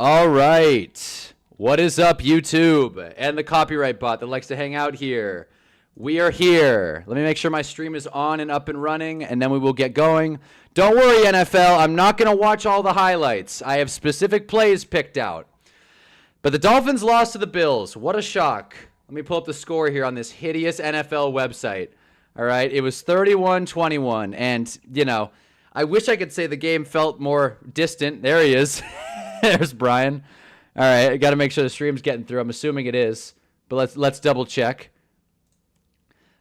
All right. What is up, YouTube and the copyright bot that likes to hang out here? We are here. Let me make sure my stream is on and up and running, and then we will get going. Don't worry, NFL. I'm not going to watch all the highlights. I have specific plays picked out. But the Dolphins lost to the Bills. What a shock. Let me pull up the score here on this hideous NFL website. All right. It was 31-21. And, you know, I wish I could say the game felt more distant. There he is. There's Brian. All right. I got to make sure the stream's getting through. I'm assuming it is. But let's double check.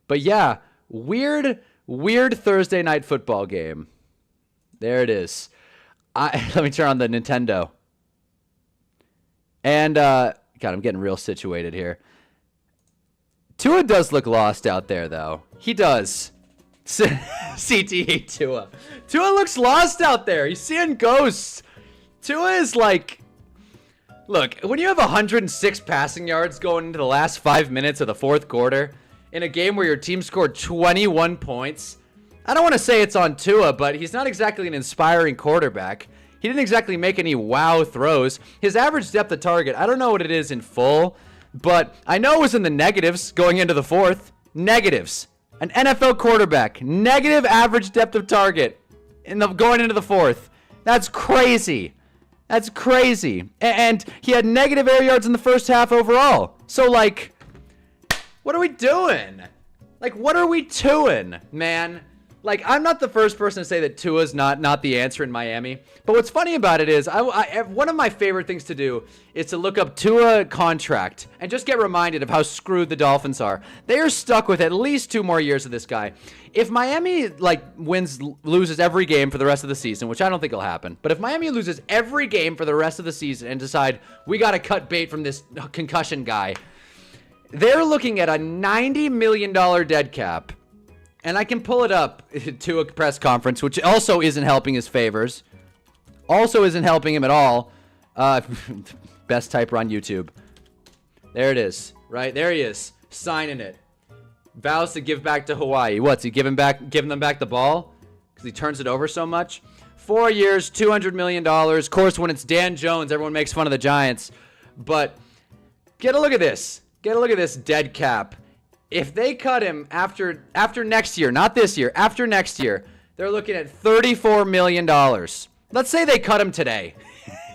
But yeah, weird Thursday night football game. There it is. Let me turn on the Nintendo. And, God, I'm getting real situated here. Tua does look lost out there, though. He does. CTE Tua. Tua looks lost out there. He's seeing ghosts. Tua is like... Look, when you have 106 passing yards going into the last 5 minutes of the fourth quarter... in a game where your team scored 21 points. I don't want to say it's on Tua, but he's not exactly an inspiring quarterback. He didn't exactly make any wow throws. His average depth of target, I don't know what it is in full, but I know it was in the negatives going into the fourth. Negatives. An NFL quarterback. Negative average depth of target going into the fourth. That's crazy. That's crazy. And he had negative air yards in the first half overall. So, like... what are we doing? Like, what are we doing, man? Like, I'm not the first person to say that Tua's not the answer in Miami. But what's funny about it is, one of my favorite things to do is to look up Tua contract and just get reminded of how screwed the Dolphins are. They are stuck with at least 2 more years of this guy. If Miami, like, loses every game for the rest of the season, which I don't think will happen, but if Miami loses every game for the rest of the season and decide, we got to cut bait from this concussion guy, they're looking at a $90 million dead cap. And I can pull it up to a press conference, which also isn't helping his favors. Also isn't helping him at all. Best typer on YouTube. There it is. Right? There he is. Signing it. Vows to give back to Hawaii. What's he giving them back the ball? Because he turns it over so much? 4 years, $200 million. Of course, when it's Dan Jones, everyone makes fun of the Giants. But get a look at this. Get a look at this dead cap. If they cut him after next year, not this year, after next year, they're looking at $34 million. Let's say they cut him today,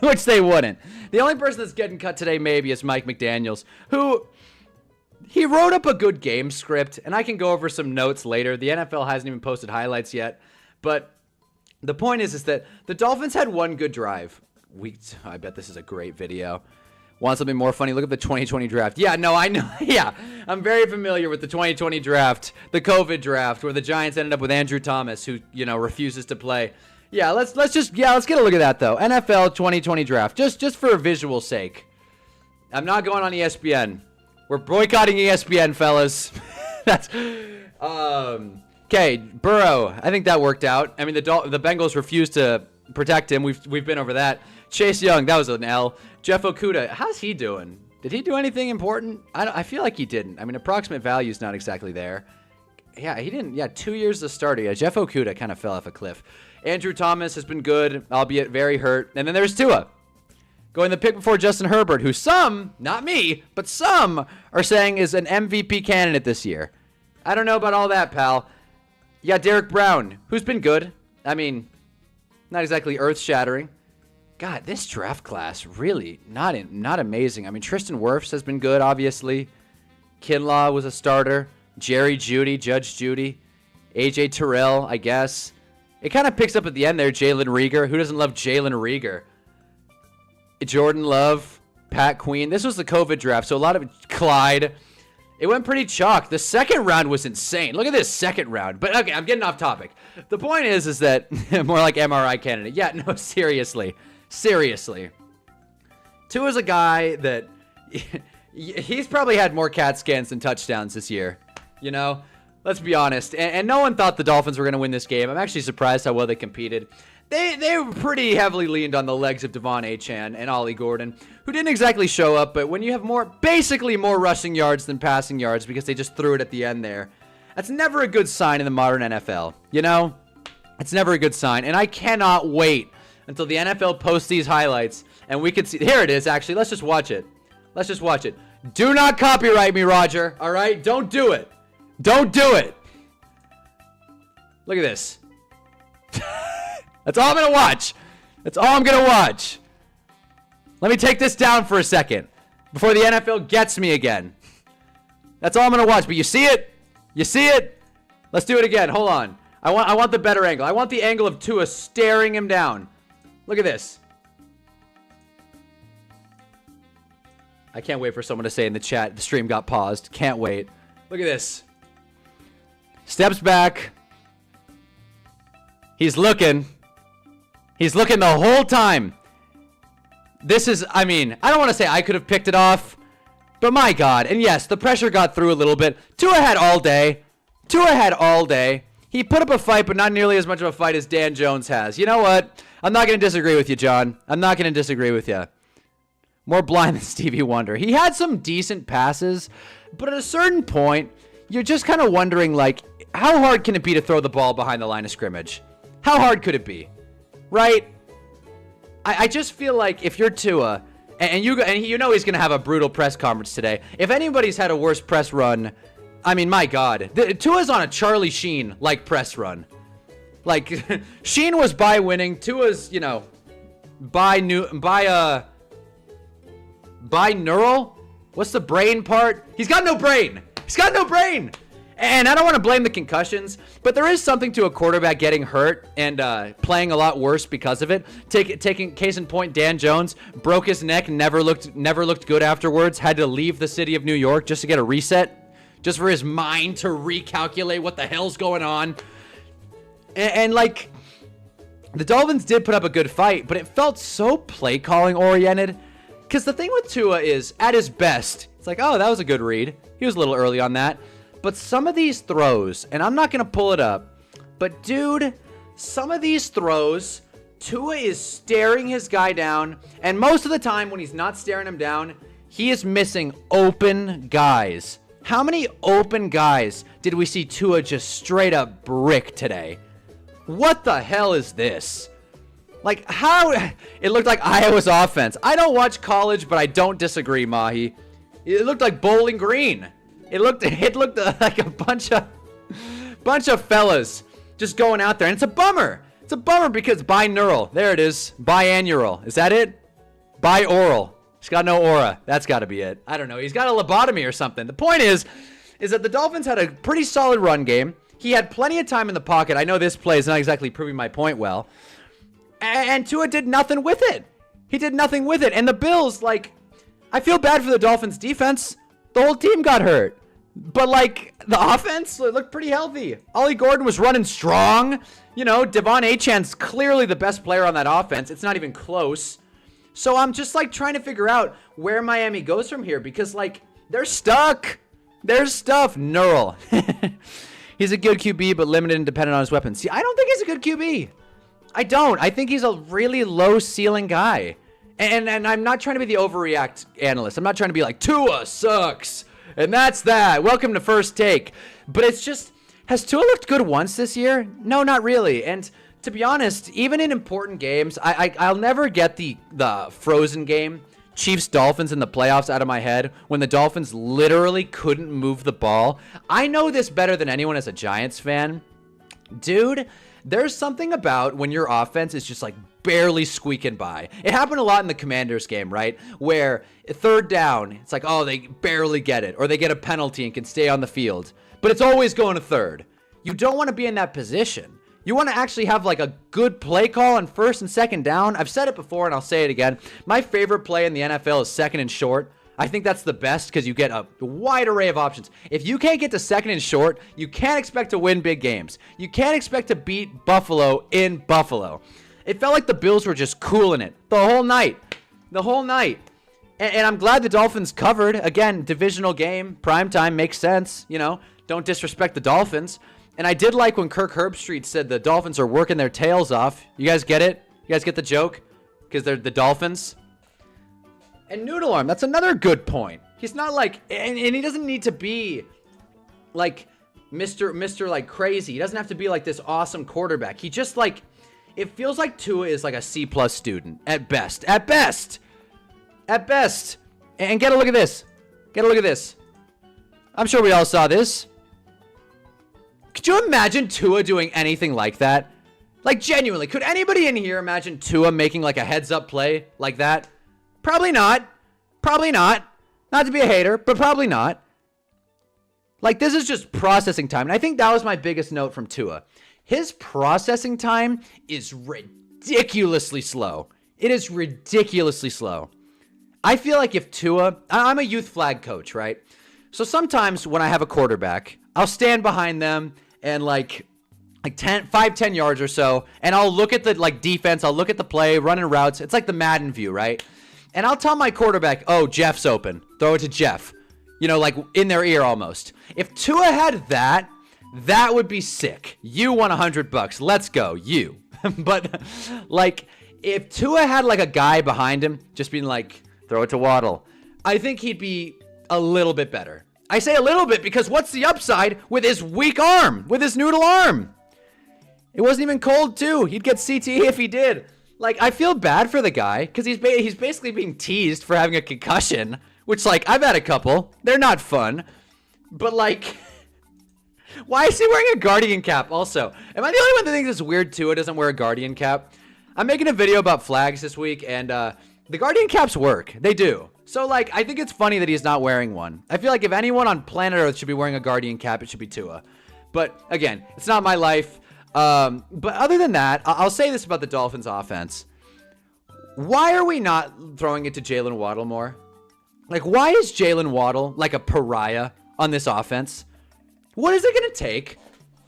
which they wouldn't. The only person that's getting cut today maybe is Mike McDaniels, who he wrote up a good game script, and I can go over some notes later. The NFL hasn't even posted highlights yet, but the point is that the Dolphins had one good drive. I bet this is a great video. Want something more funny? Look at the 2020 draft. Yeah, no, I know. Yeah, I'm very familiar with the 2020 draft, the COVID draft, where the Giants ended up with Andrew Thomas, who, you know, refuses to play. Yeah, let's get a look at that though. NFL 2020 draft, just for a visual sake. I'm not going on ESPN. We're boycotting ESPN, fellas. That's okay. Burrow. I think that worked out. I mean, the Bengals refused to protect him. We've been over that. Chase Young, that was an L. Jeff Okudah, how's he doing? Did he do anything important? I feel like he didn't. I mean, approximate value is not exactly there. Yeah, he didn't. Yeah, 2 years as a starter. Yeah, Jeff Okudah kind of fell off a cliff. Andrew Thomas has been good, albeit very hurt. And then there's Tua, going the pick before Justin Herbert, who some, not me, but some are saying is an MVP candidate this year. I don't know about all that, pal. You got Derek Brown, who's been good. I mean, not exactly earth-shattering. God, this draft class really not amazing. I mean, Tristan Wirfs has been good, obviously. Kinlaw was a starter. Jerry Jeudy, Judge Judy. A.J. Terrell, I guess. It kind of picks up at the end there, Jalen Reagor. Who doesn't love Jalen Reagor? Jordan Love, Pat Queen. This was the COVID draft, so a lot of Clyde. It went pretty chalk. The second round was insane. Look at this second round. But, okay, I'm getting off topic. The point is that more like MRI candidate. Yeah, no, seriously. Seriously. Tua's a guy that he's probably had more CAT scans than touchdowns this year. You know, let's be honest. And no one thought the Dolphins were going to win this game. I'm actually surprised how well they competed. They were pretty heavily leaned on the legs of Devon Achane and Ollie Gordon, who didn't exactly show up. But when you have basically more rushing yards than passing yards because they just threw it at the end there, that's never a good sign in the modern NFL. You know, it's never a good sign. And I cannot wait until the NFL posts these highlights and we can see. Here it is, actually. Let's just watch it. Let's just watch it. Do not copyright me, Roger. All right? Don't do it. Don't do it. Look at this. That's all I'm going to watch. That's all I'm going to watch. Let me take this down for a second before the NFL gets me again. That's all I'm going to watch. But you see it? You see it? Let's do it again. Hold on. I want the better angle. I want the angle of Tua staring him down. Look at this. I can't wait for someone to say in the chat, the stream got paused. Can't wait. Look at this. Steps back. He's looking. He's looking the whole time. This is, I mean, I don't want to say I could have picked it off, but my God. And yes, the pressure got through a little bit. Tua had all day. Tua had all day. He put up a fight, but not nearly as much of a fight as Dan Jones has. You know what? I'm not going to disagree with you, John. I'm not going to disagree with you. More blind than Stevie Wonder. He had some decent passes, but at a certain point, you're just kind of wondering, like, how hard can it be to throw the ball behind the line of scrimmage? How hard could it be? Right? I just feel like if you're Tua, and you know he's going to have a brutal press conference today. If anybody's had a worse press run, I mean, my God. Tua's on a Charlie Sheen-like press run. Like, Sheen was by winning. Tua's, you know, by neural? What's the brain part? He's got no brain. He's got no brain. And I don't want to blame the concussions, but there is something to a quarterback getting hurt and playing a lot worse because of it. Taking case in point, Dan Jones broke his neck, never looked good afterwards, had to leave the city of New York just to get a reset, just for his mind to recalculate what the hell's going on. And like, the Dolphins did put up a good fight, but it felt so play calling oriented. Because the thing with Tua is, at his best, it's like, oh, that was a good read. He was a little early on that. But some of these throws, and I'm not going to pull it up, but dude, some of these throws, Tua is staring his guy down, and most of the time when he's not staring him down, he is missing open guys. How many open guys did we see Tua just straight up brick today? What the hell is this? Like, how? It looked like Iowa's offense. I don't watch college, but I don't disagree, Mahi. It looked like Bowling Green. It looked like a bunch of fellas just going out there. And it's a bummer. It's a bummer because binaural. There it is. Biannual. Is that it? Bi-oral. He's got no aura. That's got to be it. I don't know. He's got a lobotomy or something. The point is that the Dolphins had a pretty solid run game. He had plenty of time in the pocket. I know this play is not exactly proving my point well. And Tua did nothing with it. He did nothing with it. And the Bills, like, I feel bad for the Dolphins defense. The whole team got hurt. But, like, the offense looked pretty healthy. Ollie Gordon was running strong. You know, Devon Achan's clearly the best player on that offense. It's not even close. So I'm just, like, trying to figure out where Miami goes from here. Because, like, they're stuck. There's stuff. Neural. He's a good QB, but limited and dependent on his weapons. See, I don't think he's a good QB. I don't. I think he's a really low ceiling guy. And I'm not trying to be the overreact analyst. I'm not trying to be like, Tua sucks. And that's that. Welcome to First Take. But it's just, has Tua looked good once this year? No, not really. And to be honest, even in important games, I'll never get the Frozen game, Chiefs-Dolphins in the playoffs out of my head when the Dolphins literally couldn't move the ball. I know this better than anyone as a Giants fan. Dude, there's something about when your offense is just like barely squeaking by. It happened a lot in the Commanders game, right? Where third down, it's like, oh, they barely get it. Or they get a penalty and can stay on the field. But it's always going to third. You don't want to be in that position. You want to actually have like a good play call on first and second down. I've said it before and I'll say it again. My favorite play in the NFL is second and short. I think that's the best because you get a wide array of options. If you can't get to second and short, you can't expect to win big games. You can't expect to beat Buffalo in Buffalo. It felt like the Bills were just cooling it the whole night. The whole night. And I'm glad the Dolphins covered. Again, divisional game, primetime, makes sense. You know, don't disrespect the Dolphins. And I did like when Kirk Herbstreit said the Dolphins are working their tails off. You guys get it? You guys get the joke? Because they're the Dolphins? And Noodle Arm, that's another good point. He's not like, and he doesn't need to be like Mr. like crazy. He doesn't have to be like this awesome quarterback. He just like, It feels like Tua is like a C+ student at best. At best. At best. And get a look at this. Get a look at this. I'm sure we all saw this. Could you imagine Tua doing anything like that? Like, genuinely, could anybody in here imagine Tua making like a heads-up play like that? Probably not. Probably not. Not to be a hater, but probably not. Like, this is just processing time. And I think that was my biggest note from Tua. His processing time is ridiculously slow. It is ridiculously slow. I feel like if Tua... I'm a youth flag coach, right? So sometimes when I have a quarterback, I'll stand behind them and like 5-10 yards or so, and I'll look at the like defense, I'll look at the play, running routes. It's like the Madden view, right? And I'll tell my quarterback, oh, Jeff's open. Throw it to Jeff. You know, like in their ear almost. If Tua had that, that would be sick. You won $100. Let's go, you. But like, if Tua had like a guy behind him, just being like, throw it to Waddle, I think he'd be a little bit better. I say a little bit because what's the upside with his weak arm, with his noodle arm? It wasn't even cold too. He'd get CTE if he did. Like, I feel bad for the guy because he's basically being teased for having a concussion, which, like, I've had a couple. They're not fun. But, like, why is he wearing a Guardian cap also? Am I the only one that thinks it's weird Tua doesn't wear a Guardian cap? I'm making a video about flags this week, and the Guardian caps work. They do. So, like, I think it's funny that he's not wearing one. I feel like if anyone on planet Earth should be wearing a Guardian cap, it should be Tua. But, again, it's not my life. But other than that, I'll say this about the Dolphins offense. Why are we not throwing it to Jalen Waddle more? Like, why is Jalen Waddle like a pariah on this offense? What is it going to take?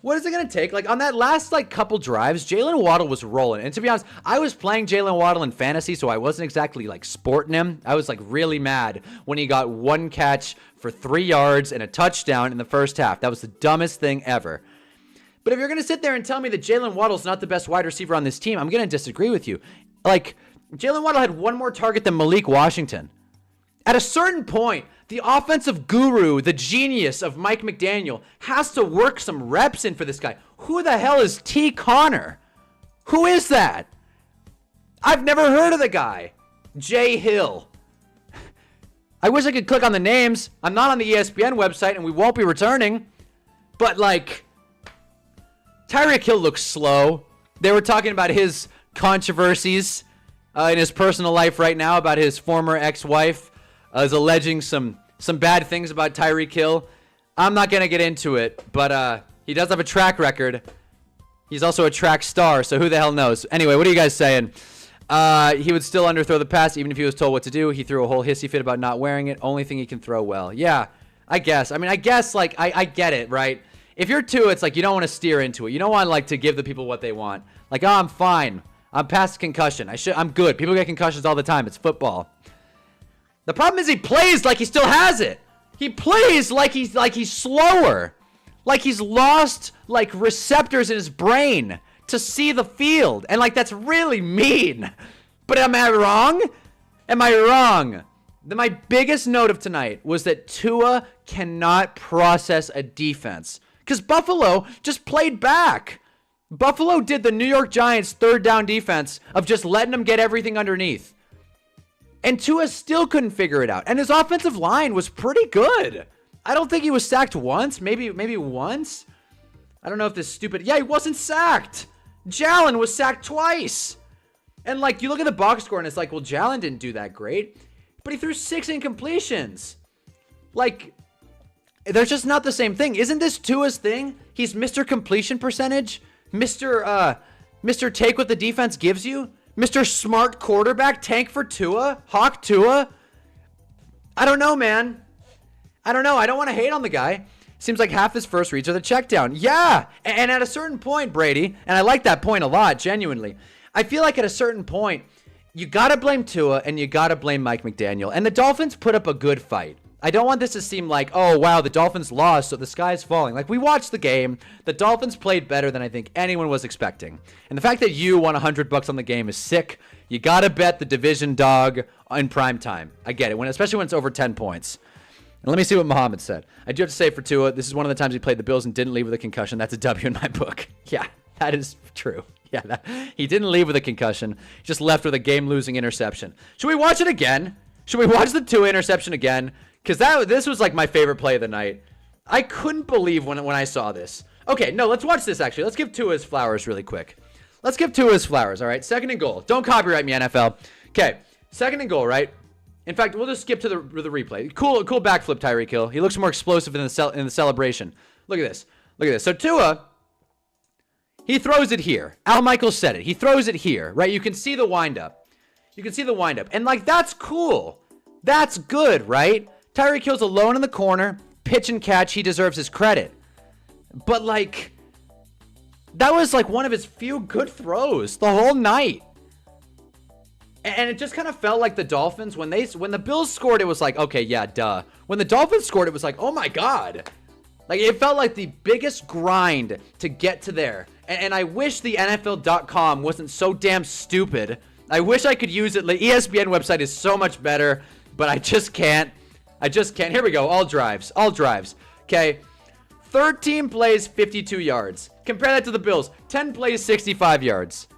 What is it going to take? Like, on that last, like, couple drives, Jalen Waddle was rolling. And to be honest, I was playing Jalen Waddle in fantasy, so I wasn't exactly, like, sporting him. I was, like, really mad when he got one catch for 3 yards and a touchdown in the first half. That was the dumbest thing ever. But if you're going to sit there and tell me that Jalen Waddle's not the best wide receiver on this team, I'm going to disagree with you. Like, Jalen Waddle had one more target than Malik Washington. At a certain point, the offensive guru, the genius of Mike McDaniel, has to work some reps in for this guy. Who the hell is T. Connor? Who is that? I've never heard of the guy. Jay Hill. I wish I could click on the names. I'm not on the ESPN website, and we won't be returning. But, like... Tyreek Hill looks slow. They were talking about his controversies in his personal life right now about his former ex-wife is alleging some bad things about Tyreek Hill. I'm not going to get into it, but he does have a track record. He's also a track star, so who the hell knows? Anyway, what are you guys saying? He would still underthrow the pass even if he was told what to do. He threw a whole hissy fit about not wearing it. Only thing he can throw well. Yeah, I guess. I mean, I guess, like, I get it, right? If you're Tua, it's like you don't want to steer into it. You don't want like to give the people what they want. Like, oh, I'm fine. I'm past concussion. I'm good. People get concussions all the time. It's football. The problem is he plays like he still has it. He plays like he's slower. Like he's lost like receptors in his brain to see the field. And like that's really mean. But am I wrong? Am I wrong? My biggest note of tonight was that Tua cannot process a defense. Because Buffalo just played back. Buffalo did the New York Giants' third down defense of just letting them get everything underneath. And Tua still couldn't figure it out. And his offensive line was pretty good. I don't think he was sacked once. Maybe once. I don't know if this stupid... Yeah, he wasn't sacked. Jalen was sacked twice. And, like, you look at the box score and it's like, well, Jalen didn't do that great. But he threw 6 incompletions. Like... They're just not the same thing. Isn't this Tua's thing? He's Mr. Completion Percentage, Mr. Take what the defense gives you, Mr. Smart Quarterback, Tank for Tua, Hawk Tua. I don't know, man. I don't know. I don't want to hate on the guy. Seems like half his first reads are the check down. Yeah, and at a certain point, Brady, and I like that point a lot, genuinely. I feel like at a certain point, you got to blame Tua and you got to blame Mike McDaniel. And the Dolphins put up a good fight. I don't want this to seem like, oh, wow, the Dolphins lost, so the sky's falling. Like, we watched the game. The Dolphins played better than I think anyone was expecting. And the fact that you won $100 on the game is sick. You got to bet the division dog in prime time. I get it, especially when it's over 10 points. And let me see what Muhammad said. I do have to say for Tua, this is one of the times he played the Bills and didn't leave with a concussion. That's a W in my book. Yeah, that is true. Yeah, he didn't leave with a concussion. He just left with a game-losing interception. Should we watch it again? Should we watch the Tua interception again? Because this was like my favorite play of the night. I couldn't believe when I saw this. Okay, no, let's watch this actually. Let's give Tua his flowers really quick. Let's give Tua his flowers, all right? 2nd and goal. Don't copyright me, NFL. Okay, 2nd and goal, right? In fact, we'll just skip to the replay. Cool backflip, Tyreek Hill. He looks more explosive in the celebration. Look at this. Look at this. So Tua, he throws it here. Al Michaels said it. He throws it here, right? You can see the windup. You can see the windup. And, like, that's cool. That's good, right? Tyreek Hill's alone in the corner. Pitch and catch. He deserves his credit. But, like, that was, like, one of his few good throws the whole night. And it just kind of felt like the Dolphins, when the Bills scored, it was like, okay, yeah, duh. When the Dolphins scored, it was like, oh, my God. Like, it felt like the biggest grind to get to there. And I wish the NFL.com wasn't so damn stupid. I wish I could use it. The ESPN website is so much better, but I just can't. I just can't. Here we go. All drives. All drives. Okay. 13 plays, 52 yards. Compare that to the Bills. 10 plays, 65 yards.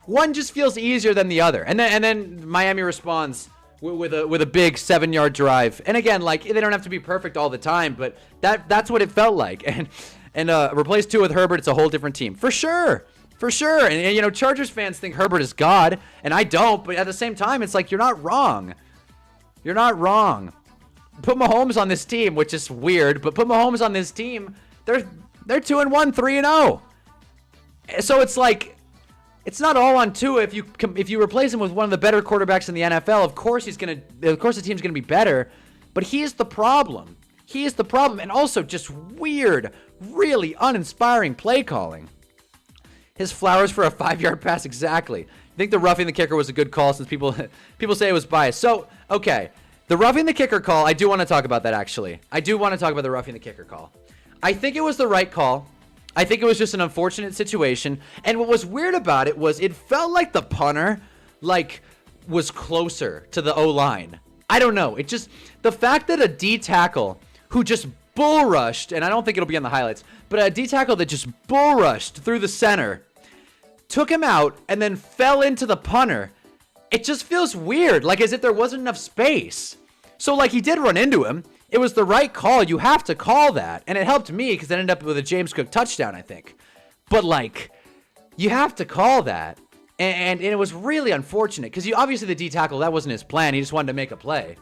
One just feels easier than the other. And then Miami responds with a big 7-yard drive. And again, like, they don't have to be perfect all the time, but that's what it felt like. And replace Tua with Herbert, it's a whole different team. For sure. For sure. And, you know, Chargers fans think Herbert is God, and I don't. But at the same time, it's like, you're not wrong. You're not wrong. Put Mahomes on this team, which is weird, but put Mahomes on this team, they're 2-1, 3-0. So it's like, it's not all on Tua. If you replace him with one of the better quarterbacks in the NFL, of course the team's gonna be better. But he is the problem. He is the problem, and also just weird, really uninspiring play calling. His flowers for a 5-yard pass, exactly. I think the roughing the kicker was a good call since people say it was biased. So, okay, the roughing the kicker call, I do want to talk about that actually. I do want to talk about the roughing the kicker call. I think it was the right call. I think it was just an unfortunate situation. And what was weird about it was it felt like the punter, like, was closer to the O-line. I don't know. It just, the fact that a D tackle who just bull rushed, and I don't think it'll be on the highlights, but a D tackle that just bull rushed through the center, took him out, and then fell into the punter. It just feels weird, like as if there wasn't enough space. So, like, he did run into him. It was the right call. You have to call that. And it helped me because it ended up with a James Cook touchdown, I think. But, like, you have to call that. And it was really unfortunate because obviously the D tackle, that wasn't his plan. He just wanted to make a play.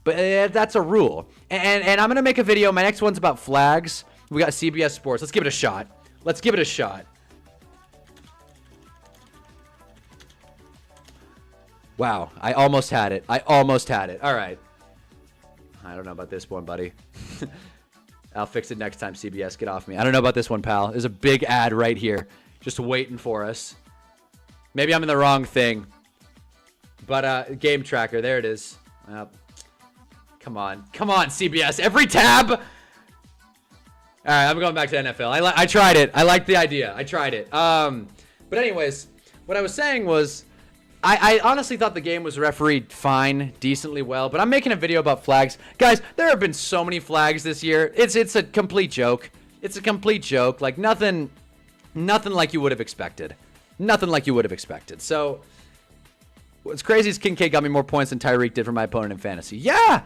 But that's a rule. And I'm going to make a video. My next one's about flags. We got CBS Sports. Let's give it a shot. Let's give it a shot. Wow. I almost had it. I almost had it. All right. I don't know about this one, buddy. I'll fix it next time, CBS. Get off me. I don't know about this one, pal. There's a big ad right here just waiting for us. Maybe I'm in the wrong thing. But game tracker, there it is. Come on. Come on, CBS. Every tab. All right, I'm going back to NFL. I tried it. I liked the idea. I tried it. But anyways, what I was saying was I honestly thought the game was refereed fine, decently well, but I'm making a video about flags. Guys, there have been so many flags this year. It's a complete joke. It's a complete joke. Like, nothing like you would have expected. Nothing like you would have expected. So, what's crazy is Kincaid got me more points than Tyreek did for my opponent in fantasy. Yeah!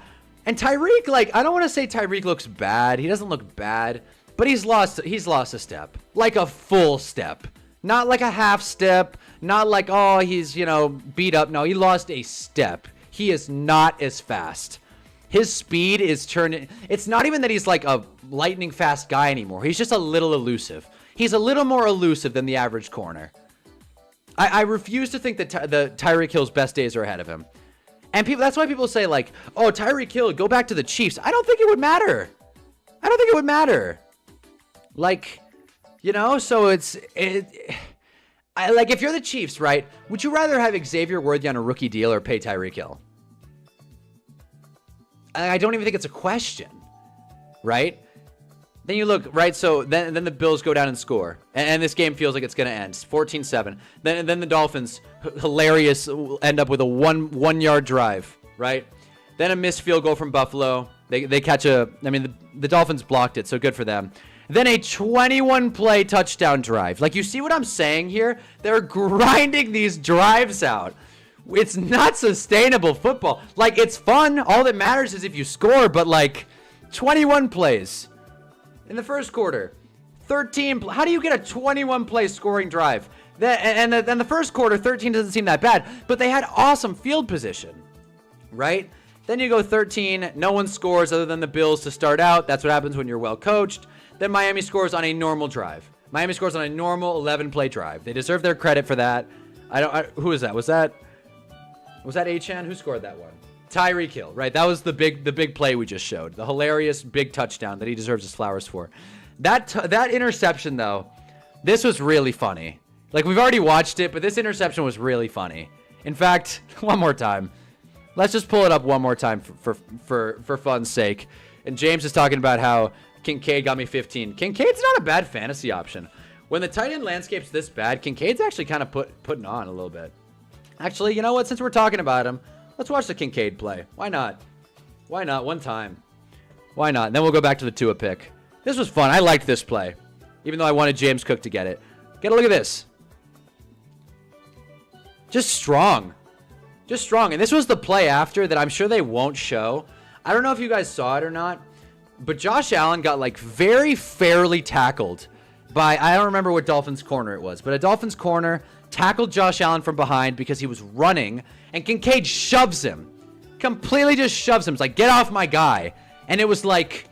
And Tyreek, like, I don't want to say Tyreek looks bad. He doesn't look bad, but he's lost a step. Like a full step. Not like a half step. Not like, oh, he's, you know, beat up. No, he lost a step. He is not as fast. His speed is turning. It's not even that he's like a lightning fast guy anymore. He's just a little elusive. He's a little more elusive than the average corner. I refuse to think that the Tyreek Hill's best days are ahead of him. And that's why people say, like, oh, Tyreek Hill, go back to the Chiefs. I don't think it would matter. I don't think it would matter. Like, you know, so like, if you're the Chiefs, right, would you rather have Xavier Worthy on a rookie deal or pay Tyreek Hill? I don't even think it's a question, right? Then you look, right, so then the Bills go down and score, and this game feels like it's going to end, 14-7. Then the Dolphins, hilarious, end up with a one-yard drive, right? Then a missed field goal from Buffalo. They catch the Dolphins blocked it, so good for them. then a 21-play touchdown drive. Like, you see what I'm saying here? They're grinding these drives out. It's not sustainable football. Like, it's fun. All that matters is if you score, but, like, 21 plays in the first quarter. 13. How do you get a 21-play scoring drive? And the first quarter, 13 doesn't seem that bad, but they had awesome field position, right? Then you go 13. No one scores other than the Bills to start out. That's what happens when you're well coached. Then Miami scores on a normal drive. Miami scores on a normal 11-play drive. They deserve their credit for that. Who is that? Was that Achan? Who scored that one? Tyreek Hill, right? That was the big play we just showed. The hilarious big touchdown that he deserves his flowers for. That interception, though, this was really funny. Like, we've already watched it, but this interception was really funny. In fact, one more time. Let's just pull it up one more time for fun's sake. And James is talking about how Kincaid got me 15. Kincaid's not a bad fantasy option. When the tight end landscape's this bad, Kincaid's actually kind of putting on a little bit. Actually, you know what? Since we're talking about him, let's watch the Kincaid play. Why not? Why not? One time. Why not? And then we'll go back to the Tua pick. This was fun. I liked this play, even though I wanted James Cook to get it. Get a look at this. Just strong. Just strong. And this was the play after that I'm sure they won't show. I don't know if you guys saw it or not, but Josh Allen got, like, very fairly tackled by, I don't remember what Dolphins corner it was, but a Dolphins corner tackled Josh Allen from behind because he was running, and Kincaid shoves him. Completely just shoves him. It's like, get off my guy. And it was like,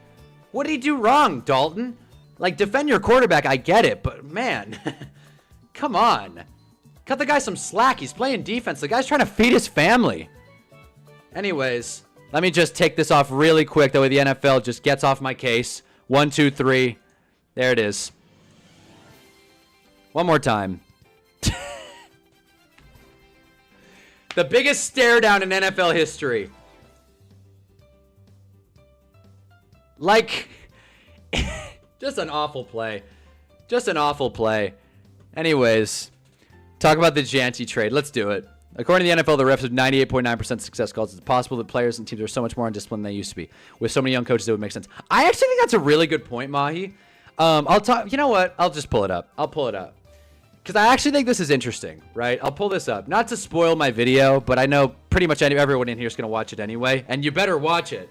what did he do wrong, Dalton? Like, defend your quarterback, I get it, but man, come on. Cut the guy some slack. He's playing defense. The guy's trying to feed his family. Anyways, let me just take this off really quick. That way the NFL just gets off my case. 1, 2, 3. There it is. One more time. The biggest stare down in NFL history. Like, just an awful play. Just an awful play. Anyways, talk about the Janty trade. Let's do it. According to the NFL, the refs have 98.9% success calls. It's possible that players and teams are so much more undisciplined than they used to be. With so many young coaches, it would make sense. I actually think that's a really good point, Mahi. I'll talk. You know what? I'll just pull it up. I'll pull it up. Because I actually think this is interesting, right? I'll pull this up. Not to spoil my video, but I know pretty much everyone in here is going to watch it anyway. And you better watch it.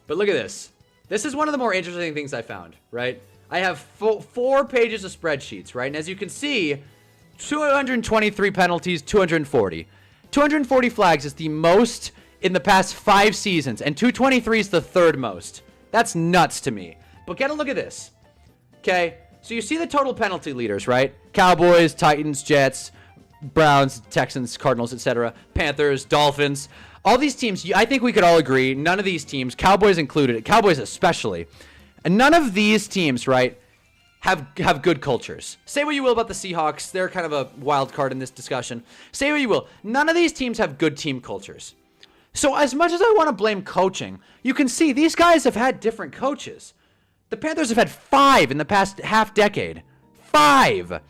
But look at this. This is one of the more interesting things I found, right? I have 4 pages of spreadsheets, right? And as you can see, 223 penalties, 240. 240 flags is the most in the past 5 seasons, and 223 is the 3rd most. That's nuts to me. But get a look at this. Okay, so you see the total penalty leaders, right? Cowboys, Titans, Jets, Browns, Texans, Cardinals, etc. Panthers, Dolphins. All these teams, I think we could all agree, none of these teams, Cowboys included, Cowboys especially, and none of these teams, right, have good cultures. Say what you will about the Seahawks. They're kind of a wild card in this discussion. Say what you will. None of these teams have good team cultures. So as much as I want to blame coaching, you can see these guys have had different coaches. The Panthers have had 5 in the past half decade. 5.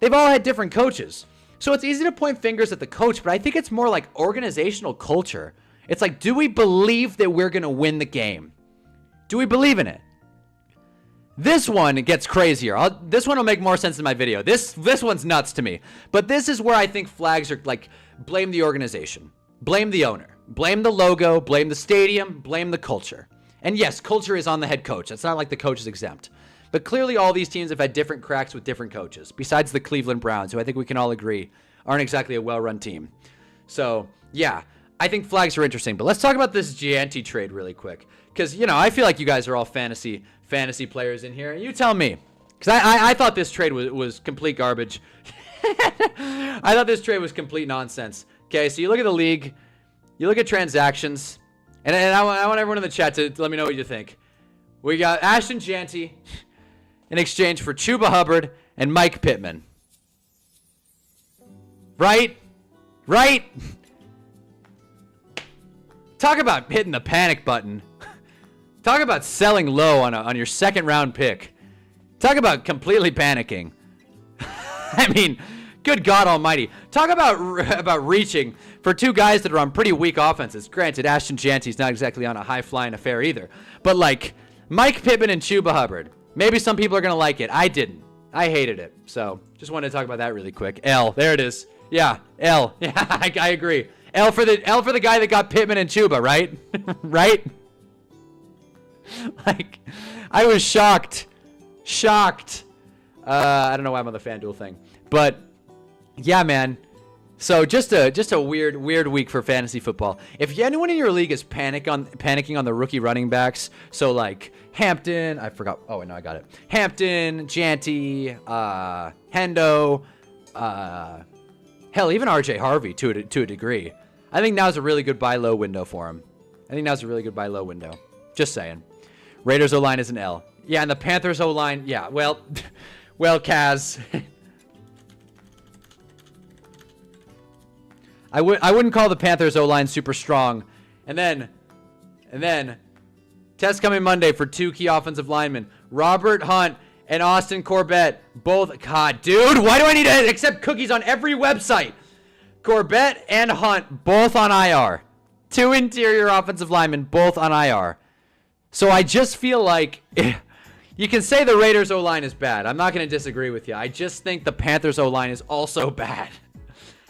They've all had different coaches. So it's easy to point fingers at the coach, but I think it's more like organizational culture. It's like, do we believe that we're going to win the game? Do we believe in it? This one gets crazier. This one will make more sense in my video. This one's nuts to me. But this is where I think flags are like, blame the organization. Blame the owner. Blame the logo. Blame the stadium. Blame the culture. And yes, culture is on the head coach. It's not like the coach is exempt. But clearly all these teams have had different cracks with different coaches, besides the Cleveland Browns, who I think we can all agree aren't exactly a well-run team. So, yeah, I think flags are interesting. But let's talk about this Gianti trade really quick. Because, you know, I feel like you guys are all fantasy players in here. You tell me. Because I thought this trade was complete garbage. I thought this trade was complete nonsense. Okay, so you look at the league. You look at transactions. And I want everyone in the chat to let me know what you think. We got Ashton Janty in exchange for Chuba Hubbard and Mike Pittman. Right? Right? Talk about hitting the panic button. Talk about selling low on your 2nd round pick. Talk about completely panicking. I mean, good God almighty. Talk about reaching for 2 guys that are on pretty weak offenses. Granted, Ashton Janty's not exactly on a high-flying affair either. But, like, Mike Pittman and Chuba Hubbard. Maybe some people are going to like it. I didn't. I hated it. So just wanted to talk about that really quick. L. There it is. Yeah. L. Yeah, I agree. L for the guy that got Pittman and Chuba, right? Right? Like, I was shocked. Shocked. I don't know why I'm on the FanDuel thing. But, yeah, man. So just a weird week for fantasy football. If anyone in your league is panicking on the rookie running backs, so like Hampton, I forgot. Oh no, I got it. Hampton, Janty, Hendo, hell, even RJ Harvey to a degree. I think now's a really good buy low window for him. Just saying. Raiders O-line is an L. Yeah, and the Panthers O-line, yeah. Well, Kaz. I wouldn't call the Panthers O-line super strong. And then test coming Monday for 2 key offensive linemen. Robert Hunt and Austin Corbett. Both, God, dude, why do I need to accept cookies on every website? Corbett and Hunt, both on IR. 2 interior offensive linemen, both on IR. So I just feel like you can say the Raiders O-line is bad. I'm not going to disagree with you. I just think the Panthers O-line is also bad.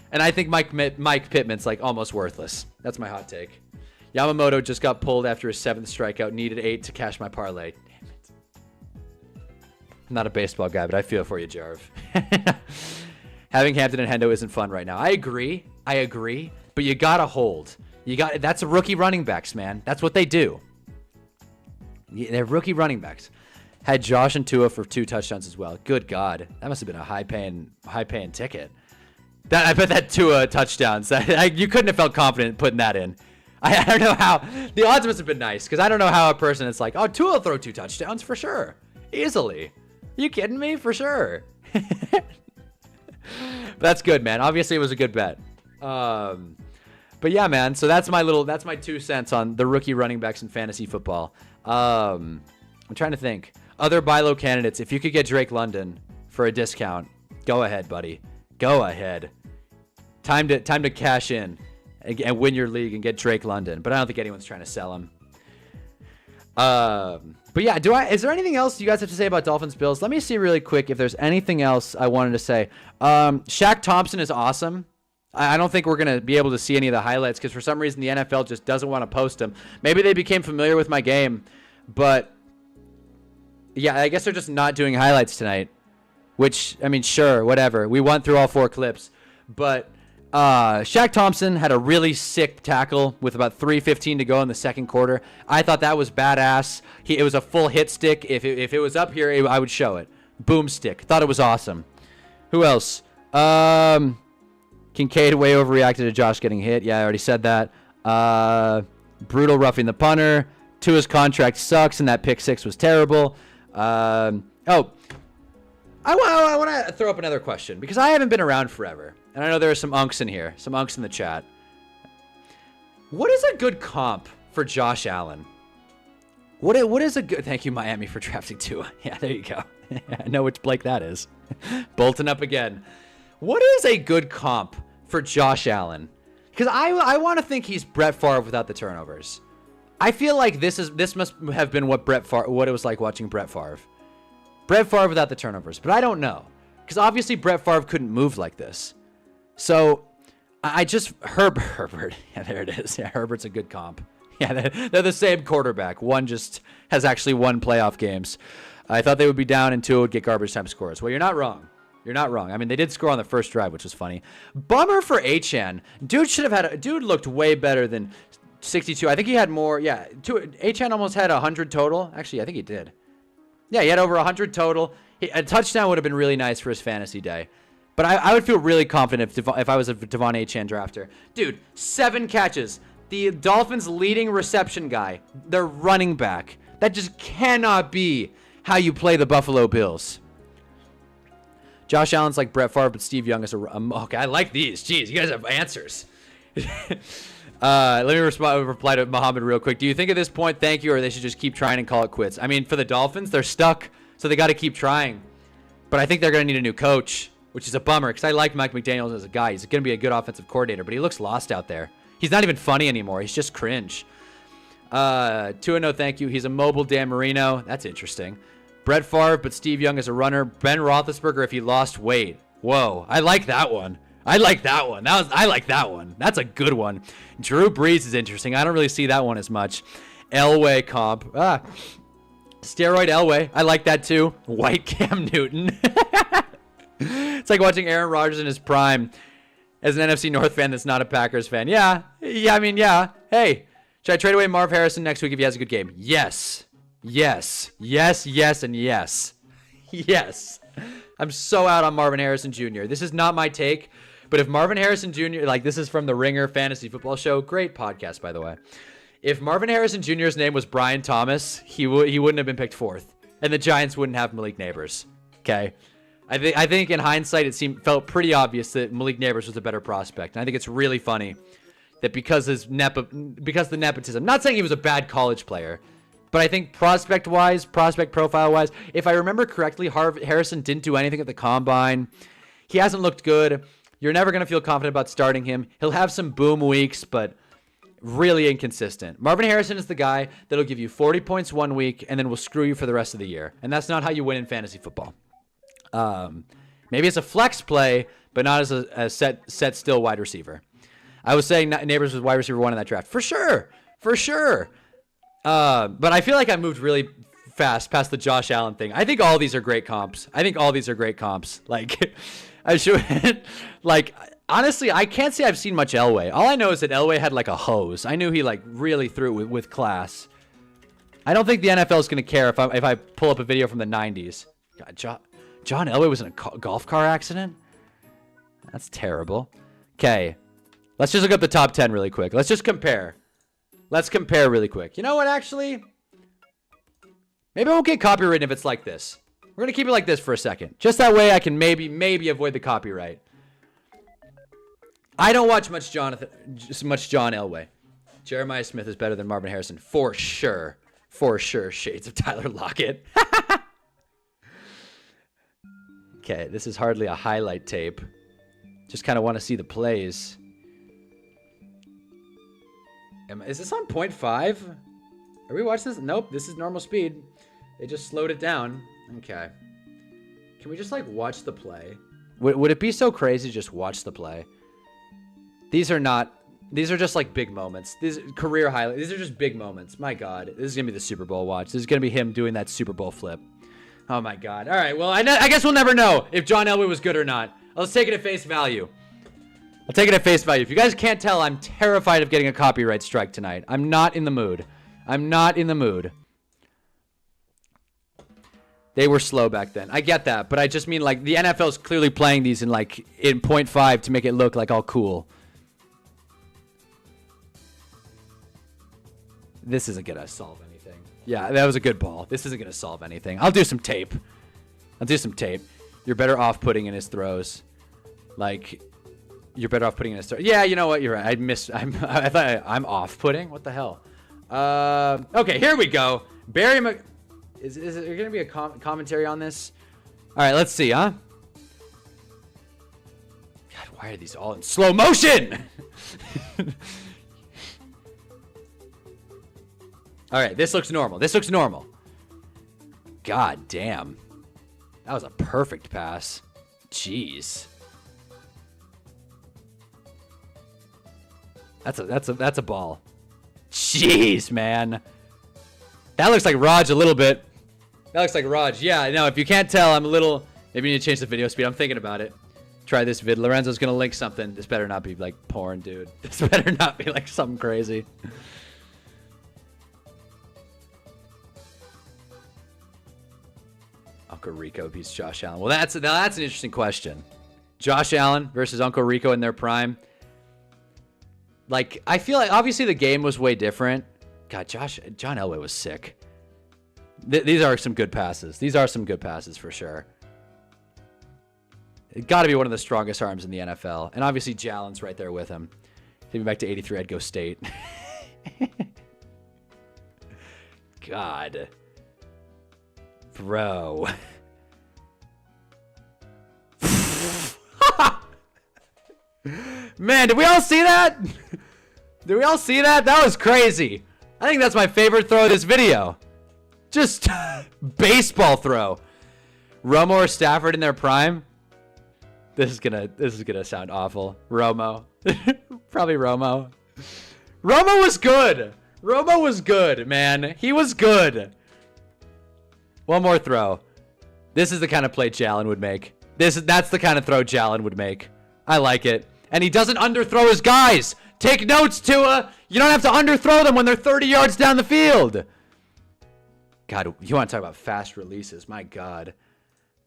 And I think Mike Pittman's like almost worthless. That's my hot take. Yamamoto just got pulled after his 7th strikeout. Needed 8 to cash my parlay. Damn it. I'm not a baseball guy, but I feel for you, Jarv. Having Hampton and Hendo isn't fun right now. I agree. But you gotta hold. That's a rookie running backs, man. That's what they do. They're rookie running backs. Had Josh and Tua for 2 touchdowns as well. Good God, that must have been a high paying ticket. I bet that Tua touchdowns. You couldn't have felt confident putting that in. I don't know how. The odds must have been nice because I don't know how a person is like, oh, Tua will throw 2 touchdowns for sure, easily. Are you kidding me? For sure. But that's good, man. Obviously, it was a good bet. But yeah, man. So that's my 2 cents on the rookie running backs in fantasy football. I'm trying to think. Other buy low candidates. If you could get Drake London for a discount, go ahead, buddy. Go ahead. Time to cash in and win your league and get Drake London. But I don't think anyone's trying to sell him. But yeah, is there anything else you guys have to say about Dolphins Bills? Let me see really quick if there's anything else I wanted to say. Shaq Thompson is awesome. I don't think we're going to be able to see any of the highlights because for some reason the NFL just doesn't want to post them. Maybe they became familiar with my game, but yeah, I guess they're just not doing highlights tonight, which, I mean, sure, whatever. We went through all 4 clips, but Shaq Thompson had a really sick tackle with about 3:15 to go in the second quarter. I thought that was badass. It was a full hit stick. If it was up here, I would show it. Boom stick. Thought it was awesome. Who else? Kincaid way overreacted to Josh getting hit. Yeah, I already said that. Brutal roughing the punter. Tua's contract sucks, and that pick 6 was terrible. I want to throw up another question because I haven't been around forever. And I know there are some unks in here, some unks in the chat. What is a good comp for Josh Allen? What is a good... Thank you, Miami, for drafting Tua. Yeah, there you go. I know which Blake that is. Bolton up again. What is a good comp for Josh Allen? Because I want to think he's Brett Favre without the turnovers. I feel like this must have been what it was like watching Brett Favre. Brett Favre without the turnovers. But I don't know. Because obviously Brett Favre couldn't move like this. So I just... Herbert. Yeah, there it is. Yeah, Herbert's a good comp. Yeah, they're the same quarterback. One just has actually won playoff games. I thought they would be down and 2 would get garbage time scores. Well, you're not wrong. You're not wrong. I mean, they did score on the first drive, which was funny. Bummer for Achane. Dude looked way better than 62. I think he had more. Yeah, Achane almost had 100 total. Actually, I think he did. Yeah, he had over 100 total. A touchdown would have been really nice for his fantasy day. But I would feel really confident if I was a Devon Achane drafter. Dude, 7 catches. The Dolphins' leading reception guy. Their running back. That just cannot be how you play the Buffalo Bills. Josh Allen's like Brett Favre, but Steve Young is okay, I like these. Jeez, you guys have answers. Let me reply to Muhammad real quick. Do you think at this point, thank you, or they should just keep trying and call it quits? I mean, for the Dolphins, they're stuck, so they got to keep trying. But I think they're going to need a new coach, which is a bummer, because I like Mike McDaniels as a guy. He's going to be a good offensive coordinator, but he looks lost out there. He's not even funny anymore. He's just cringe. Tua, no thank you. He's a mobile Dan Marino. That's interesting. Brett Favre, but Steve Young as a runner. Ben Roethlisberger if he lost weight. Whoa, I like that one. I like that one. I like that one. That's a good one. Drew Brees is interesting. I don't really see that one as much. Elway comp. Steroid Elway. I like that too. White Cam Newton. It's like watching Aaron Rodgers in his prime as an NFC North fan that's not a Packers fan. Yeah. I mean, yeah. Hey, should I trade away Marv Harrison next week if he has a good game? Yes. Yes. Yes, yes, and yes. Yes. I'm so out on Marvin Harrison Jr. This is not my take, but if Marvin Harrison Jr., like this is from the Ringer Fantasy Football Show, great podcast, by the way. If Marvin Harrison Jr.'s name was Brian Thomas, he wouldn't have been picked 4th, and the Giants wouldn't have Malik Neighbors. Okay, I think in hindsight it felt pretty obvious that Malik Neighbors was a better prospect, and I think it's really funny that because the nepotism. Not saying he was a bad college player, but I think prospect profile-wise, if I remember correctly, Harrison didn't do anything at the combine. He hasn't looked good. You're never going to feel confident about starting him. He'll have some boom weeks, but really inconsistent. Marvin Harrison is the guy that'll give you 40 points one week and then will screw you for the rest of the year. And that's not how you win in fantasy football. Maybe it's a flex play, but not as a set still wide receiver. I was saying Neighbors was wide receiver 1 in that draft. For sure. But I feel like I moved really fast past the Josh Allen thing. I think all these are great comps. Like, I should, like, honestly, I can't say I've seen much Elway. All I know is that Elway had like a hose. I knew he like really threw it with class. I don't think the NFL is going to care if I pull up a video from the 90s. God, John Elway was in a golf car accident? That's terrible. Okay, let's just look up the top 10 really quick. Let's just compare. Let's compare really quick. You know what, actually? Maybe I won't get copyrighted if it's like this. We're going to keep it like this for a second. Just that way I can maybe avoid the copyright. I don't watch much John Elway. Jeremiah Smith is better than Marvin Harrison. For sure. For sure. Shades of Tyler Lockett. Okay, this is hardly a highlight tape. Just kind of want to see the plays. Is this on 0.5? Are we watching this? Nope, this is normal speed. They just slowed it down. Okay. Can we just, like, watch the play? Would it be so crazy to just watch the play? These are just, like, big moments. These career highlights. These are just big moments. My God. This is going to be the Super Bowl watch. This is going to be him doing that Super Bowl flip. Oh, my God. All right, well, I guess we'll never know if John Elway was good or not. Let's take it at face value. I'll take it at face value. If you guys can't tell, I'm terrified of getting a copyright strike tonight. I'm not in the mood. They were slow back then. I get that, but I just mean, like, the NFL is clearly playing these in 0.5 to make it look like all cool. This isn't going to solve anything. Yeah, that was a good ball. This isn't going to solve anything. I'll do some tape. You're better off putting in his throws. Like, you're better off putting in his throws. Yeah, you know what? You're right. I thought I'm off-putting. What the hell? Okay, here we go. Is there going to be a commentary on this? All right, let's see, huh? God, why are these all in slow motion? All right, this looks normal. God damn. That was a perfect pass. Jeez. That's a ball. Jeez, man. That looks like Raj a little bit. Yeah, no, if you can't tell, I'm a little... Maybe you need to change the video speed. I'm thinking about it. Try this vid. Lorenzo's going to link something. This better not be, like, porn, dude. This better not be, like, something crazy. Uncle Rico beats Josh Allen. Well, that's an interesting question. Josh Allen versus Uncle Rico in their prime. Like, I feel like, obviously, the game was way different. God, John Elway was sick. These are some good passes. For sure. It got to be one of the strongest arms in the NFL. And obviously, Jalen's right there with him. Take me back to 83, I'd go State. God. Bro. Man, did we all see that? That was crazy. I think that's my favorite throw of this video. Just baseball throw. Romo or Stafford in their prime. This is gonna sound awful. Romo. Probably Romo. Romo was good. Romo was good, man. He was good. One more throw. This is the kind of play Jalen would make. That's the kind of throw Jalen would make. I like it. And he doesn't underthrow his guys. Take notes, Tua. You don't have to underthrow them when they're 30 yards down the field. God, you want to talk about fast releases. My God.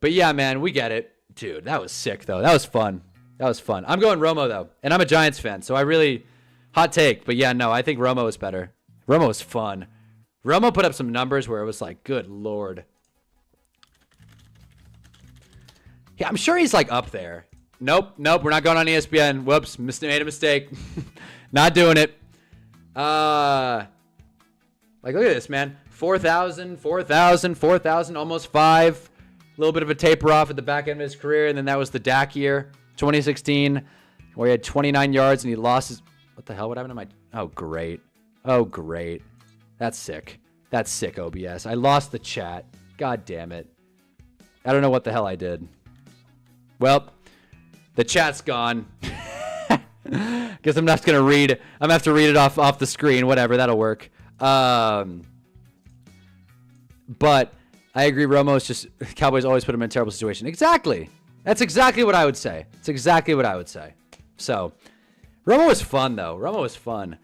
But yeah, man, we get it. Dude, that was sick, though. That was fun. That was fun. I'm going Romo, though. And I'm a Giants fan, so I really... Hot take. But yeah, no, I think Romo is better. Romo was fun. Romo put up some numbers where it was like, good Lord. Yeah, I'm sure he's like up there. Nope, we're not going on ESPN. Whoops, made a mistake. Not doing it. Like, look at this, man. 4,000, almost 5. A little bit of a taper off at the back end of his career, and then that was the Dak year, 2016, where he had 29 yards and he lost his... What the hell? What happened to my... Oh, great. Oh, great. That's sick. That's sick, OBS. I lost the chat. God damn it. I don't know what the hell I did. Well, the chat's gone. Guess I'm not gonna read. I'm gonna have to read it off the screen. Whatever, that'll work. But I agree. Romo's just Cowboys always put him in a terrible situation. Exactly. That's exactly what I would say. It's exactly what I would say. So, Romo was fun though. Romo was fun.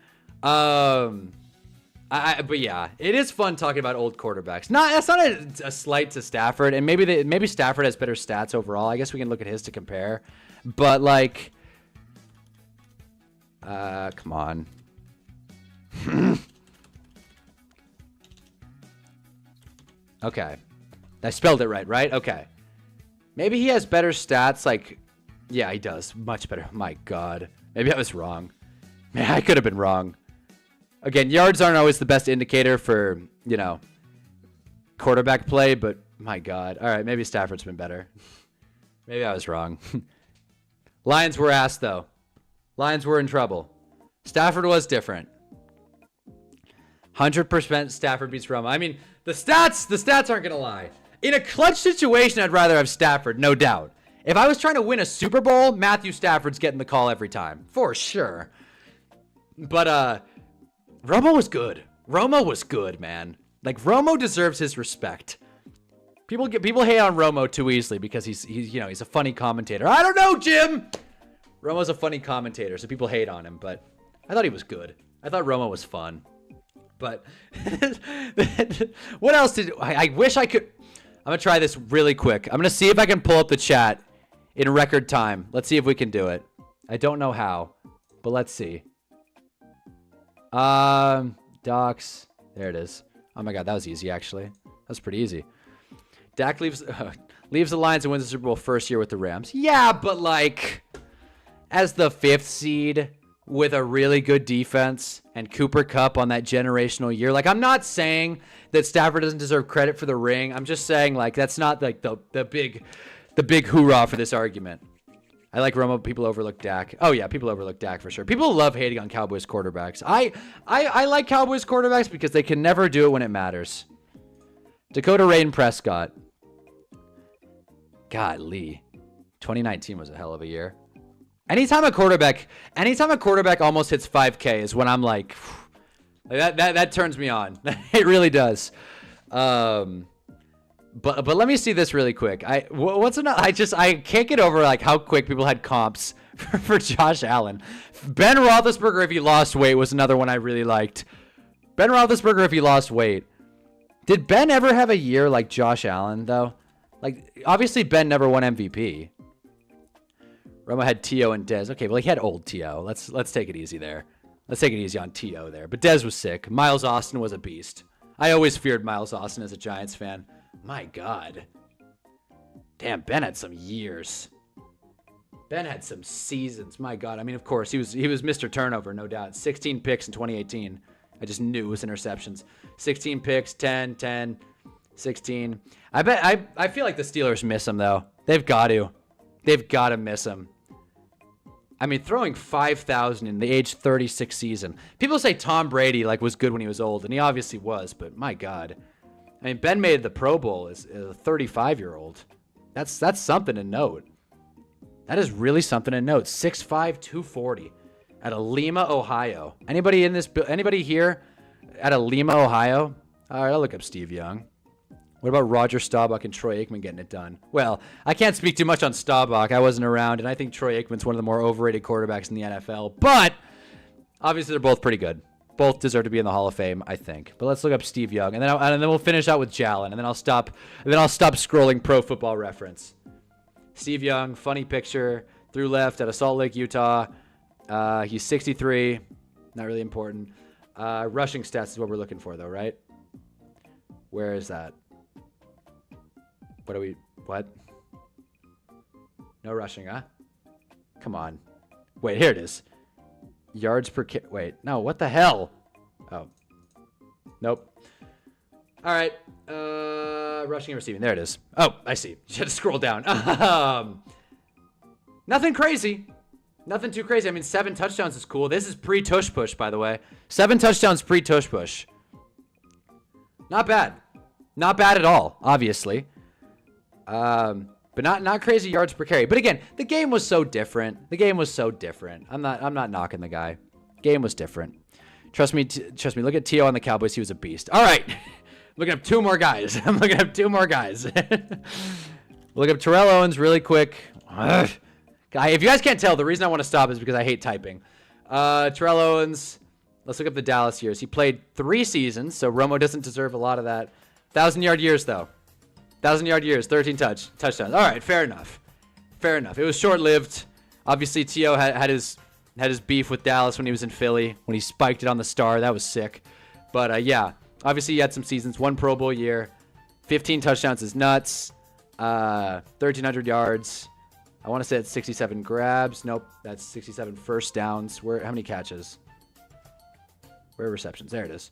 But yeah, it is fun talking about old quarterbacks. That's not a slight to Stafford, and maybe Stafford has better stats overall. I guess we can look at his to compare. But like, come on. Okay, I spelled it right? Okay. Maybe he has better stats. Like, yeah, he does much better. My God, maybe I was wrong. Man, I could have been wrong. Again, yards aren't always the best indicator for, you know, quarterback play, but my God. All right, maybe Stafford's been better. Maybe I was wrong. Lions were asked, though. Lions were in trouble. Stafford was different. 100% Stafford beats Romo. I mean, the stats aren't going to lie. In a clutch situation, I'd rather have Stafford, no doubt. If I was trying to win a Super Bowl, Matthew Stafford's getting the call every time. For sure. But, Romo was good. Romo was good, man. Like, Romo deserves his respect. People hate on Romo too easily because he's a funny commentator. I don't know, Jim. Romo's a funny commentator, so people hate on him, but I thought he was good. I thought Romo was fun. But what else I wish I could. I'm going to try this really quick. I'm going to see if I can pull up the chat in record time. Let's see if we can do it. I don't know how, but let's see. Docs. There it is. Oh my God, that was easy actually. That was pretty easy. Dak leaves the Lions and wins the Super Bowl first year with the Rams. Yeah, but like as the 5th seed with a really good defense and Cooper Kupp on that generational year. Like, I'm not saying that Stafford doesn't deserve credit for the ring. I'm just saying like that's not like the big hoorah for this argument. I like Romo. People overlook Dak. Oh yeah, people overlook Dak for sure. People love hating on Cowboys quarterbacks. I like Cowboys quarterbacks because they can never do it when it matters. Dakota Rain Prescott. Golly. 2019 was a hell of a year. Anytime a quarterback almost hits 5K is when I'm like that turns me on. It really does. But let me see this really quick. I can't get over like how quick people had comps for Josh Allen. Ben Roethlisberger, if he lost weight, was another one I really liked. Ben Roethlisberger, if he lost weight. Did Ben ever have a year like Josh Allen though? Like obviously Ben never won MVP. Romo had T.O. and Dez. Okay, well he had old T.O. Let's take it easy there. Let's take it easy on T.O. there. But Dez was sick. Miles Austin was a beast. I always feared Miles Austin as a Giants fan. My God. Damn, Ben had some years. Ben had some seasons. My God. I mean, of course, he was Mr. Turnover, no doubt. 16 picks in 2018. I just knew it was interceptions. 16 picks, 10, 16. I feel like the Steelers miss him, though. They've got to. They've got to miss him. I mean, throwing 5,000 in the age 36 season. People say Tom Brady like was good when he was old, and he obviously was, but my God. I mean, Ben made the Pro Bowl as a 35-year-old. That's something to note. That is really something to note. 6'5", 240 out of Lima, Ohio. Anybody here out of Lima, Ohio? All right, I'll look up Steve Young. What about Roger Staubach and Troy Aikman getting it done? Well, I can't speak too much on Staubach. I wasn't around, and I think Troy Aikman's one of the more overrated quarterbacks in the NFL. But obviously, they're both pretty good. Both deserve to be in the Hall of Fame, I think. But let's look up Steve Young, and then we'll finish out with Jalen, and then I'll stop scrolling Pro Football Reference. Steve Young, funny picture, threw left out of Salt Lake, Utah. He's 63, not really important. Rushing stats is what we're looking for, though, right? Where is that? What? No rushing, huh? Come on. Wait, here it is. Yards per wait, no, what the hell? Oh. Nope. All right. Rushing and receiving. There it is. Oh, I see. You had to scroll down. Nothing crazy. Nothing too crazy. I mean, 7 touchdowns is cool. This is pre-tush push, by the way. 7 touchdowns pre-tush push. Not bad. Not bad at all, obviously. But not crazy yards per carry. But again, the game was so different. I'm not knocking the guy. Game was different. Trust me. Look at T.O. on the Cowboys. He was a beast. All right. Looking up 2 more guys. I'm looking up 2 more guys. Look up Terrell Owens really quick. Guy, if you guys can't tell, the reason I want to stop is because I hate typing. Terrell Owens. Let's look up the Dallas years. He played 3 seasons, so Romo doesn't deserve a lot of that. 1,000-yard years, though. 1,000-yard years, 13 touchdowns. All right, fair enough. It was short-lived. Obviously, T.O. had his beef with Dallas when he was in Philly, when he spiked it on the star. That was sick. But, yeah, obviously he had some seasons. 1 Pro Bowl year. 15 touchdowns is nuts. 1,300 yards. I want to say it's 67 grabs. Nope, that's 67 first downs. How many catches? Where are receptions? There it is.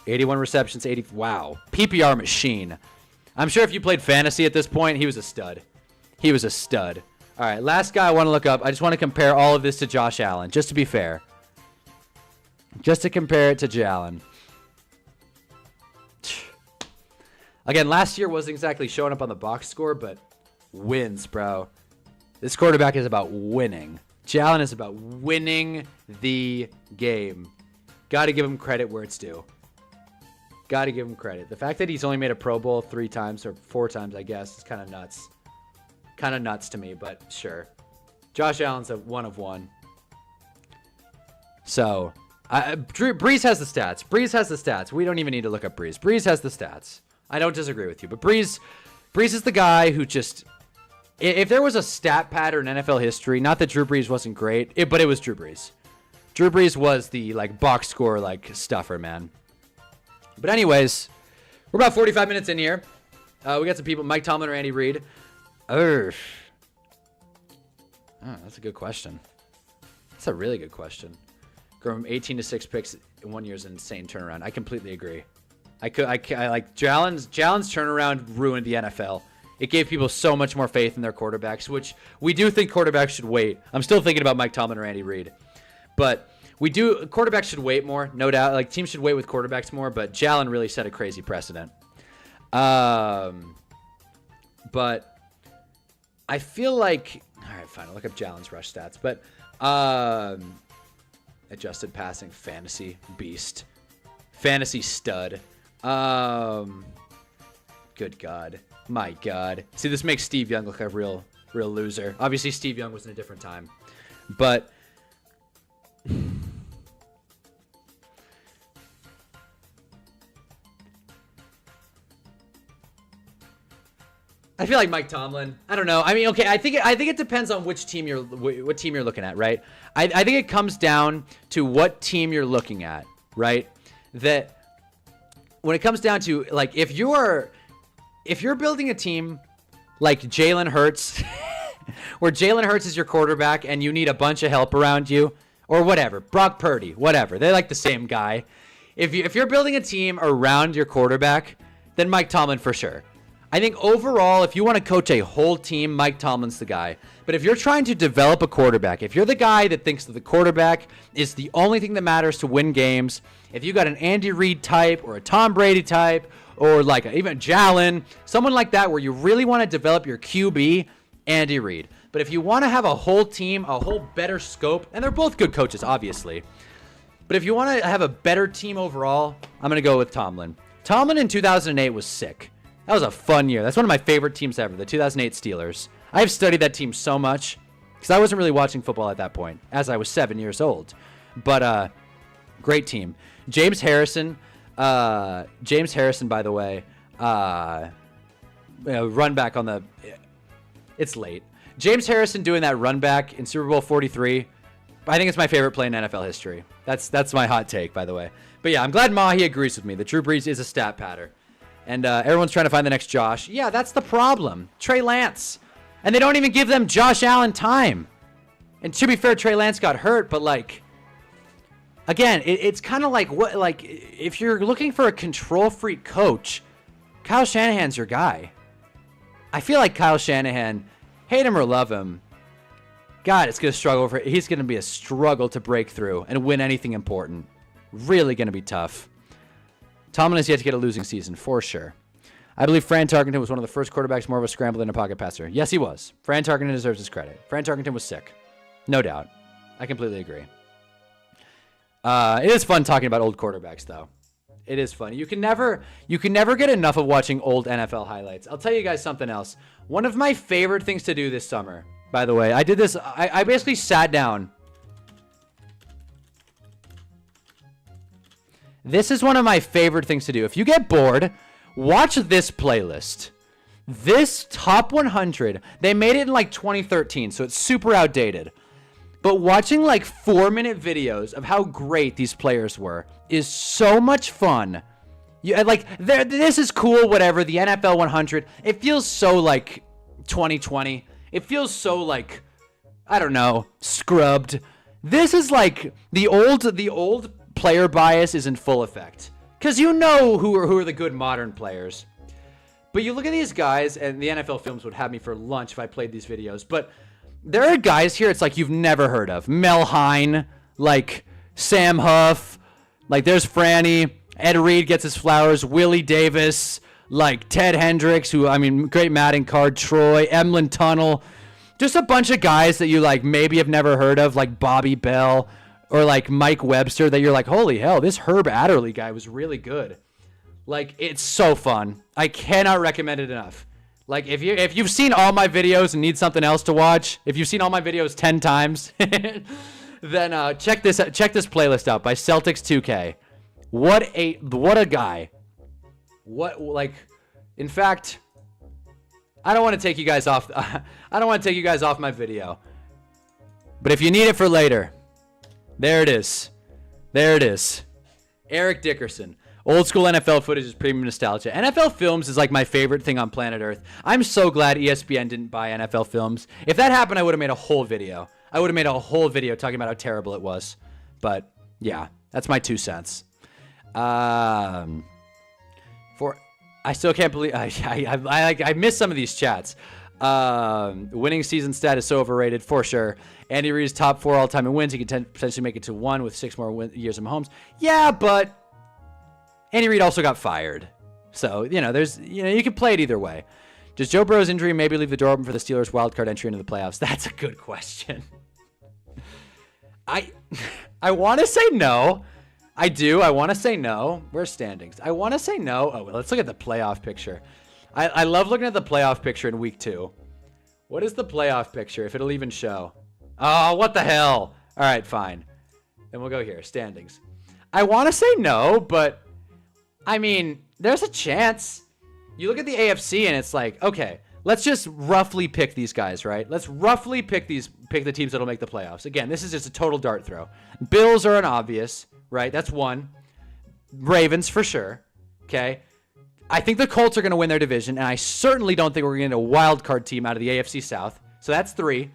81 receptions, 80. Wow. PPR machine. I'm sure if you played fantasy at this point, he was a stud. All right, last guy I want to look up. I just want to compare all of this to Josh Allen, just to be fair. Just to compare it to Jalen. Again, last year wasn't exactly showing up on the box score, but wins, bro. This quarterback is about winning. Jalen is about winning the game. Got to give him credit where it's due. Got to give him credit. The fact that he's only made a Pro Bowl 3 times or 4 times, I guess, is kind of nuts. Kind of nuts to me, but sure. Josh Allen's a 1 of 1. So, Breeze has the stats. We don't even need to look up Breeze. Breeze has the stats. I don't disagree with you, but Breeze is the guy who just... If there was a stat pattern in NFL history, not that Drew Brees wasn't great, but it was Drew Brees. Drew Brees was the box score stuffer, man. But anyways, we're about 45 minutes in here. We got some people, Mike Tomlin or Andy Reid. Oh, that's a good question. That's a really good question. Go from 18 to 6 picks in 1 year is an insane turnaround. I completely agree. I like Jalen's turnaround ruined the NFL. It gave people so much more faith in their quarterbacks, which we do think quarterbacks should wait. I'm still thinking about Mike Tomlin or Andy Reid. But quarterbacks should wait more, no doubt. Teams should wait with quarterbacks more, but Jalen really set a crazy precedent. But I feel like, all right, fine, I'll look up Jalen's rush stats, but adjusted passing, fantasy beast, fantasy stud. Good God. My God. See, this makes Steve Young look like a real loser. Obviously, Steve Young was in a different time. But I feel like Mike Tomlin. I don't know. I mean, okay, I think it depends on what team you're looking at, right? I think it comes down to what team you're looking at, right? That when it comes down to if you're building a team like Jalen Hurts, where Jalen Hurts is your quarterback and you need a bunch of help around you, or whatever, Brock Purdy, whatever, they're the same guy. If you're building a team around your quarterback, then Mike Tomlin for sure. I think overall, if you want to coach a whole team, Mike Tomlin's the guy. But if you're trying to develop a quarterback, if you're the guy that thinks that the quarterback is the only thing that matters to win games, if you got an Andy Reid type or a Tom Brady type or like even Jalen, someone like that where you really want to develop your QB, Andy Reid. But if you want to have a whole team, a whole better scope, and they're both good coaches, obviously. But if you want to have a better team overall, I'm going to go with Tomlin. Tomlin in 2008 was sick. That was a fun year. That's one of my favorite teams ever, the 2008 Steelers. I've studied that team so much because I wasn't really watching football at that point, as I was 7 years old. But great team. James Harrison, by the way, run back on the... It's late. James Harrison doing that run back in Super Bowl 43, I think it's my favorite play in NFL history. That's my hot take, by the way. But yeah, I'm glad Mahi agrees with me. The Drew Brees is a stat patter. And everyone's trying to find the next Josh. Yeah, that's the problem. Trey Lance. And they don't even give them Josh Allen time. And to be fair, Trey Lance got hurt, but like, again, it's kind of like what, like if you're looking for a control freak coach, Kyle Shanahan's your guy. I feel like Kyle Shanahan, hate him or love him, God, it's going to struggle for. He's going to be a struggle to break through and win anything important. Really going to be tough. Tomlin has yet to get a losing season, for sure. I believe Fran Tarkenton was one of the first quarterbacks more of a scramble than a pocket passer. Yes, he was. Fran Tarkenton deserves his credit. Fran Tarkenton was sick. No doubt. I completely agree. It is fun talking about old quarterbacks, though. It is fun. You can never get enough of watching old NFL highlights. I'll tell you guys something else. One of my favorite things to do this summer, by the way, I did this. I basically sat down. This is one of my favorite things to do. If you get bored, watch this playlist. This top 100, they made it in like 2013, so it's super outdated. But watching like 4-minute videos of how great these players were is so much fun. This is cool, whatever, the NFL 100. It feels so like 2020. It feels so like, I don't know, scrubbed. This is like the old player bias is in full effect. Because you know who are the good modern players. But you look at these guys, and the NFL Films would have me for lunch if I played these videos. But there are guys here it's like you've never heard of. Mel Hine, like Sam Huff, like there's Franny, Ed Reed gets his flowers, Willie Davis, like Ted Hendricks, who, I mean, great Madden card, Troy, Emlyn Tunnel. Just a bunch of guys that you like maybe have never heard of, like Bobby Bell or like Mike Webster, that you're like, holy hell, this Herb Adderley guy was really good. Like, it's so fun. I cannot recommend it enough. Like, if you've seen all my videos and need something else to watch, if you've seen all my videos 10 times, then check this playlist out by Celtics 2K. What a guy. In fact, I don't want to take you guys off. I don't want to take you guys off my video. But if you need it for later, there it is. There it is. Eric Dickerson. Old school NFL footage is premium nostalgia. NFL Films is like my favorite thing on planet Earth. I'm so glad ESPN didn't buy NFL Films. If that happened, I would have made a whole video. I would have made a whole video talking about how terrible it was. But yeah, that's my 2 cents. I still can't believe I missed some of these chats. Winning season stat is so overrated, for sure. Andy Reid's top 4 all-time in wins. He can potentially make it to 1 with 6 more years of Mahomes. Yeah, but Andy Reid also got fired. So, you can play it either way. Does Joe Burrow's injury maybe leave the door open for the Steelers' wildcard entry into the playoffs? That's a good question. I want to say no. I do. I want to say no. Where's standings? I want to say no. Oh, well, let's look at the playoff picture. I love looking at the playoff picture in week 2. What is the playoff picture, if it'll even show? Oh, what the hell? All right, fine. Then we'll go here. Standings. I want to say no, but I mean, there's a chance. You look at the AFC and it's like, okay, let's just roughly pick these guys, right? Let's roughly pick the teams that'll make the playoffs. Again, this is just a total dart throw. Bills are an obvious, right? That's 1. Ravens for sure. Okay. I think the Colts are going to win their division, and I certainly don't think we're going to get a wild card team out of the AFC South. So that's 3.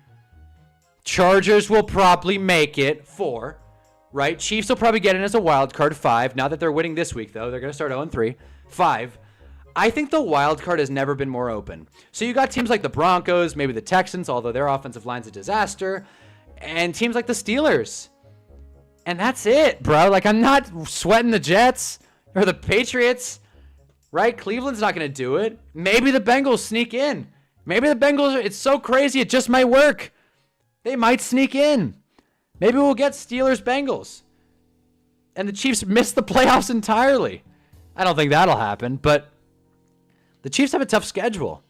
Chargers will probably make it 4, right? Chiefs will probably get in as a wild card 5. Now that they're winning this week, though, they're going to start 0-3. 5. I think the wild card has never been more open. So you got teams like the Broncos, maybe the Texans, although their offensive line's a disaster, and teams like the Steelers. And that's it, bro. Like, I'm not sweating the Jets or the Patriots, right? Cleveland's not going to do it. Maybe the Bengals sneak in. Maybe the Bengals, it's so crazy, it just might work. They might sneak in. Maybe we'll get Steelers-Bengals. And the Chiefs miss the playoffs entirely. I don't think that'll happen, but the Chiefs have a tough schedule.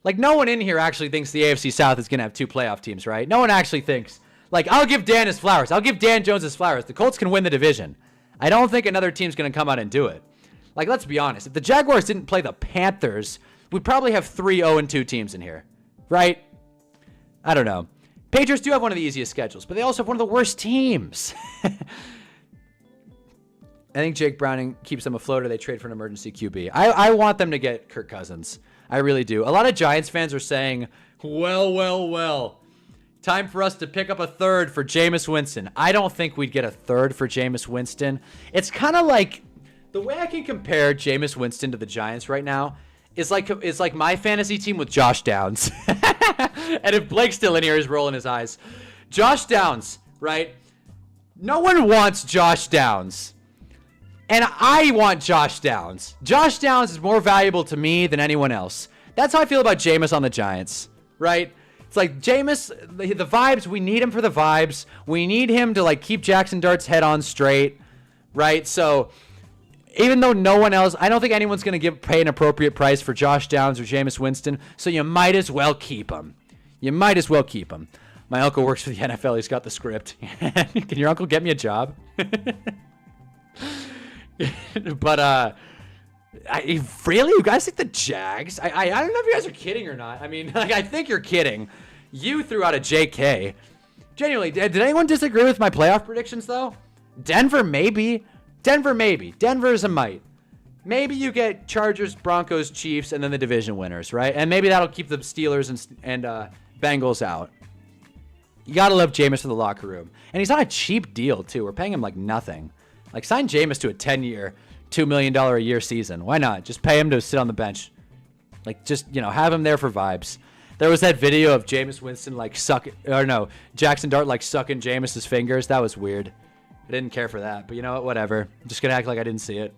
Like, no one in here actually thinks the AFC South is going to have 2 playoff teams, right? No one actually thinks. Like, I'll give Dan his flowers. I'll give Dan Jones his flowers. The Colts can win the division. I don't think another team's going to come out and do it. Like, let's be honest. If the Jaguars didn't play the Panthers, we'd probably have 3 0-2 teams in here, right? I don't know. Patriots do have one of the easiest schedules, but they also have one of the worst teams. I think Jake Browning keeps them afloat, or they trade for an emergency QB. I want them to get Kirk Cousins. I really do. A lot of Giants fans are saying, well, time for us to pick up a third for Jameis Winston. I don't think we'd get a third for Jameis Winston. It's kind of like, the way I can compare Jameis Winston to the Giants right now is like my fantasy team with Josh Downs. And if Blake's still in here, he's rolling his eyes. Josh Downs, right? No one wants Josh Downs. And I want Josh Downs. Josh Downs is more valuable to me than anyone else. That's how I feel about Jameis on the Giants, right? It's like Jameis, the vibes, we need him for the vibes. We need him to like keep Jackson Dart's head on straight, right? So even though no one else, I don't think anyone's going to pay an appropriate price for Josh Downs or Jameis Winston, so you might as well keep him. You might as well keep him. My uncle works for the NFL. He's got the script. Can your uncle get me a job? But really, you guys think the Jags? I don't know if you guys are kidding or not. I mean, like, I think you're kidding. You threw out a JK. Genuinely, did anyone disagree with my playoff predictions though? Denver maybe. Denver is a might. Maybe you get Chargers, Broncos, Chiefs, and then the division winners, right? And maybe that'll keep the Steelers and Bengals out. You gotta love Jameis for the locker room, and he's on a cheap deal too. We're paying him like nothing. Like, sign Jameis to a 10-year, $2 million a year season. Why not? Just pay him to sit on the bench. Like, just, have him there for vibes. There was that video of Jameis Winston, like, Jackson Dart, like, sucking Jameis's fingers. That was weird. I didn't care for that. But you know what? Whatever. I'm just going to act like I didn't see it.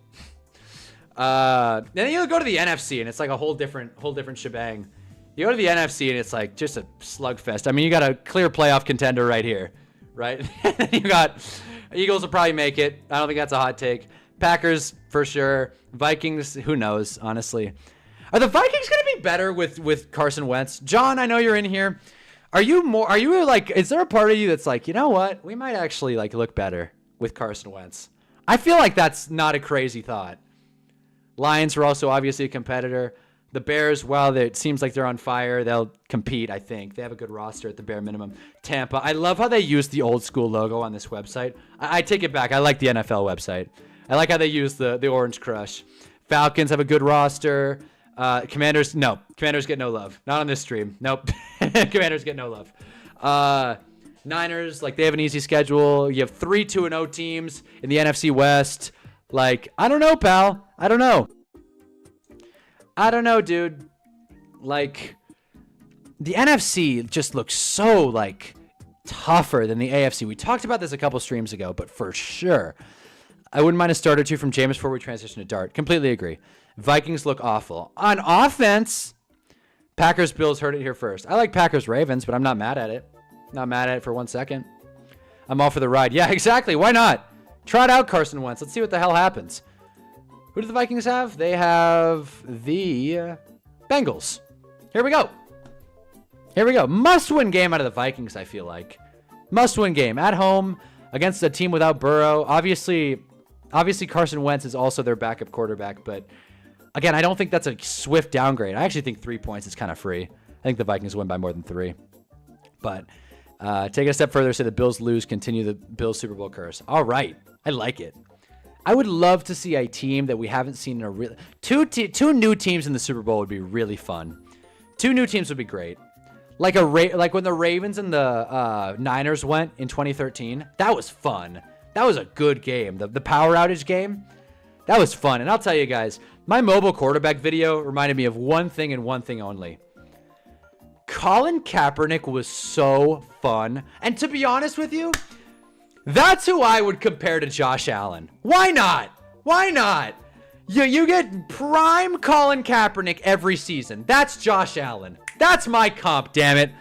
Then you go to the NFC, and it's like a whole different shebang. You go to the NFC, and it's like just a slugfest. I mean, you got a clear playoff contender right here, right? You got... Eagles will probably make it. I don't think that's a hot take. Packers, for sure. Vikings, who knows, honestly. Are the Vikings going to be better with Carson Wentz? John, I know you're in here. Are you like, is there a part of you that's like, you know what? We might actually like look better with Carson Wentz. I feel like that's not a crazy thought. Lions are also obviously a competitor. The Bears, well, it seems like they're on fire. They'll compete, I think. They have a good roster at the bare minimum. Tampa, I love how they use the old school logo on this website. I take it back. I like the NFL website. I like how they use the Orange Crush. Falcons have a good roster. Commanders get no love. Not on this stream. Nope. Commanders get no love. Niners, like, they have an easy schedule. You have 3 2-0 teams in the NFC West. Like, I don't know, pal. I don't know, dude. Like, the NFC just looks so, like, tougher than the AFC. We talked about this a couple streams ago, but for sure, I wouldn't mind a start or two from Jameis before we transition to Dart. Completely agree. Vikings look awful. On offense, Packers, Bills heard it here first. I like Packers, Ravens, but I'm not mad at it. Not mad at it for 1 second. I'm all for the ride. Yeah, exactly. Why not? Trot out Carson Wentz. Let's see what the hell happens. Who do the Vikings have? They have the Bengals. Here we go. Must-win game out of the Vikings, I feel like. Must-win game. At home against a team without Burrow. Obviously Carson Wentz is also their backup quarterback. But, again, I don't think that's a swift downgrade. I actually think 3 points is kind of free. I think the Vikings win by more than 3. But take it a step further. Say the Bills lose. Continue the Bills Super Bowl curse. All right. I like it. I would love to see a team that we haven't seen in a real... Two new teams in the Super Bowl would be really fun. 2 new teams would be great. Like when the Ravens and the Niners went in 2013. That was fun. That was a good game. The power outage game. That was fun. And I'll tell you guys, my mobile quarterback video reminded me of one thing and one thing only. Colin Kaepernick was so fun. And to be honest with you, that's who I would compare to Josh Allen. Why not? Why not? You get prime Colin Kaepernick every season. That's Josh Allen. That's my comp, damn it.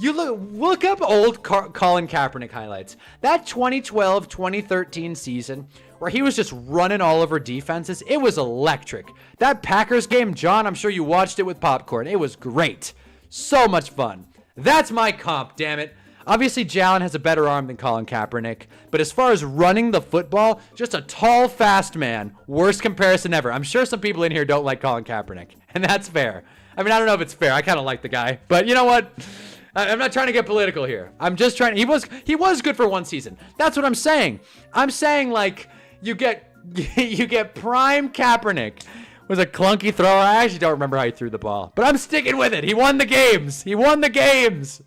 You look up old Colin Kaepernick highlights. That 2012-2013 season where he was just running all over defenses, it was electric. That Packers game, John, I'm sure you watched it with popcorn. It was great. So much fun. That's my comp, damn it. Obviously, Jalen has a better arm than Colin Kaepernick, but as far as running the football, just a tall, fast man. Worst comparison ever. I'm sure some people in here don't like Colin Kaepernick, and that's fair. I mean, I don't know if it's fair. I kind of like the guy, but you know what? I'm not trying to get political here. I'm just trying. He was good for one season. That's what I'm saying. I'm saying like you get prime Kaepernick. Was a clunky thrower. I actually don't remember how he threw the ball, but I'm sticking with it. He won the games. He won the games.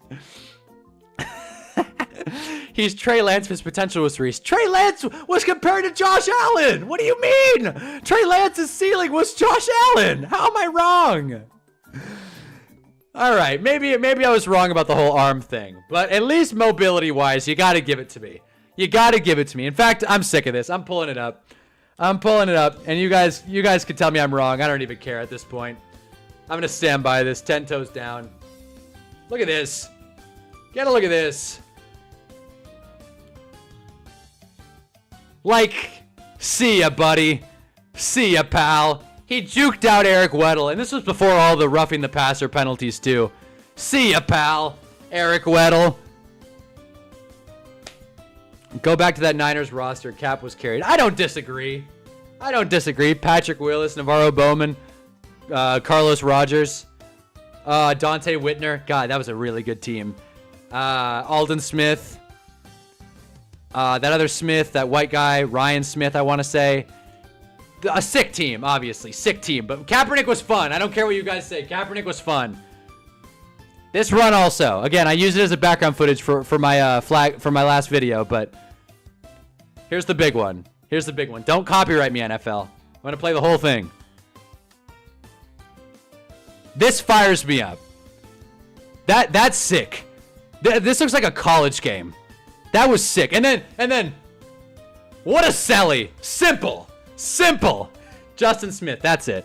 He's Trey Lance. His potential was Reese. Trey Lance was compared to Josh Allen. What do you mean? Trey Lance's ceiling was Josh Allen. How am I wrong? All right, maybe I was wrong about the whole arm thing, but at least mobility-wise, you got to give it to me. You got to give it to me. In fact, I'm sick of this. I'm pulling it up. And you guys can tell me I'm wrong. I don't even care at this point. I'm gonna stand by this. 10 toes down. Look at this. Get a look at this. Like, see ya, buddy. See ya, pal. He juked out Eric Weddle, and this was before all the roughing the passer penalties, too. See ya, pal. Eric Weddle. Go back to that Niners roster. Cap was carried. I don't disagree. Patrick Willis, Navarro Bowman, Carlos Rogers, Dante Whitner. God, that was a really good team. Alden Smith. That other Smith, that white guy, Ryan Smith, I want to say. A sick team, obviously. Sick team. But Kaepernick was fun. I don't care what you guys say. Kaepernick was fun. This run also. Again, I use it as a background footage for my for my last video, but here's the big one. Don't copyright me, NFL. I'm going to play the whole thing. This fires me up. That's sick. This looks like a college game. That was sick. And then what a selly. Simple. Justin Smith, that's it.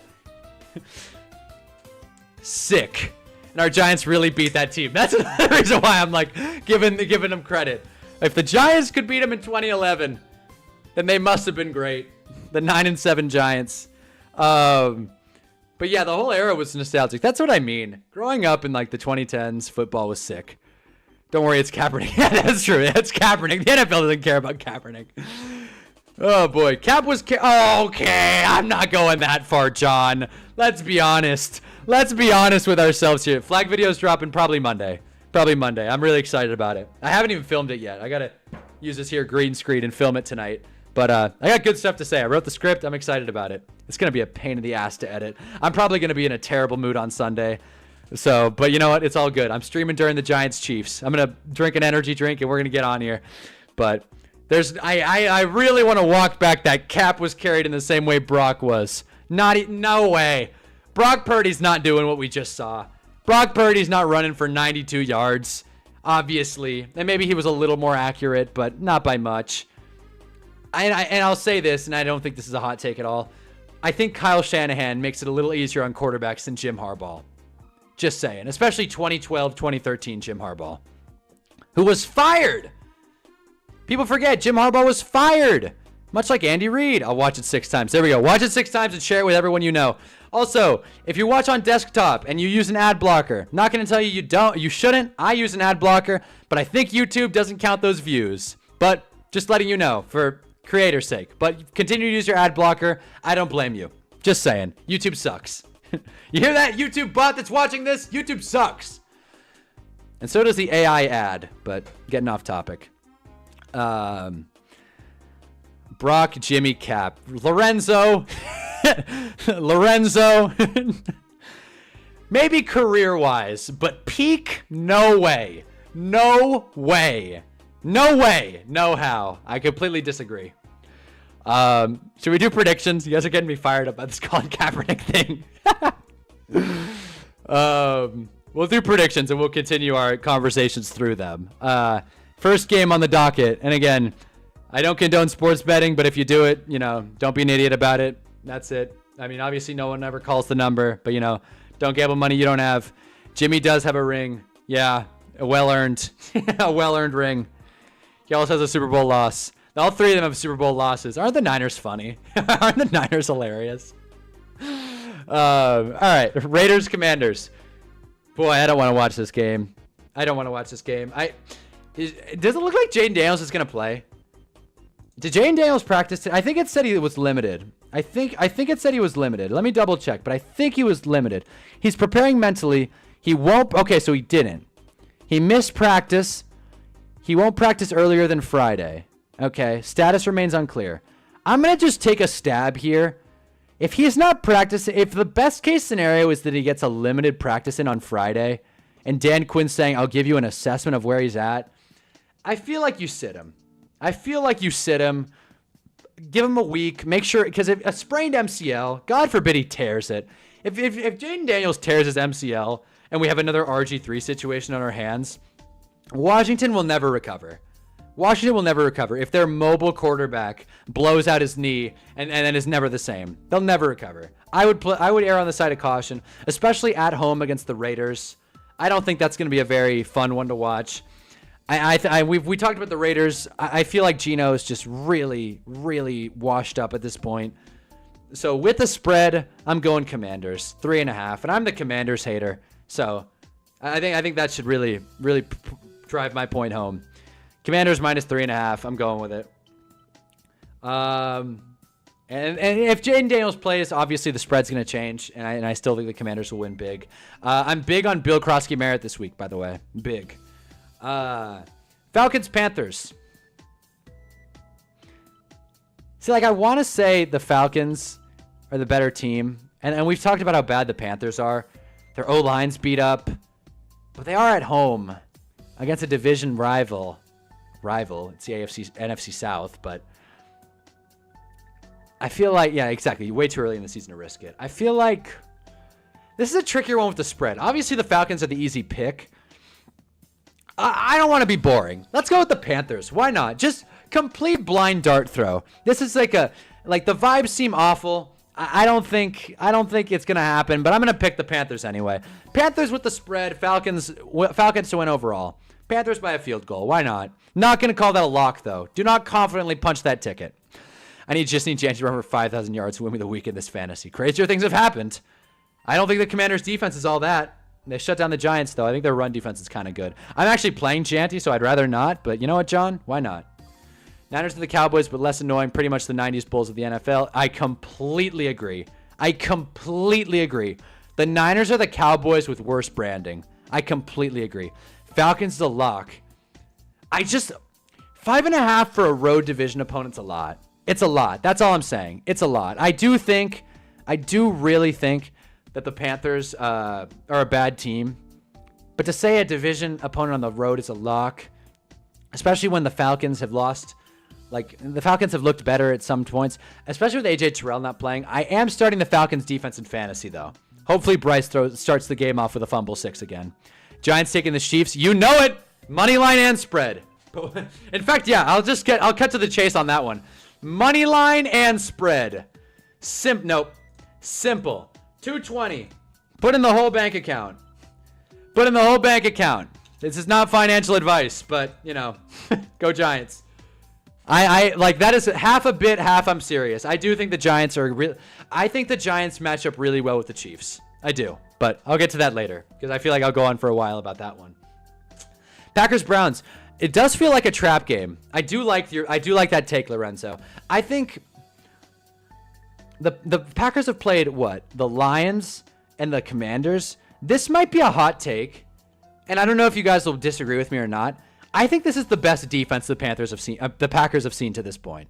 Sick. And our Giants really beat that team. That's another reason why I'm like giving them credit. If the Giants could beat them in 2011, then they must have been great. The 9-7 Giants. But yeah, the whole era was nostalgic. That's what I mean. Growing up in like the 2010s, football was sick. Don't worry, it's Kaepernick. Yeah, that's true. That's Kaepernick. The NFL doesn't care about Kaepernick. Oh boy, Cap was okay. I'm not going that far, John. Let's be honest. Let's be honest with ourselves here. Flag video's dropping probably Monday. I'm really excited about it. I haven't even filmed it yet. I gotta use this here green screen and film it tonight. But I got good stuff to say. I wrote the script. I'm excited about it. It's gonna be a pain in the ass to edit. I'm probably gonna be in a terrible mood on Sunday. So, but you know what? It's all good. I'm streaming during the Giants Chiefs. I'm gonna drink an energy drink and we're gonna get on here. But I really want to walk back that Cap was carried in the same way Brock was. No way. Brock Purdy's not doing what we just saw. Brock Purdy's not running for 92 yards, obviously. And maybe he was a little more accurate, but not by much. And I'll say this, and I don't think this is a hot take at all. I think Kyle Shanahan makes it a little easier on quarterbacks than Jim Harbaugh. Just saying. Especially 2012, 2013 Jim Harbaugh, who was fired. People forget Jim Harbaugh was fired. Much like Andy Reid. I'll watch it 6 times. There we go. Watch it 6 times and share it with everyone you know. Also, if you watch on desktop and you use an ad blocker, not going to tell you you shouldn't. I use an ad blocker, but I think YouTube doesn't count those views. But just letting you know for creator's sake. But continue to use your ad blocker. I don't blame you. Just saying. YouTube sucks. You hear that, YouTube bot that's watching this? YouTube sucks. And so does the AI ad, but getting off topic. Brock, Jimmy, Cap, Lorenzo, maybe career-wise, but peak, no way, no how. I completely disagree. Should we do predictions? You guys are getting me fired up by this Colin Kaepernick thing. We'll do predictions and we'll continue our conversations through them. First game on the docket. And again, I don't condone sports betting, but if you do it, don't be an idiot about it. That's it. I mean, obviously no one ever calls the number, but don't gamble money you don't have. Jimmy does have a ring. Yeah, a well-earned, a well-earned ring. He also has a Super Bowl loss. All three of them have Super Bowl losses. Aren't the Niners funny? Aren't the Niners hilarious? All right, Raiders, Commanders. Boy, I don't want to watch this game. Does it look like Jaden Daniels is going to play? Did Jaden Daniels practice today? I think it said he was limited. I think it said he was limited. Let me double check, but I think he was limited. He's preparing mentally. He won't. Okay, so he didn't. He missed practice. He won't practice earlier than Friday. Okay, status remains unclear. I'm going to just take a stab here. If he's not practicing, if the best case scenario is that he gets a limited practice in on Friday, and Dan Quinn's saying, I'll give you an assessment of where he's at, I feel like you sit him. Give him a week. Make sure, because if a sprained MCL, God forbid he tears it. If Jaden Daniels tears his MCL and we have another RG3 situation on our hands, Washington will never recover. If their mobile quarterback blows out his knee and then is never the same, they'll never recover. I would err on the side of caution, especially at home against the Raiders. I don't think that's going to be a very fun one to watch. We talked about the Raiders. I feel like Geno is just really, really washed up at this point. So with the spread, I'm going Commanders 3.5, and I'm the Commanders hater. So I think that should really, really drive my point home. Commanders minus 3.5. I'm going with it. And if Jaden Daniels plays, obviously the spread's going to change, and I still think the Commanders will win big. I'm big on Bill Krosky-Merritt this week, by the way. Big. Falcons, Panthers. See, I want to say the Falcons are the better team, and we've talked about how bad the Panthers are. Their O-line's beat up, but they are at home against a division rival. It's the NFC South, but I feel like, yeah, exactly. Way too early in the season to risk it. I feel like this is a trickier one with the spread. Obviously, the Falcons are the easy pick. I don't want to be boring. Let's go with the Panthers. Why not? Just complete blind dart throw. This is like the vibes seem awful. I don't think it's gonna happen, but I'm gonna pick the Panthers anyway. Panthers with the spread. Falcons to win overall. Panthers by a field goal. Why not? Not gonna call that a lock though. Do not confidently punch that ticket. I just need Janty to run for 5,000 yards to win me the week in this fantasy. Crazier things have happened. I don't think the Commanders' defense is all that. They shut down the Giants, though. I think their run defense is kind of good. I'm actually playing Janty, so I'd rather not. But you know what, John? Why not? Niners to the Cowboys, but less annoying. Pretty much the 90s Bulls of the NFL. I completely agree. The Niners are the Cowboys with worse branding. I completely agree. Falcons is a lock. 5.5 for a road division opponent's a lot. It's a lot. That's all I'm saying. It's a lot. I do really think that the Panthers are a bad team. But to say a division opponent on the road is a lock, especially when the Falcons have lost, the Falcons have looked better at some points, especially with AJ Terrell not playing. I am starting the Falcons defense in fantasy, though. Hopefully Bryce starts the game off with a fumble 6 again. Giants taking the Chiefs. You know it. Money line and spread. In fact, yeah, I'll cut to the chase on that one. Money line and spread. Simple. 220. Put in the whole bank account. This is not financial advice, but go Giants. I that is half a bit, half I'm serious. I do think the Giants I think the Giants match up really well with the Chiefs. I do, but I'll get to that later because I feel like I'll go on for a while about that one. Packers Browns. It does feel like a trap game. I do like that take, Lorenzo. I think the Packers have played the Lions and the Commanders. This might be a hot take, and I don't know if you guys will disagree with me or not. I think this is the best defense the Packers have seen to this point.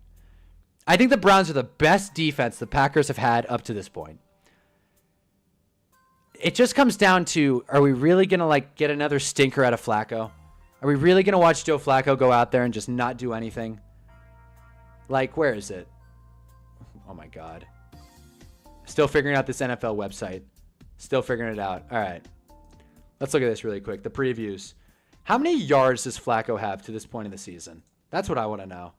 I think the Browns are the best defense the Packers have had up to this point. It just comes down to, are we really going to get another stinker out of Flacco? Are we really going to watch Joe Flacco go out there and just not do anything? Where is it? Oh my God. Still figuring out this NFL website. Still figuring it out. All right. Let's look at this really quick. The previews. How many yards does Flacco have to this point in the season? That's what I want to know.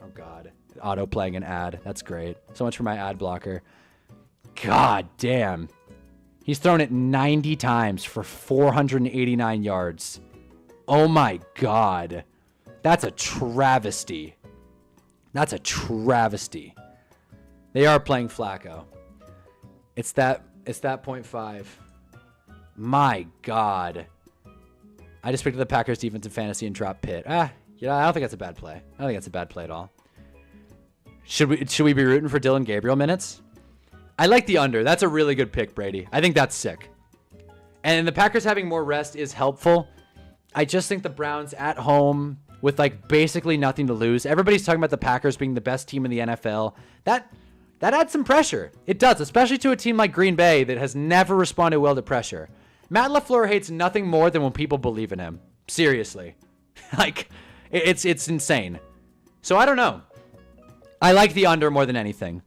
Oh, God. Auto playing an ad. That's great. So much for my ad blocker. God damn. He's thrown it 90 times for 489 yards. Oh, my God. That's a travesty. That's a travesty. They are playing Flacco. It's that 0.5. My God. I just picked up the Packers defensive fantasy and dropped Pitt. I don't think that's a bad play. I don't think that's a bad play at all. Should we be rooting for Dylan Gabriel minutes? I like the under. That's a really good pick, Brady. I think that's sick. And the Packers having more rest is helpful. I just think the Browns at home with like basically nothing to lose. Everybody's talking about the Packers being the best team in the NFL. That adds some pressure. It does, especially to a team like Green Bay that has never responded well to pressure. Matt LaFleur hates nothing more than when people believe in him. Seriously. Like, it's insane. So I don't know. I like the under more than anything.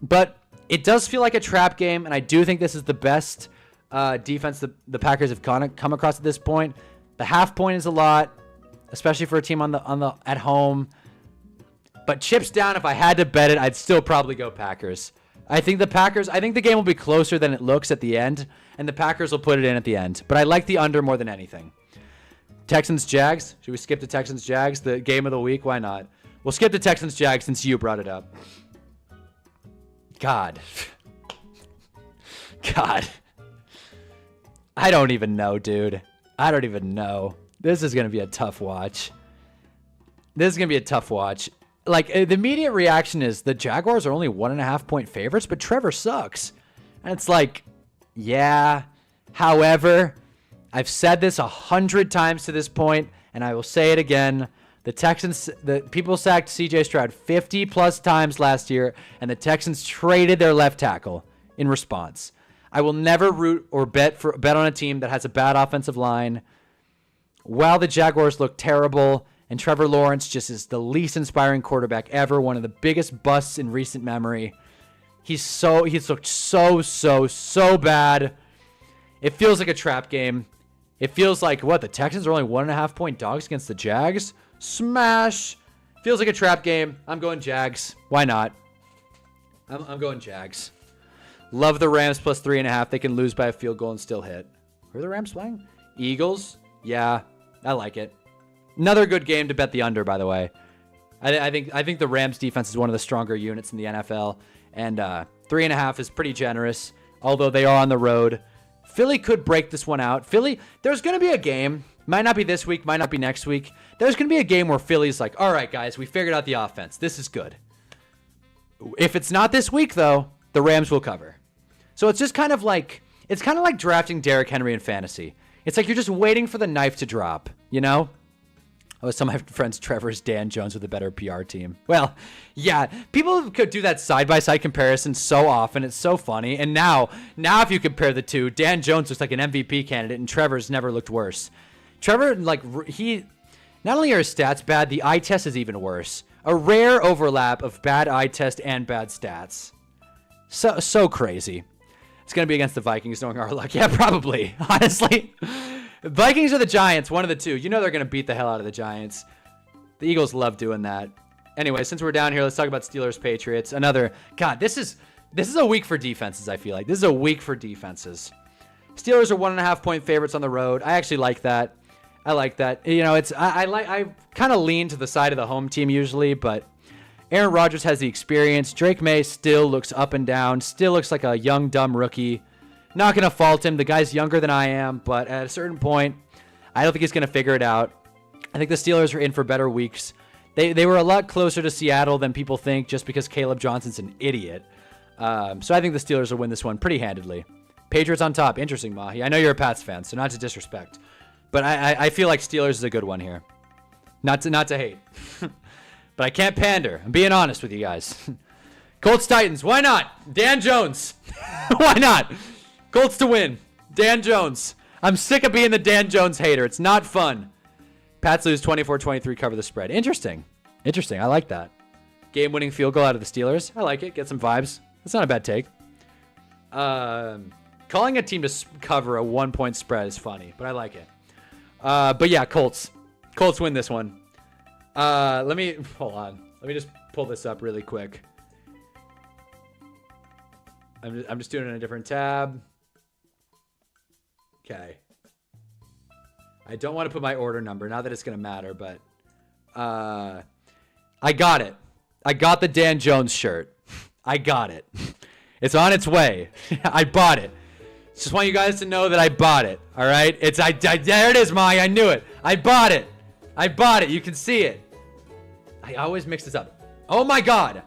But it does feel like a trap game, and I do think this is the best defense the Packers have come across at this point. The half point is a lot, especially for a team at home. But chips down, if I had to bet it, I'd still probably go Packers. I think the game will be closer than it looks at the end, and the Packers will put it in at the end. But I like the under more than anything. Texans-Jags. Should we skip to Texans-Jags, the game of the week? Why not? We'll skip to Texans-Jags since you brought it up. God. I don't even know, dude. I don't even know. This is going to be a tough watch. Like, the immediate reaction is the Jaguars are only 1.5 point favorites, but Trevor sucks. And it's like, yeah. However, I've said this 100 times to this point, and I will say it again. The people sacked CJ Stroud 50 plus times last year, and the Texans traded their left tackle in response. I will never root or bet on a team that has a bad offensive line. While the Jaguars look terrible, and Trevor Lawrence just is the least inspiring quarterback ever, one of the biggest busts in recent memory. He's looked so bad. It feels like a trap game. It feels like, the Texans are only 1.5 point dogs against the Jags? Smash. Feels like a trap game. I'm going Jags. Why not? I'm going Jags. Love the Rams plus 3.5. They can lose by a field goal and still hit. Who are the Rams playing? Eagles? Yeah, I like it. Another good game to bet the under, by the way. I think the Rams defense is one of the stronger units in the NFL, and 3.5 is pretty generous, although they are on the road. Philly could break this one out. Philly, there's going to be a game. Might not be this week, might not be next week. There's going to be a game where Philly's like, all right, guys, we figured out the offense. This is good. If it's not this week, though, the Rams will cover. So it's just kind of like drafting Derrick Henry in fantasy. It's like you're just waiting for the knife to drop, you know? I was telling my friends Trevor's Dan Jones with a better PR team. Well, yeah, people could do that side-by-side comparison so often. It's so funny. And now if you compare the two, Dan Jones looks like an MVP candidate, and Trevor's never looked worse. Trevor, not only are his stats bad, the eye test is even worse. A rare overlap of bad eye test and bad stats. So crazy. It's going to be against the Vikings, knowing our luck. Yeah, probably, honestly. Vikings or the Giants, one of the two. You know they're going to beat the hell out of the Giants. The Eagles love doing that. Anyway, since we're down here, let's talk about Steelers-Patriots. This is a week for defenses, I feel like. This is a week for defenses. Steelers are 1.5 point favorites on the road. I actually like that. I like that. You know, I kind of lean to the side of the home team usually, but Aaron Rodgers has the experience. Drake May still looks up and down, still looks like a young, dumb rookie. Not going to fault him. The guy's younger than I am, but at a certain point, I don't think he's going to figure it out. I think the Steelers are in for better weeks. They were a lot closer to Seattle than people think just because Caleb Johnson's an idiot. So I think the Steelers will win this one pretty handedly. Patriots on top. Interesting, Mahi. I know you're a Pats fan, so not to disrespect. But I feel like Steelers is a good one here. Not to hate. But I can't pander. I'm being honest with you guys. Colts Titans. Why not? Dan Jones. Why not? Colts to win. Dan Jones. I'm sick of being the Dan Jones hater. It's not fun. Pats lose 24-23, cover the spread. Interesting. I like that. Game-winning field goal out of the Steelers. I like it. Get some vibes. That's not a bad take. Calling a team to cover a 1-point spread is funny, but I like it. But yeah, Colts. Colts win this one. Let me hold on. Let me just pull this up really quick. I'm just doing it in a different tab. Okay. I don't want to put my order number, not that it's going to matter, but I got it. I got the Dan Jones shirt. I got it. It's on its way. I bought it. Just want you guys to know that I bought it. All right? There it is, Mai. I knew it. I bought it. I bought it. You can see it. I always mix this up. Oh my God.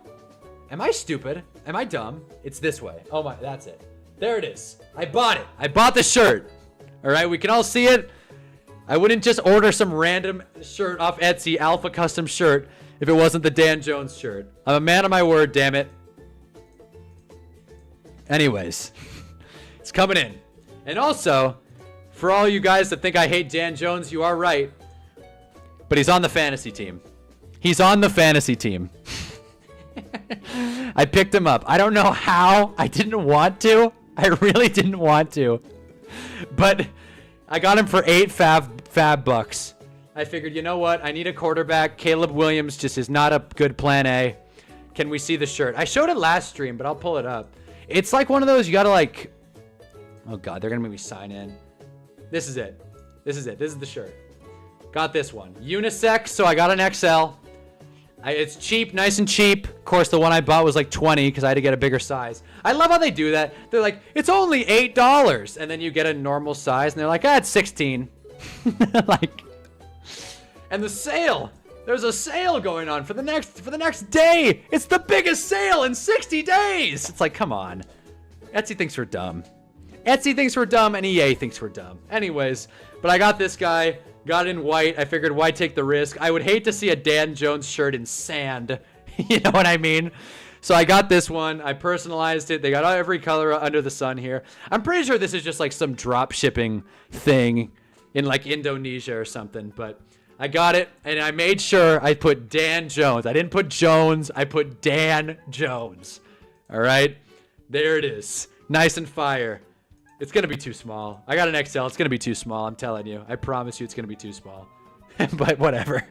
Am I stupid? Am I dumb? It's this way. Oh my, that's it. There it is. I bought it. I bought the shirt. All right? We can all see it. I wouldn't just order some random shirt off Etsy, Alpha Custom shirt, if it wasn't the Dan Jones shirt. I'm a man of my word, damn it. Anyways, it's coming in. And also, for all you guys that think I hate Dan Jones, you are right. But he's on the fantasy team. He's on the fantasy team. I picked him up. I don't know how. I didn't want to. I really didn't want to. But I got him for 8 fab bucks. I figured, you know what? I need a quarterback. Caleb Williams just is not a good plan A. Can we see the shirt? I showed it last stream, but I'll pull it up. It's like one of those, you gotta like, oh God, they're gonna make me sign in. This is it. This is it. This is the shirt. Got this one. Unisex, so I got an XL. It's cheap, nice and cheap. Of course, the one I bought was like 20 because I had to get a bigger size. I love how they do that. They're like, it's only $8. And then you get a normal size and they're like, it's 16. Like, and the sale. There's a sale going on for the next day. It's the biggest sale in 60 days. It's like, come on. Etsy thinks we're dumb. Etsy thinks we're dumb and EA thinks we're dumb. Anyways, but I got this guy. Got it in white. I figured, why take the risk? I would hate to see a Dan Jones shirt in sand. You know what I mean? So I got this one. I personalized it. They got every color under the sun here. I'm pretty sure this is just like some drop shipping thing in like Indonesia or something. But I got it, and I made sure I put Dan Jones. I didn't put Jones. I put Dan Jones. All right? There it is. Nice and fire. It's going to be too small. I got an XL. It's going to be too small. I'm telling you. I promise you it's going to be too small. But whatever.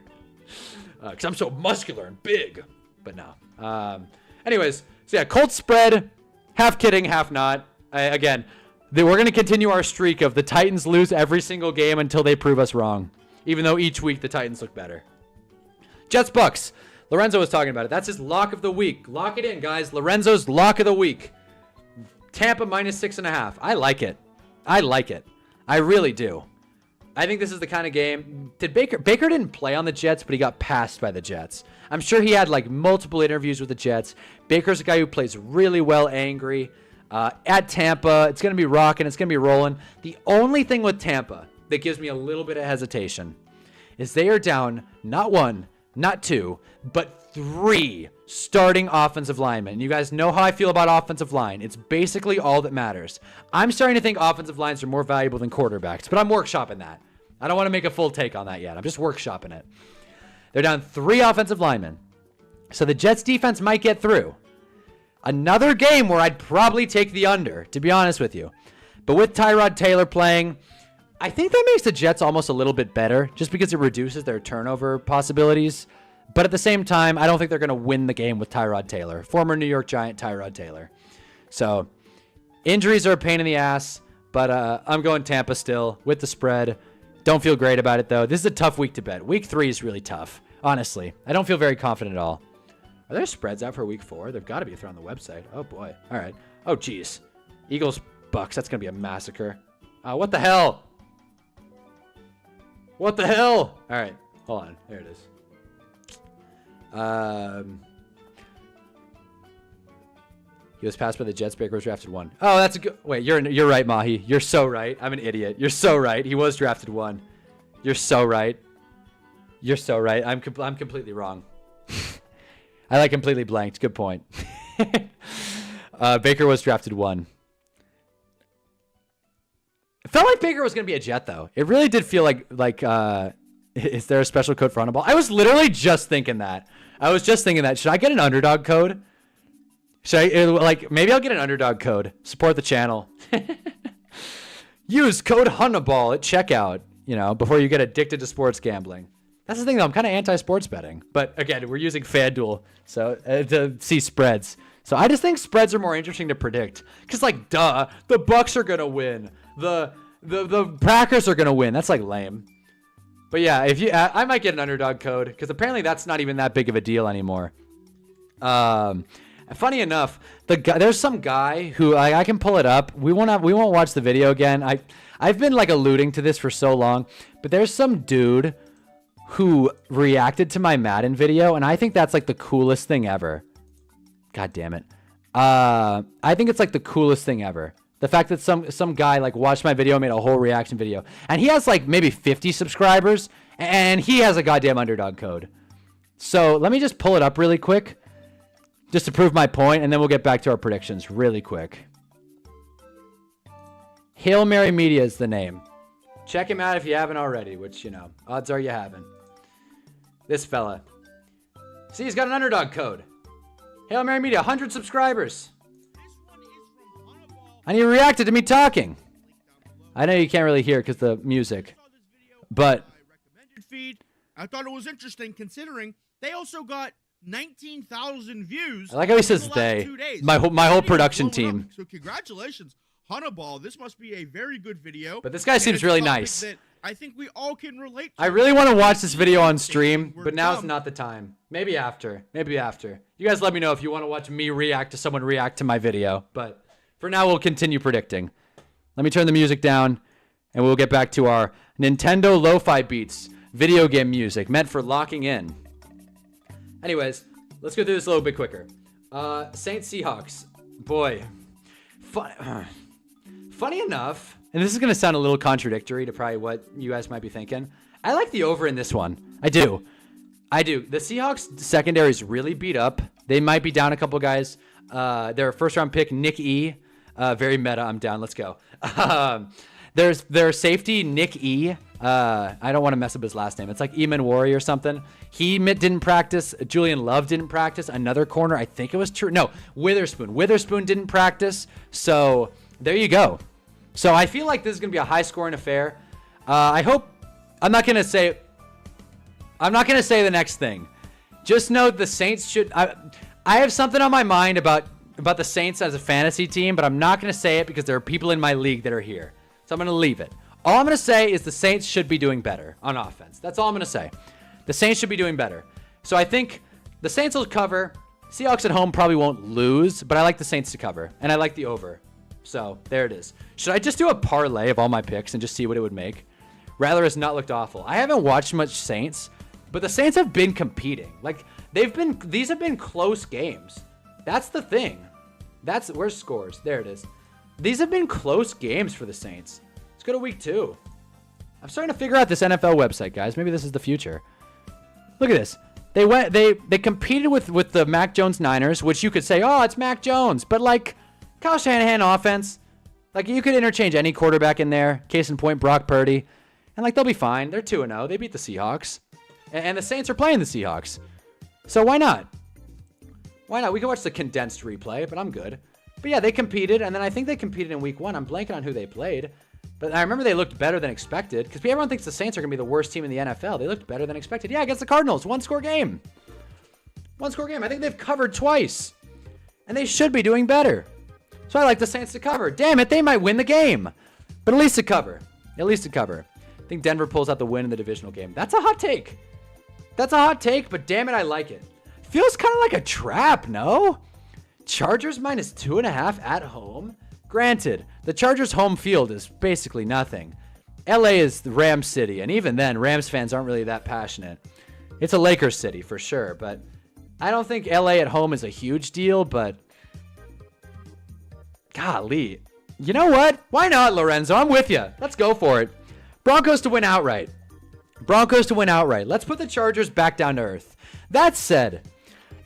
Because I'm so muscular and big. But no. Anyways. So yeah, Colts spread. Half kidding, half not. Again, we're going to continue our streak of the Titans lose every single game until they prove us wrong. Even though each week the Titans look better. Jets Bucks. Lorenzo was talking about it. That's his lock of the week. Lock it in, guys. Lorenzo's lock of the week. Tampa minus 6.5. I like it. I like it. I really do. I think this is the kind of game. Baker didn't play on the Jets, but he got passed by the Jets. I'm sure he had like multiple interviews with the Jets. Baker's a guy who plays really well angry. At Tampa, it's going to be rocking. It's going to be rolling. The only thing with Tampa that gives me a little bit of hesitation is they are down not 1, not 2, but 3 starting offensive linemen. And you guys know how I feel about offensive line. It's basically all that matters. I'm starting to think offensive lines are more valuable than quarterbacks, but I'm workshopping that. I don't want to make a full take on that yet. I'm just workshopping it. They're down 3 offensive linemen. So the Jets defense might get through. Another game where I'd probably take the under, to be honest with you. But with Tyrod Taylor playing, I think that makes the Jets almost a little bit better just because it reduces their turnover possibilities. But at the same time, I don't think they're going to win the game with Tyrod Taylor, former New York Giant Tyrod Taylor. So injuries are a pain in the ass, but I'm going Tampa still with the spread. Don't feel great about it, though. This is a tough week to bet. Week 3 is really tough, honestly. I don't feel very confident at all. Are there spreads out for week 4? They've got to be if they're on the website. Oh, boy. All right. Oh, geez. Eagles, Bucks. That's going to be a massacre. What the hell? What the hell? All right. Hold on. There it is. He was passed by the Jets. Baker was drafted 1. Oh, that's a good. Wait, you're right, Mahi. You're so right. I'm an idiot. You're so right. He was drafted 1. You're so right. You're so right. I'm completely wrong. I like completely blanked. Good point. Baker was drafted 1. It felt like Baker was going to be a Jet, though. It really did feel like Is there a special code for Hunnaball? I was literally just thinking that. Should I get an underdog code? Should I, like, maybe I'll get an underdog code. Support the channel. Use code Hunnaball at checkout, you know, before you get addicted to sports gambling. That's the thing, though. I'm kind of anti-sports betting. But, again, we're using FanDuel to see spreads. So I just think spreads are more interesting to predict. Because, like, duh, the Bucks are going to win. The Packers are going to win. That's, like, lame. But, yeah, if you, I might get an underdog code. Because apparently that's not even that big of a deal anymore. Funny enough, there's some guy who I can pull it up. We won't watch the video again. I've been like alluding to this for so long, but there's some dude who reacted to my Madden video, and I think that's like the coolest thing ever. God damn it. I think it's like the coolest thing ever. The fact that some guy like watched my video, made a whole reaction video, and he has like maybe 50 subscribers, and he has a goddamn underdog code. So let me just pull it up really quick. Just to prove my point, and then we'll get back to our predictions really quick. Hail Mary Media is the name. Check him out if you haven't already, which, you know, odds are you haven't. This fella. See, he's got an underdog code. Hail Mary Media, 100 subscribers. And he reacted to me talking. I know you can't really hear because the music. But I thought it was interesting considering they also got 19,000 views. I like how he says they. My whole production team. So congratulations, Hunnaball. This must be a very good video. But this guy seems really nice. I think we all can relate to. I really want to watch this video on stream, but now's not the time. Maybe after. Maybe after. You guys let me know if you want to watch me react to someone react to my video. But for now, we'll continue predicting. Let me turn the music down, and we'll get back to our Nintendo Lo-Fi Beats video game music meant for locking in. Anyways, let's go through this a little bit quicker. Saints Seahawks. Boy. Funny enough, and this is going to sound a little contradictory to probably what you guys might be thinking. I like the over in this one. I do. The Seahawks secondary is really beat up. They might be down a couple guys. Their first round pick, Nick E. Very meta. I'm down. Let's go. There's their safety, Nick E. I don't want to mess up his last name. It's like Eamon Warrior or something. He didn't practice. Julian Love didn't practice. Another corner, I think it was true. No, Witherspoon. Witherspoon didn't practice. So there you go. So I feel like this is going to be a high-scoring affair. I hope. I'm not going to say the next thing. Just know the Saints should. I have something on my mind about the Saints as a fantasy team, but I'm not going to say it because there are people in my league that are here. So I'm going to leave it. All I'm going to say is the Saints should be doing better on offense. That's all I'm going to say. The Saints should be doing better. So I think the Saints will cover. Seahawks at home probably won't lose, but I like the Saints to cover, and I like the over. So there it is. Should I just do a parlay of all my picks and just see what it would make? Rattler has not looked awful. I haven't watched much Saints, but the Saints have been competing. Like, these have been close games. That's the thing. Where's scores? There it is. These have been close games for the Saints. Let's go to week 2. I'm starting to figure out this NFL website, guys. Maybe this is the future. Look at this. They competed with the Mac Jones Niners, which you could say, oh, it's Mac Jones. But, like, Kyle Shanahan offense, like, you could interchange any quarterback in there. Case in point, Brock Purdy. And, like, they'll be fine. They're 2-0. They beat the Seahawks. And the Saints are playing the Seahawks. So why not? Why not? We can watch the condensed replay, but I'm good. But, yeah, they competed. And then I think they competed in week 1. I'm blanking on who they played. But I remember they looked better than expected because everyone thinks the Saints are going to be the worst team in the NFL. They looked better than expected. Yeah, against the Cardinals. One-score game. One-score game. I think they've covered twice. And they should be doing better. So I like the Saints to cover. Damn it, they might win the game. But at least to cover. At least to cover. I think Denver pulls out the win in the divisional game. That's a hot take. That's a hot take, but damn it, I like it. Feels kind of like a trap, no? Chargers minus 2.5 at home? Granted, the Chargers' home field is basically nothing. LA is the Rams city, and even then, Rams fans aren't really that passionate. It's a Lakers city for sure, but I don't think LA at home is a huge deal, but golly. You know what? Why not, Lorenzo? I'm with you. Let's go for it. Broncos to win outright. Broncos to win outright. Let's put the Chargers back down to earth. That said,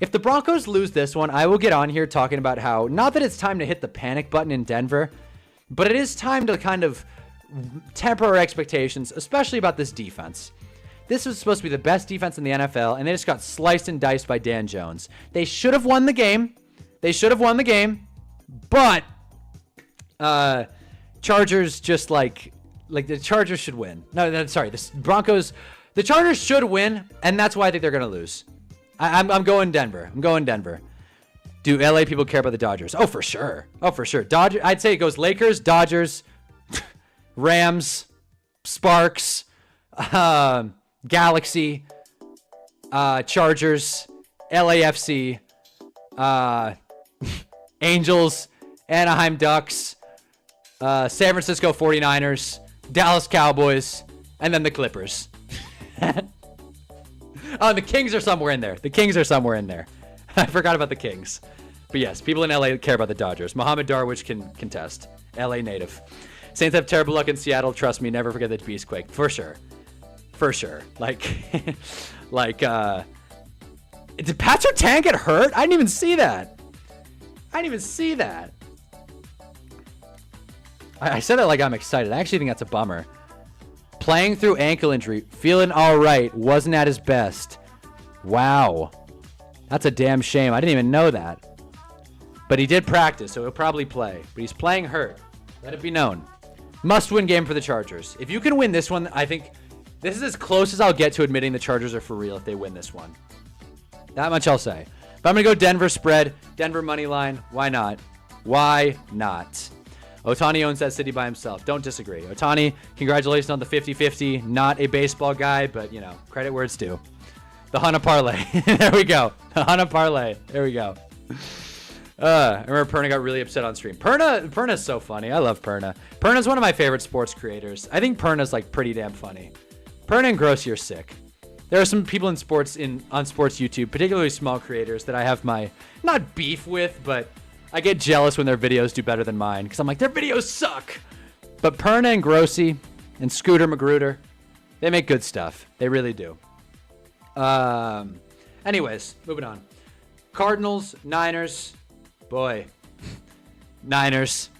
if the Broncos lose this one, I will get on here talking about how, not that it's time to hit the panic button in Denver, but it is time to kind of temper our expectations, especially about this defense. This was supposed to be the best defense in the NFL, and they just got sliced and diced by Dan Jones. They should have won the game. But Chargers just like the Chargers should win. No, sorry. The Chargers should win, and that's why I think they're going to lose. I'm going Denver. Do LA people care about the Dodgers? Oh, for sure. I'd say it goes Lakers, Dodgers, Rams, Sparks, Galaxy, Chargers, LAFC, Angels, Anaheim Ducks, San Francisco 49ers, Dallas Cowboys, and then the Clippers. Oh, the Kings are somewhere in there. I forgot about the Kings. But yes, people in LA care about the Dodgers. Mohamed Darwish can contest. LA native. Saints have terrible luck in Seattle. Trust me, never forget the Beastquake. For sure. Did Pat Surtain get hurt? I didn't even see that. I said that like I'm excited. I actually think that's a bummer. Playing through ankle injury, feeling all right, wasn't at his best. Wow. That's a damn shame. I didn't even know that. But he did practice, so he'll probably play. But he's playing hurt. Let it be known. Must-win game for the Chargers. If you can win this one, I think this is as close as I'll get to admitting the Chargers are for real if they win this one. That much I'll say. But I'm going to go Denver spread, Denver money line. Why not? Ohtani owns that city by himself. Don't disagree. Ohtani, congratulations on the 50-50. Not a baseball guy, but, credit where it's due. The Hunna Parlay. There we go. The Hunna Parlay. There we go. I remember Perna got really upset on stream. Perna's so funny. I love Perna. Perna's one of my favorite sports creators. I think Perna's pretty damn funny. Perna and Grossi are sick. There are some people on sports YouTube, particularly small creators, that I have my not beef with, but I get jealous when their videos do better than mine because I'm like, their videos suck. But Perna and Grossi and Scooter Magruder, they make good stuff. They really do. Anyways, moving on. Cardinals, Niners. Boy. Niners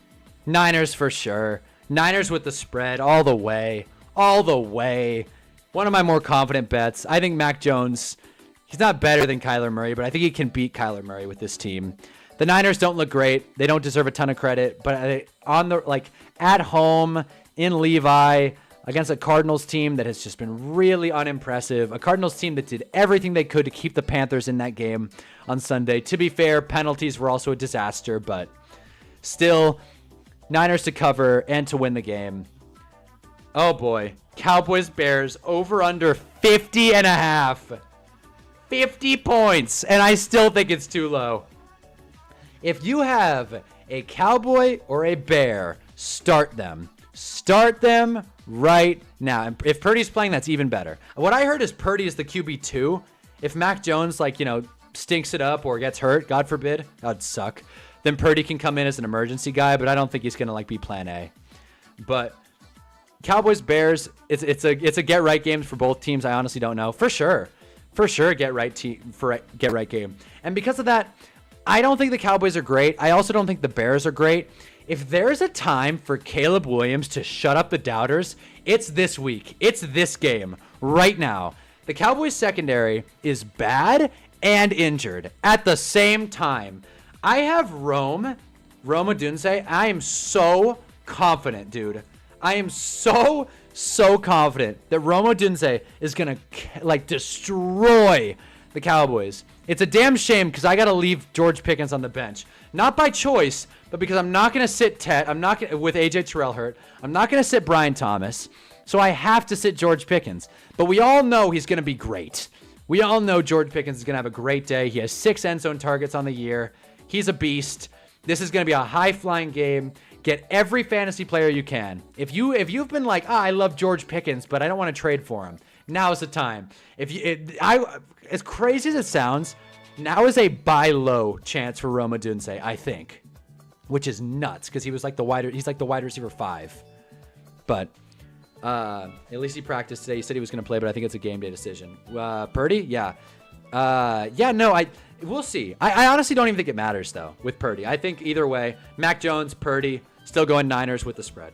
for sure. Niners with the spread all the way. One of my more confident bets. I think Mac Jones, he's not better than Kyler Murray, but I think he can beat Kyler Murray with this team. The Niners don't look great. They don't deserve a ton of credit, but at home in Levi against a Cardinals team that has just been really unimpressive. A Cardinals team that did everything they could to keep the Panthers in that game on Sunday. To be fair, penalties were also a disaster, but still, Niners to cover and to win the game. Oh boy. Cowboys Bears over under 50.5. 50 points. And I still think it's too low. If you have a Cowboy or a Bear, start them. Start them right now. And if Purdy's playing, that's even better. What I heard is Purdy is the QB2. If Mac Jones, stinks it up or gets hurt, God forbid, that would suck, then Purdy can come in as an emergency guy, but I don't think he's going to be plan A. But Cowboys Bears, it's a get right game for both teams. I honestly don't know. For sure get right game. And because of that, I don't think the Cowboys are great. I also don't think the Bears are great. If there's a time for Caleb Williams to shut up the doubters, it's this week. It's this game right now. The Cowboys secondary is bad and injured at the same time. I have Rome Odunze. I am so confident, dude. I am so confident that Rome Odunze is going to destroy the Cowboys. It's a damn shame because I got to leave George Pickens on the bench. Not by choice, but because I'm not going to sit Tet. I'm not gonna, with AJ Terrell hurt. I'm not going to sit Brian Thomas. So I have to sit George Pickens. But we all know he's going to be great. We all know George Pickens is going to have a great day. He has 6 end zone targets on the year. He's a beast. This is going to be a high-flying game. Get every fantasy player you can. If you've been like, I love George Pickens, but I don't want to trade for him. Now is the time. As crazy as it sounds, now is a buy low chance for Rome Odunze, I think, which is nuts because he's like the wide receiver 5. But at least he practiced today. He said he was going to play, but I think it's a game day decision. Purdy, yeah, we'll see. I honestly don't even think it matters though with Purdy. I think either way, Mac Jones, Purdy, still going Niners with the spread.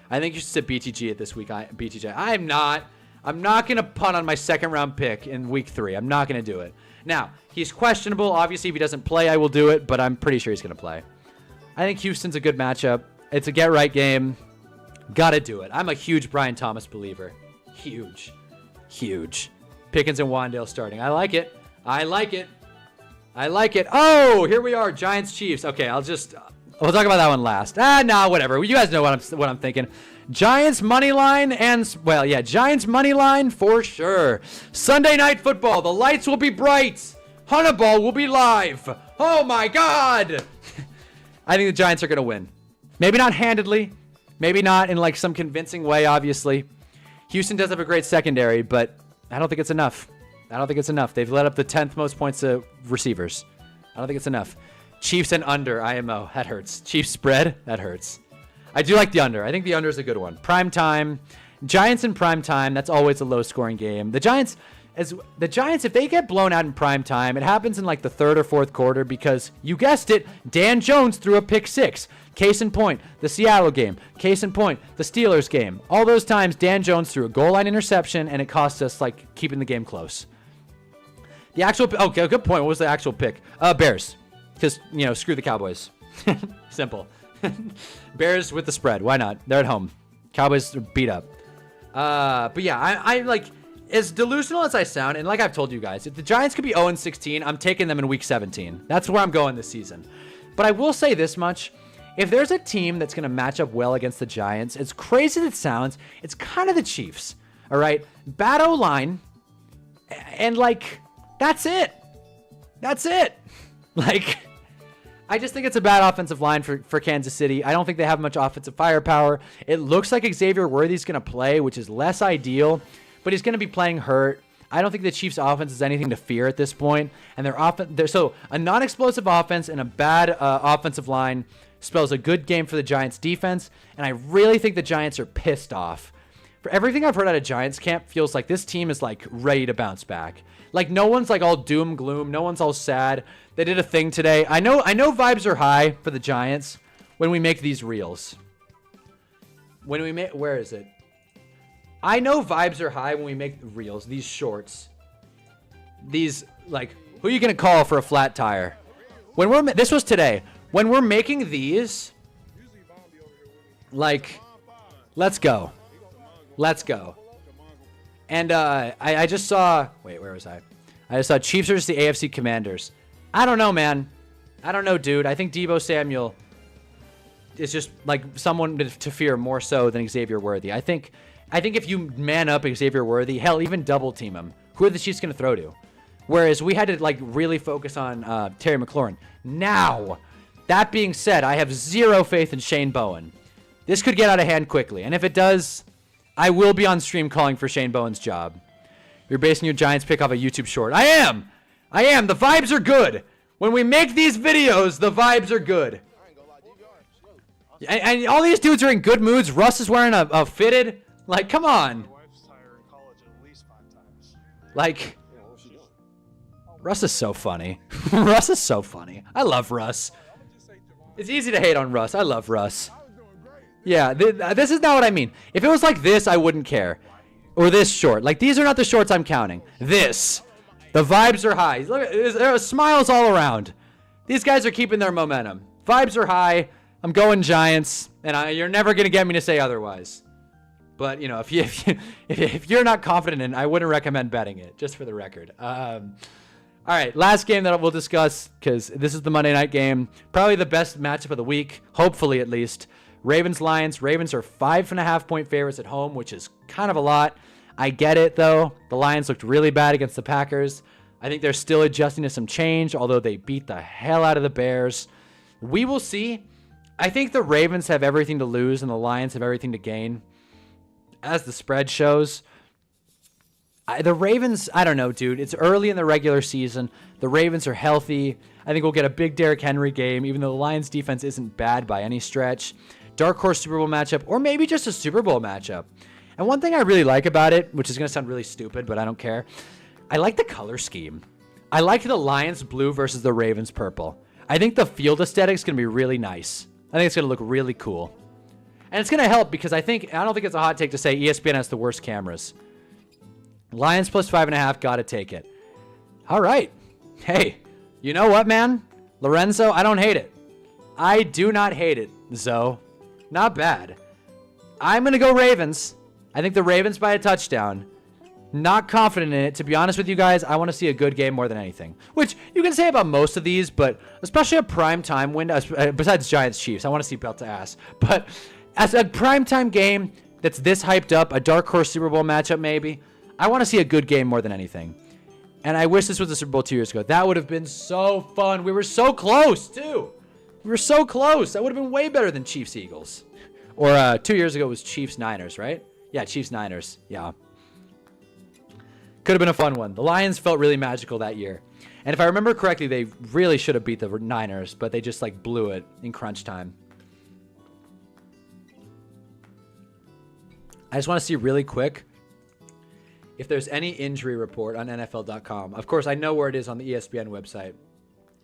I think you should sit BTG at this week. BTJ. I'm not. I'm not going to punt on my second round pick in week 3. I'm not going to do it. Now, he's questionable. Obviously, if he doesn't play, I will do it, but I'm pretty sure he's going to play. I think Houston's a good matchup. It's a get-right game. Got to do it. I'm a huge Brian Thomas believer. Huge. Huge. Pickens and Wandale starting. I like it. I like it. I like it. Oh, here we are. Giants-Chiefs. Okay, we'll talk about that one last. Nah, whatever. You guys know what I'm thinking. Giants money line Giants money line for sure. Sunday Night Football. The lights will be bright. Hunnaball will be live. Oh my God. I think the Giants are going to win. Maybe not handedly. Maybe not in like some convincing way, obviously. Houston does have a great secondary, but I don't think it's enough. I don't think it's enough. They've let up the 10th most points to receivers. I don't think it's enough. Chiefs and under, IMO. That hurts. Chiefs spread, that hurts. I do like the under. I think the under is a good one. Prime time. Giants in prime time. That's always a low-scoring game. The Giants, if they get blown out in prime time, it happens in like the 3rd or 4th quarter because, you guessed it, Dan Jones threw a pick 6. Case in point, the Seattle game. Case in point, the Steelers game. All those times, Dan Jones threw a goal line interception, and it cost us like keeping the game close. The actual, okay, good point. What was the actual pick? Bears. Because, screw the Cowboys. Simple. Bears with the spread. Why not? They're at home. Cowboys are beat up. But yeah, I like, as delusional as I sound, and like I've told you guys, if the Giants could be 0-16, I'm taking them in week 17. That's where I'm going this season. But I will say this much. If there's a team that's going to match up well against the Giants, as crazy as it sounds, it's kind of the Chiefs. All right? Bad O-line. And like, that's it. That's it. Like, I just think it's a bad offensive line for Kansas City. I don't think they have much offensive firepower. It looks like Xavier Worthy's going to play, which is less ideal, but he's going to be playing hurt. I don't think the Chiefs' offense is anything to fear at this point. And so a non-explosive offense and a bad offensive line spells a good game for the Giants' defense, and I really think the Giants are pissed off. For everything I've heard out of Giants camp, feels like this team is like ready to bounce back. Like no one's like all doom gloom. No one's all sad. They did a thing today. I know vibes are high for the Giants when we make these reels. Where is it? I know vibes are high when we make reels, these shorts. These, like, who are you going to call for a flat tire? This was today. When we're making these, like, let's go. Let's go. And I just saw, wait, where was I? I just saw Chiefs versus the AFC Commanders. I don't know, man. I don't know, dude. I think Deebo Samuel is just like someone to fear more so than Xavier Worthy. I think if you man up Xavier Worthy, hell, even double team him, who are the Chiefs going to throw to? Whereas we had to like really focus on Terry McLaurin. Now, that being said, I have zero faith in Shane Bowen. This could get out of hand quickly. And if it does, I will be on stream calling for Shane Bowen's job. You're basing your Giants pick off a YouTube short. I am. The vibes are good. When we make these videos, the vibes are good. And all these dudes are in good moods. Russ is wearing a fitted. Like, come on. Like, Russ is so funny. Russ is so funny. I love Russ. It's easy to hate on Russ. I love Russ. Yeah, this is not what I mean. If it was like this, I wouldn't care. Or this short. Like, these are not the shorts I'm counting. This. The vibes are high. Look, there are smiles all around. These guys are keeping their momentum. Vibes are high. I'm going Giants. And you're never going to get me to say otherwise. But, you know, if you're not confident in it, I wouldn't recommend betting it, just for the record. All right, last game that we'll discuss, because this is the Monday night game. Probably the best matchup of the week, hopefully at least. Ravens-Lions. Ravens are 5.5-point favorites at home, which is kind of a lot. I get it, though. The Lions looked really bad against the Packers. I think they're still adjusting to some change, although they beat the hell out of the Bears. We will see. I think the Ravens have everything to lose, and the Lions have everything to gain. As the spread shows, the Ravens, I don't know, dude. It's early in the regular season. The Ravens are healthy. I think we'll get a big Derrick Henry game, even though the Lions defense isn't bad by any stretch. Dark horse Super Bowl matchup, or maybe just a Super Bowl matchup. And one thing I really like about it, which is going to sound really stupid, but I don't care. I like the color scheme. I like the Lions blue versus the Ravens purple. I think the field aesthetic is going to be really nice. I think it's going to look really cool. And it's going to help because I don't think it's a hot take to say ESPN has the worst cameras. Lions plus 5.5. Got to take it. All right. Hey, you know what, man? Lorenzo, I don't hate it. I do not hate it, Zoe. Not bad. I'm going to go Ravens. I think the Ravens by a touchdown. Not confident in it. To be honest with you guys, I want to see a good game more than anything. Which you can say about most of these, but especially a prime time window, besides Giants-Chiefs. I want to see belt to ass. But as a prime time game that's this hyped up, a dark horse Super Bowl matchup maybe, I want to see a good game more than anything. And I wish this was the Super Bowl 2 years ago. That would have been so fun. We were so close, too. We were so close. That would have been way better than Chiefs-Eagles. Or 2 years ago was Chiefs-Niners, right? Yeah, Chiefs-Niners. Yeah. Could have been a fun one. The Lions felt really magical that year. And if I remember correctly, they really should have beat the Niners, but they just like blew it in crunch time. I just want to see really quick if there's any injury report on NFL.com. Of course, I know where it is on the ESPN website.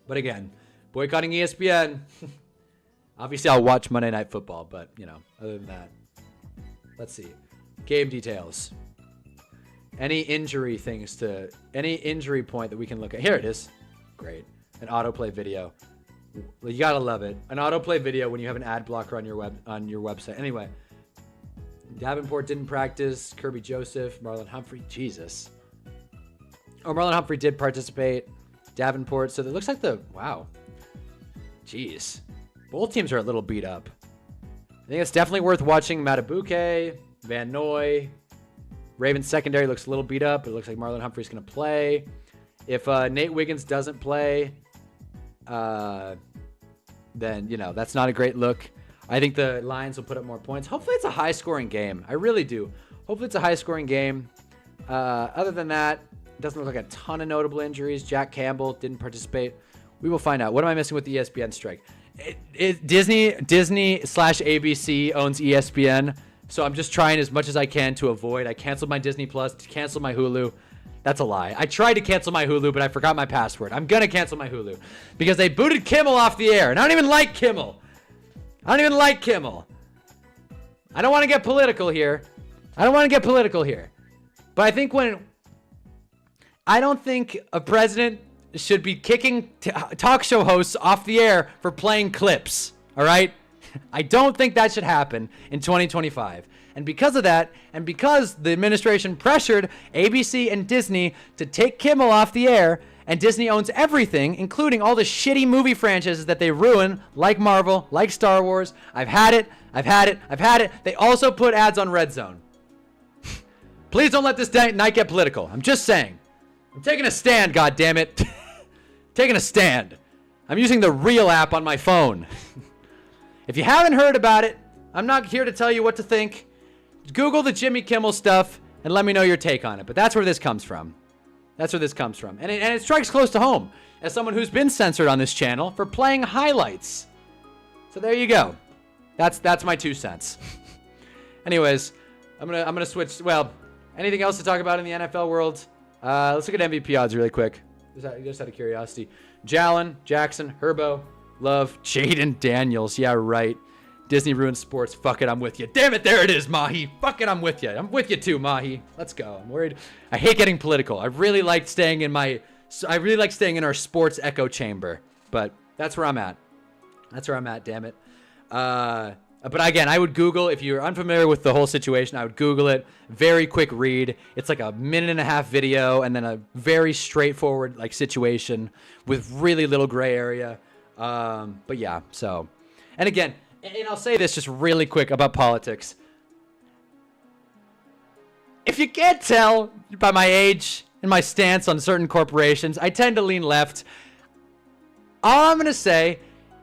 But again, boycotting ESPN. Obviously, I'll watch Monday Night Football, but, you know, other than that. Let's see. Game details. Any injury point that we can look at. Here it is. Great. An autoplay video. Well, you gotta love it. An autoplay video when you have an ad blocker on your website. Anyway, Davenport didn't practice. Kirby Joseph, Marlon Humphrey. Jesus. Oh, Marlon Humphrey did participate. Davenport. So it looks like wow. Jeez. Both teams are a little beat up. I think it's definitely worth watching Matabuke, Van Noy. Ravens secondary looks a little beat up. It looks like Marlon Humphrey's going to play. If Nate Wiggins doesn't play, then, you know, that's not a great look. I think the Lions will put up more points. Hopefully it's a high-scoring game. I really do. Hopefully it's a high-scoring game. Other than that, it doesn't look like a ton of notable injuries. Jack Campbell didn't participate. We will find out. What am I missing with the ESPN strike? Disney/ABC owns ESPN. So I'm just trying as much as I can to avoid. I canceled my Disney Plus, canceled my Hulu. That's a lie. I tried to cancel my Hulu, but I forgot my password. I'm going to cancel my Hulu because they booted Kimmel off the air. And I don't even like Kimmel. I don't want to get political here. But I think I don't think a president should be kicking talk show hosts off the air for playing clips. All right? I don't think that should happen in 2025. And because of that, and because the administration pressured ABC and Disney to take Kimmel off the air, and Disney owns everything, including all the shitty movie franchises that they ruin, like Marvel, like Star Wars. I've had it. They also put ads on Red Zone. Please don't let this night get political. I'm just saying. I'm taking a stand, goddammit. Taking a stand. I'm using the Real app on my phone. If you haven't heard about it, I'm not here to tell you what to think. Google the Jimmy Kimmel stuff and let me know your take on it. But that's where this comes from. And it strikes close to home as someone who's been censored on this channel for playing highlights. So there you go. That's my 2 cents. Anyways, I'm gonna switch. Well, anything else to talk about in the NFL world? Let's look at MVP odds really quick. Just out of curiosity. Jalen, Jackson, Herbo, Love, Jaden Daniels. Yeah, right. Disney ruined sports. Fuck it, I'm with you. Damn it, there it is, Mahi. Fuck it, I'm with you. I'm with you too, Mahi. Let's go. I'm worried. I hate getting political. I really like staying in our sports echo chamber. But that's where I'm at. Damn it. But again, I would Google, if you're unfamiliar with the whole situation, I would Google it. Very quick read. It's like a 1.5-minute video and then a very straightforward like situation with really little gray area. But yeah, so, and again, and I'll say this just really quick about politics. If you can't tell by my age and my stance on certain corporations, I tend to lean left. All I'm going to say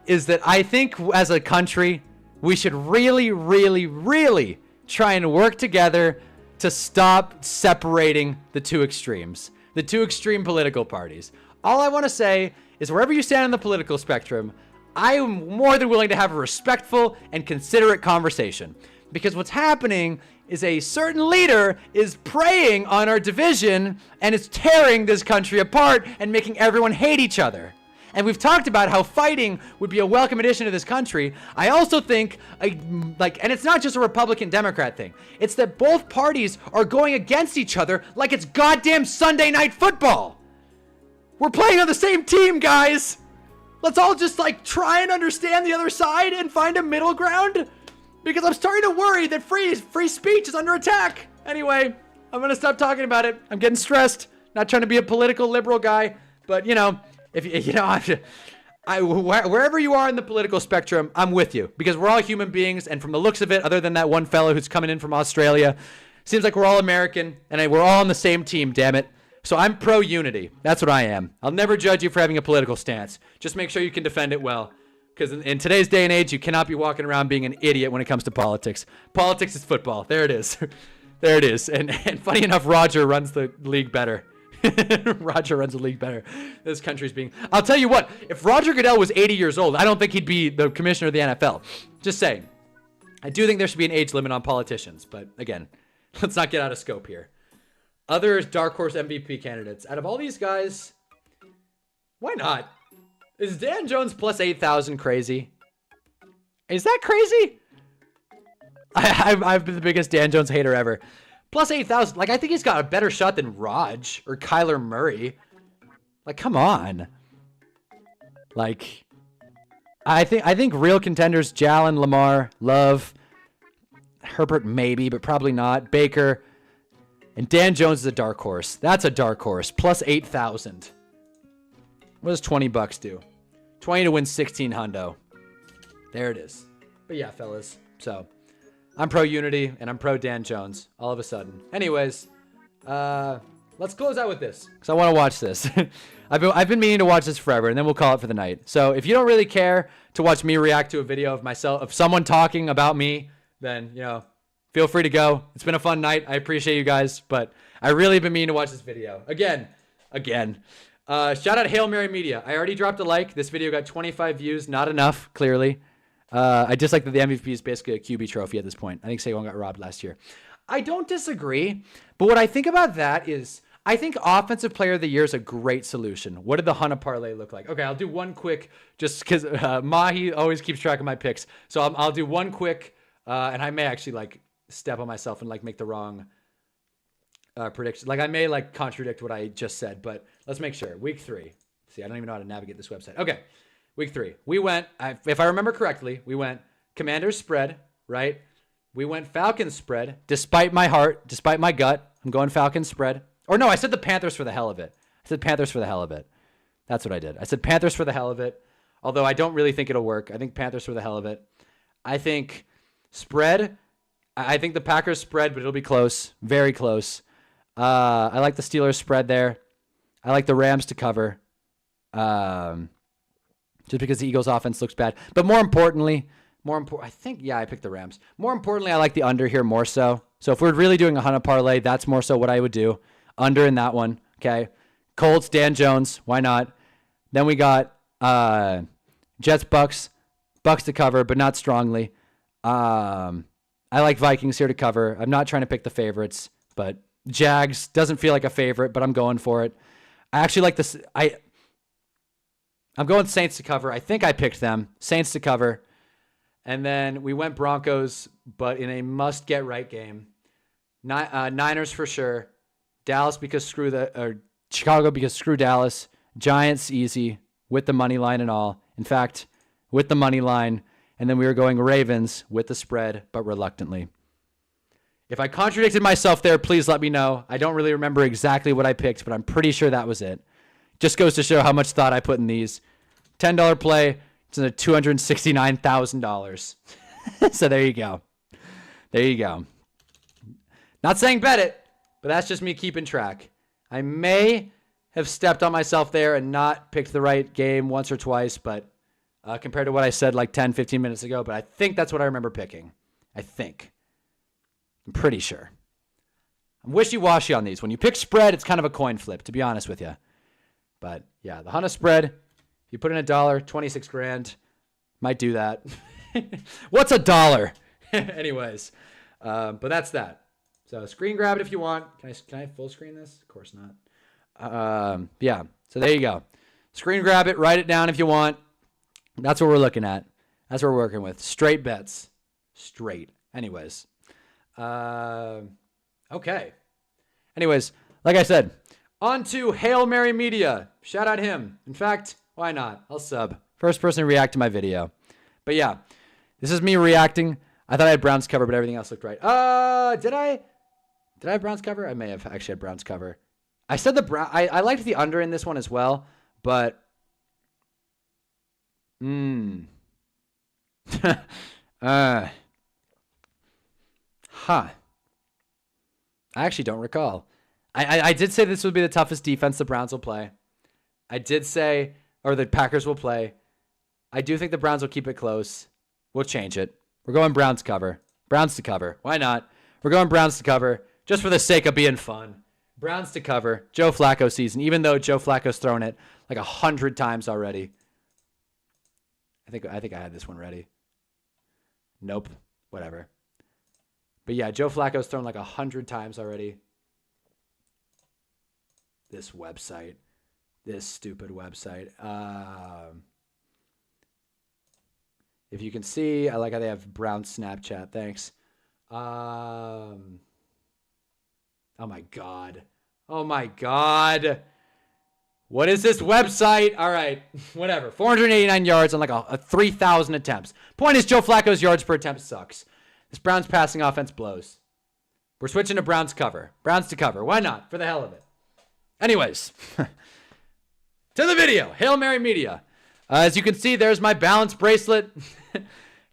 is that I think as a country, we should really, really, really try and work together to stop separating the two extremes, the two extreme political parties. All I want to say is wherever you stand on the political spectrum, I am more than willing to have a respectful and considerate conversation. Because what's happening is a certain leader is preying on our division and is tearing this country apart and making everyone hate each other. And we've talked about how fighting would be a welcome addition to this country. I also think, and it's not just a Republican-Democrat thing. It's that both parties are going against each other like it's goddamn Sunday Night Football. We're playing on the same team, guys. Let's all just try and understand the other side and find a middle ground. Because I'm starting to worry that free speech is under attack. Anyway, I'm going to stop talking about it. I'm getting stressed. Not trying to be a political liberal guy. But, wherever you are in the political spectrum, I'm with you. Because we're all human beings. And from the looks of it, other than that one fellow who's coming in from Australia, seems like we're all American. And we're all on the same team, damn it. So I'm pro-unity. That's what I am. I'll never judge you for having a political stance. Just make sure you can defend it well. Because in today's day and age, you cannot be walking around being an idiot when it comes to politics. Politics is football. There it is. There it is. And funny enough, Roger runs the league better. Roger runs the league better. This country's being... I'll tell you what. If Roger Goodell was 80 years old, I don't think he'd be the commissioner of the NFL. Just saying. I do think there should be an age limit on politicians. But again, let's not get out of scope here. Other dark horse MVP candidates. Out of all these guys, why not? Is Dan Jones plus 8,000 crazy? Is that crazy? I've been the biggest Dan Jones hater ever. Plus 8,000. I think he's got a better shot than Raj or Kyler Murray. Come on. I think real contenders: Jalen, Lamar, Love, Herbert maybe, but probably not. Baker, and Dan Jones is a dark horse. That's a dark horse. Plus 8,000. What does $20 do? 20 to win 16 hundo. There it is. But yeah, fellas. So I'm pro unity and I'm pro Dan Jones all of a sudden. Anyways, let's close out with this because I want to watch this. I've been meaning to watch this forever, and then we'll call it for the night. So if you don't really care to watch me react to a video of someone talking about me, then feel free to go. It's been a fun night. I appreciate you guys, but I really have been meaning to watch this video again. Shout out Hail Mary Media. I already dropped a like. This video got 25 views. Not enough, clearly. I just like that the MVP is basically a QB trophy at this point. I think Saquon got robbed last year. I don't disagree, but what I think about that is I think Offensive Player of the Year is a great solution. What did the Hunna parlay look like? Okay, I'll do one quick, just because Mahi always keeps track of my picks. So I'll do one quick, and I may actually step on myself and make the wrong prediction. I may contradict what I just said, but let's make sure. Week 3. See, I don't even know how to navigate this website. Okay, week 3. We went, if I remember correctly, we went Commanders spread, right? We went Falcons spread, despite my heart, despite my gut. I'm going Falcons spread. Or no, I said the Panthers for the hell of it. That's what I did. I said Panthers for the hell of it, although I don't really think it'll work. I think Panthers for the hell of it. I think spread. I think the Packers spread, but it'll be close, very close. I like the Steelers spread there. I like the Rams to cover. Just because the Eagles offense looks bad. But more importantly, I think I picked the Rams. More importantly, I like the under here more so. So if we're really doing a Hunna parlay, that's more so what I would do. Under in that one. Okay. Colts, Dan Jones. Why not? Then we got Jets, Bucks. Bucks to cover, but not strongly. I like Vikings here to cover. I'm not trying to pick the favorites, but Jags doesn't feel like a favorite, but I'm going for it. I actually like this. I'm going Saints to cover. I think I picked them. Saints to cover. And then we went Broncos, but in a must-get-right game. Niners for sure. Dallas because Chicago because screw Dallas. Giants easy with the money line and all. In fact, with the money line. And then we were going Ravens with the spread, but reluctantly. If I contradicted myself there, please let me know. I don't really remember exactly what I picked, but I'm pretty sure that was it. Just goes to show how much thought I put in these. $10 play. It's a $269,000. So there you go. There you go. Not saying bet it, but that's just me keeping track. I may have stepped on myself there and not picked the right game once or twice, but compared to what I said 10, 15 minutes ago, but I think that's what I remember picking. I think. I'm pretty sure. I'm wishy-washy on these. When you pick spread, it's kind of a coin flip, to be honest with you. But yeah, the Hunna spread, if you put in $1, 26 grand, might do that. What's $1? Anyways, but that's that. So screen grab it if you want. Can I full screen this? Of course not. Yeah, so there you go. Screen grab it, write it down if you want. That's what we're looking at. That's what we're working with. Straight bets. Straight. Anyways. Okay. Anyways, like I said, on to Hail Mary Media. Shout out him. In fact, why not? I'll sub. First person to react to my video. But yeah, this is me reacting. I thought I had Browns cover, but everything else looked right. Did I have Browns cover? I may have actually had Browns cover. I said I liked the under in this one as well, but I actually don't recall. I did say this would be the toughest defense the Browns will play. I did say, or the Packers will play. I do think the Browns will keep it close. We'll change it. We're going Browns cover. Browns to cover. Why not? We're going Browns to cover just for the sake of being fun. Browns to cover. Joe Flacco season, even though Joe Flacco's thrown it like 100 times already. I think I had this one ready. Nope. Whatever. But yeah, Joe Flacco's thrown like 100 times already. This website. This stupid website. If you can see, I like how they have Brown Snapchat. Thanks. Oh my God. Oh my God. What is this website? All right. Whatever. 489 yards on like a 3,000 attempts. Point is, Joe Flacco's yards per attempt sucks. This Browns passing offense blows. We're switching to Browns cover. Browns to cover. Why not? For the hell of it. Anyways. To the video. Hail Mary Media. As you can see, there's my balance bracelet.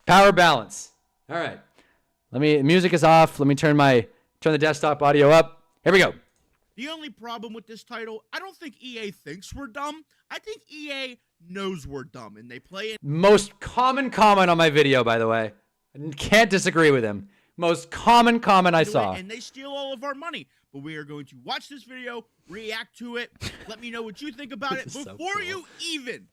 Power balance. All right. Music is off. Let me turn the desktop audio up. Here we go. The only problem with this title, I don't think EA thinks we're dumb. I think EA knows we're dumb, and they play it. Most common comment on my video, by the way. I can't disagree with him. Most common comment I saw. And they steal all of our money. But we are going to watch this video, react to it. Let me know what you think about it. Before you even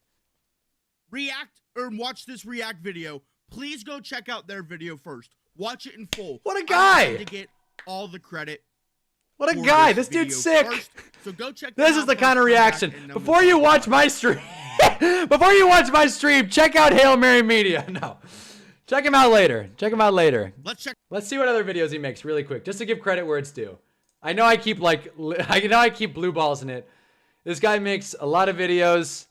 react or watch this react video, please go check out their video first. Watch it in full. What a guy! To get all the credit. What a guy! This dude's sick. First. So go check. This is the kind of reaction. Before you watch my stream, check out Hail Mary Media. No, check him out later. Let's see what other videos he makes really quick, just to give credit where it's due. I know I keep blue balls in it. This guy makes a lot of videos.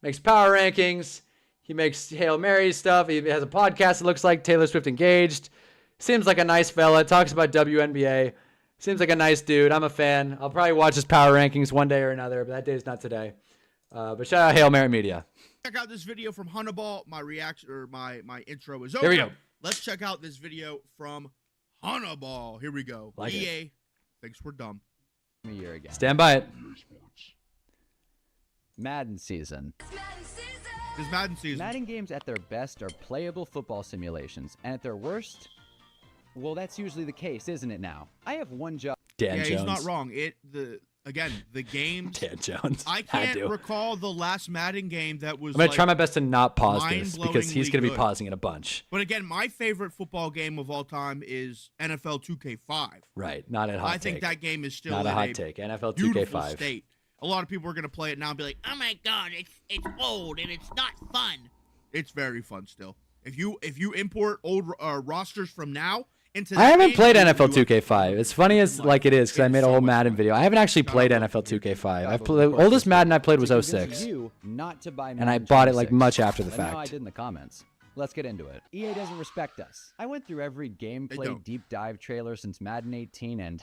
Makes power rankings. He makes Hail Mary stuff. He has a podcast that looks like Taylor Swift Engaged. Seems like a nice fella. Talks about WNBA. Seems like a nice dude. I'm a fan. I'll probably watch his power rankings one day or another, but that day's not today. But shout out Hail Mary Media. Check out this video from Hunnaball. My reaction or my intro is over. Here we go. Let's check out this video from Hunnaball. Here we go. EA thinks we're dumb. A year again. Stand by it. Madden season. It's Madden season. Madden games at their best are playable football simulations, and at their worst, well, that's usually the case, isn't it now? I have one job. Dan Jones. He's not wrong. The games. Dan Jones. I can't recall the last Madden game that was. I'm going to try my best to not pause this because he's going to be good. pausing it a bunch. But again, my favorite football game of all time is NFL 2K5. Right. Not a hot take. I think that game is still not a hot take. NFL 2K5. State. A lot of people are going to play it now and be like, oh my God, it's old and it's not fun. It's very fun still. If you import old rosters from now into I haven't played NFL 2K5. It's funny as like it is because I made a whole Madden video. I haven't actually played NFL 2K5. The oldest Madden I played was 06. And I bought it like much after the fact. I did in the comments. Let's get into it. EA doesn't respect us. I went through every gameplay deep dive trailer since Madden 18 and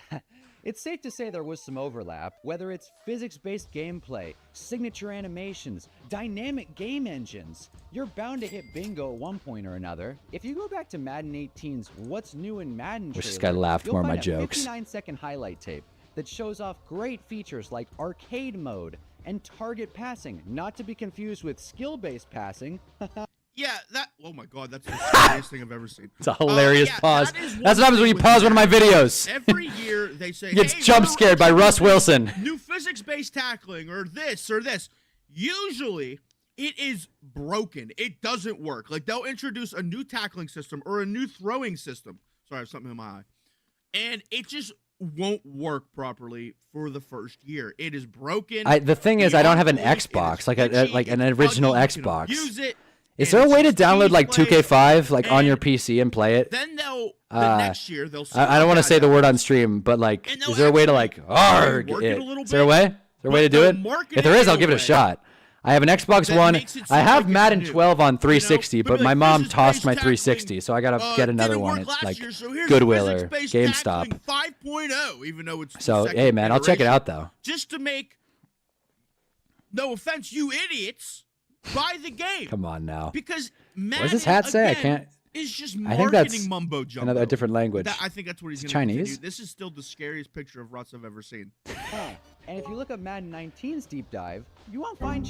it's safe to say there was some overlap, whether it's physics-based gameplay, signature animations, dynamic game engines. You're bound to hit bingo at one point or another. If you go back to Madden 18's What's New in Madden Wish this trailer, guy laughed you'll more at my find a jokes. 59-second highlight tape that shows off great features like arcade mode and target passing, not to be confused with skill-based passing. Yeah, oh my God, that's the scariest thing I've ever seen. It's a hilarious pause. That's what happens when you with pause one of my videos. Every year they say, He gets hey, jump scared by Russ Wilson. New physics-based tackling or this or this. Usually, it is broken. It doesn't work. Like, they'll introduce a new tackling system or a new throwing system. Sorry, I have something in my eye. And it just won't work properly for the first year. It is broken. The thing is, I don't have an beyond Xbox, belief. It like is like an glitchy, original you can Xbox. abuse it, Is and there a it's way to just download easy like play, 2K5 like on your and PC and play it? Then the next year they'll. I don't want to say the word on stream, but like, And is they'll there a way to like actually arg rework it? it a little Is there a bit, way? Is there a way to but do it? they'll market If there it is, I'll in give a it a way shot. I have an Xbox that One. makes it I seem have like it's Madden new, 12 on 360, but but my like, mom physics-based tossed my tackling, 360, so I gotta get another didn't one work at last like year, so here's Goodwill or physics-based GameStop. tackling 5.0, even though it's the So second hey man, I'll check it iteration, out though. just to make, no offense, you idiots, buy the game. Come on now. Because Madden, What does this hat say? I again, can't. is just I think that's marketing mumbo jumbo. Another different language. I think that's what he's It's going to Chinese? continue. This is still the scariest picture of Russ I've ever seen. And if you look up Madden 19's deep dive, you won't find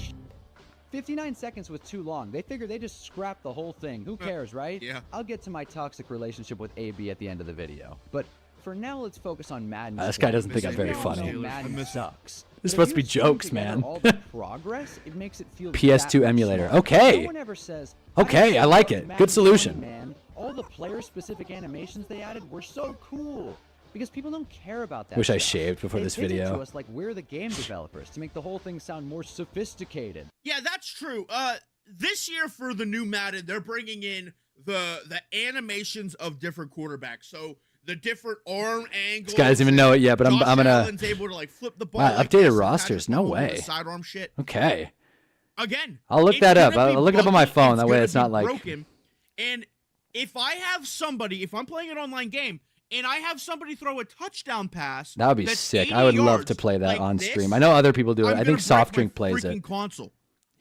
59 seconds was too long. They figured they just scrapped the whole thing. Who cares, right? Yeah. I'll get to my toxic relationship with AB at the end of the video. But for now, let's focus on Madden. This guy doesn't think I'm Miss very it. funny. I Madden miss it. sucks. This is But supposed if to be you string jokes, together man. all the progress, it makes it feel PS2 that much emulator. smaller. Okay. No one ever says, Okay, I like it. Madden Good solution. 20, man. All the player-specific animations they added were so cool. Because people don't care about that Wish I stuff. shaved before They this pitch it video. to us like we're the game developers to make the whole thing sound more sophisticated. Yeah, that's true. This year for the new Madden, they're bringing in the animations of different quarterbacks. So the different arm angles. This guy doesn't even know it yet, but I'm Josh gonna. Allen's able to like flip the ball. Wow, like updated this, and rosters, Patrick no Mahomes with way. the sidearm shit. Okay. Again, I'll look it's that up. gonna be I'll look it up on my buggy, phone. That way gonna it's be not like. broken. And if I have somebody, if I'm playing an online game, and I have somebody throw a touchdown pass, That would be that's sick. 80 I would love yards to play that like on this, stream. I know other people do it. I'm I gonna think break Soft my Drink plays freaking it. console.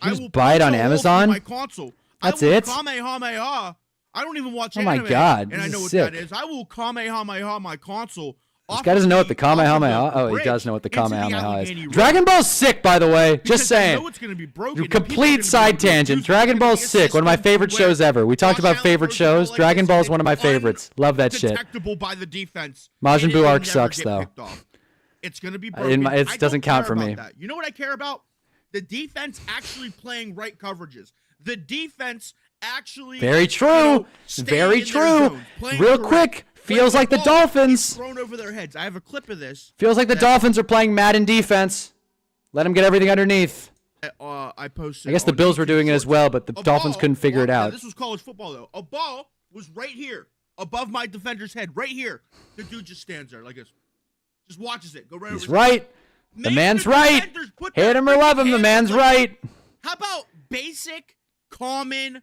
You just will buy it punch on a hole Amazon? through my console. That's I will it? Kamehameha. I don't even watch Oh my anime, God, and I this know is what sick. that is. I will Kamehameha my console. This guy doesn't know what the Kamehameha. Oh, he does know what the Kamehameha is. Dragon Ball's sick, by the way. Just saying. Complete side tangent. Dragon Ball's sick. One of my favorite shows ever. We talked about favorite shows. Dragon Ball's one of my favorites. Love that shit. Detectable by the defense. Majin and Buu it'll arc never sucks, get though. picked off. It's gonna be broken. It I doesn't don't count care for about me. that. You know what I care about? The defense actually playing right coverages. The defense actually. Very true. staying Very in their true. zone, playing Real correct. quick. Feels When like the ball gets Dolphins. thrown over their heads. I have a clip of this. Feels like the Dolphins are playing Madden defense. Let them get everything underneath. I posted. I guess the on Bills were YouTube doing it as Shorts. well, but the A Dolphins ball- couldn't figure it yeah, out. This was college football though. A ball was right here, above my defender's head, right here. The dude just stands there like this, just watches it go right over. He's his right. head. The Make man's the right. defenders put Hate their him or love him, freaking the hands man's up. right. How about basic, common,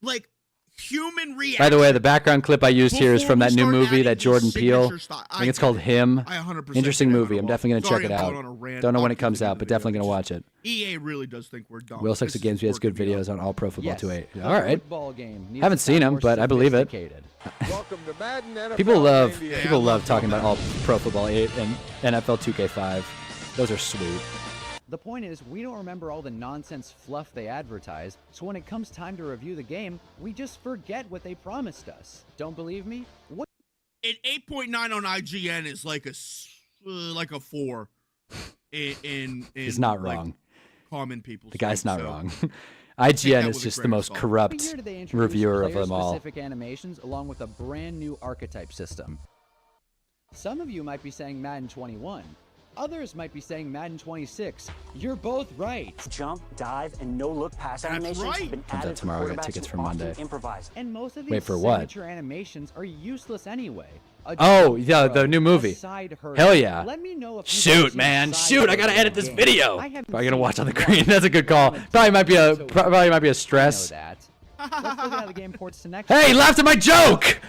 like human reaction? By the way, the background clip I used here is Before from we that new start movie adding that the Jordan Peele. signature style- I think it's called Him. I 100% Interesting get it movie. on I'm a definitely going to Sorry, check it I'm out. going on a rant. Don't know when I'll it comes continue out, the but definitely video. going to watch it. EA really does think we're dumb. Will Sexy This Games, he has is good working me videos up. on All Pro Football Yes, 28. the All right. football game needs Haven't to seen sound him, more but I believe it. sophisticated. Welcome to Madden NFL People love NBA. people love talking about All Pro Football 8 and NFL 2K5. Those are sweet. The point is, we don't remember all the nonsense fluff they advertise, so when it comes time to review the game, we just forget what they promised us. Don't believe me? What? An 8.9 on IGN is like a 4 in He's not like, wrong. common people. The guy's not so wrong. that IGN is with a just the grain of most salt. Every corrupt year they introduce reviewer of them all. player-specific animations along with a brand new archetype system. Some of you might be saying Madden 21. Others might be saying Madden 26. You're both right. Jump, dive, and no-look pass That's animations right. have been Comes out added tomorrow. I for got quarterbacks tickets who for often Monday. improvise. And most of Wait, these for what? signature animations are useless anyway. A Oh, jump yeah, throw, the new a movie. side hurdle. Hell yeah. Let me know if you've Shoot, ever seen man. a side Shoot, I gotta hurdle edit in a this game. video. I haven't Probably gonna seen watch on the one. green. That's a good call. I'm a Probably might be a so probably might be a I stress. know that. Let's look at how the game ports to next. Hey, he laughed at my joke.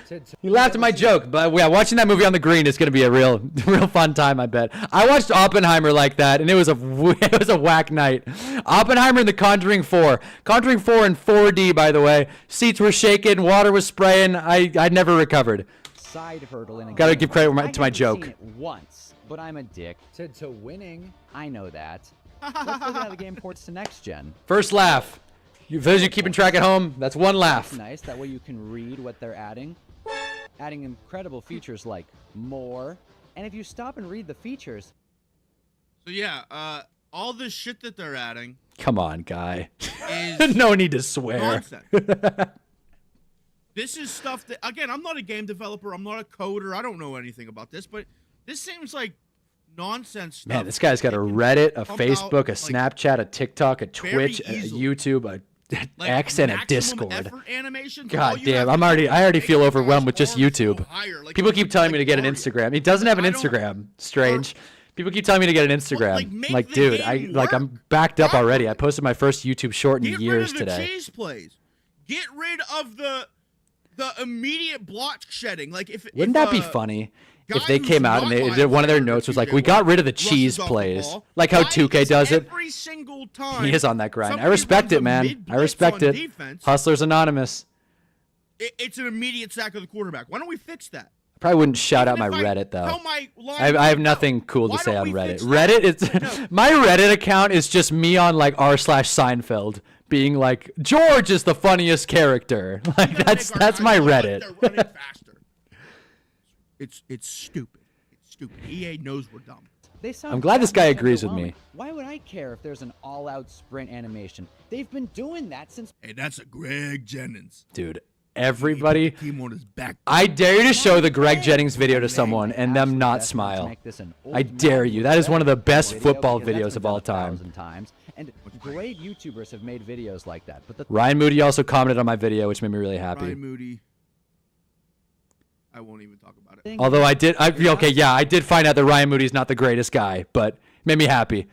He laughed at my joke, but yeah, watching that movie on the green is gonna be a real fun time, I bet. I watched Oppenheimer like that, and it was a whack night. Oppenheimer and The Conjuring 4. Conjuring 4 in 4D, by the way. Seats were shaking, water was spraying. I never recovered. Side hurdle in a Gotta game. give credit to my I haven't joke. seen it once, but I'm addicted to winning. I know that. Let's look at how the game ports to next gen. First laugh. For those of you keeping track at home, that's one laugh. It's nice that way you can read what they're adding. Adding incredible features like more. And if you stop and read the features, So yeah, all this shit that they're adding Come on, guy. is No need to swear. nonsense. This is stuff that, again, I'm not a game developer. I'm not a coder. I don't know anything about this, but This seems like nonsense stuff. Man, this guy's got a They can Reddit, a pump Facebook, out, a Snapchat, a TikTok, a Twitch, a easily. YouTube, a like, X, and a maximum Discord. effort animations, all God you damn, have to do I already is feel make overwhelmed with Josh just arms YouTube. go higher, like People you keep do, telling me like to get an Mario. Instagram. He doesn't have an I don't- Instagram. Strange. People keep telling me to get an Instagram. like, make Like, the dude, game I'm backed up already. I properly. posted my first YouTube short in Get years rid of the today. cheese plays. Get rid of the immediate block shedding. Like if Wouldn't if, that be funny if guy they who's came out and not they my did one of their player, notes was like, TJ we got Watt, rid of the rushes cheese off the plays, ball. like how Guy 2K gets does it. every single time. He is on that grind. I somebody respect runs it, a man. I mid-blitz respect on it. defense, Hustlers Anonymous. it's an immediate sack of the quarterback. Why don't we fix that? Probably wouldn't shout out Even my if I Reddit though. tell my line I have right nothing now, cool to why say don't on we Reddit. fix that? Reddit is No. my Reddit account is just me on like r/Seinfeld being like George is the funniest character. Like We gotta that's make our that's my guys look like Reddit. they're running faster. It's stupid. It's stupid. EA knows we're dumb. They sound I'm glad this guy goddamn agrees with overwhelming. me. Why would I care if there's an all-out sprint animation? They've been doing that since. Hey, that's a Greg Jennings. Dude, everybody, Team on his back. I dare you to show the Greg Jennings video to someone and them Absolute not best to smile. make this an I old dare man you. That is one of the best video football because that's videos been of all done time. 1,000 times. And great YouTubers have made videos like that. But the Ryan Moody also commented on my video, which made me really happy. Ryan Moody. I won't even talk about it. thing Although I did find out that Ryan Moody's not the greatest guy, but made me happy.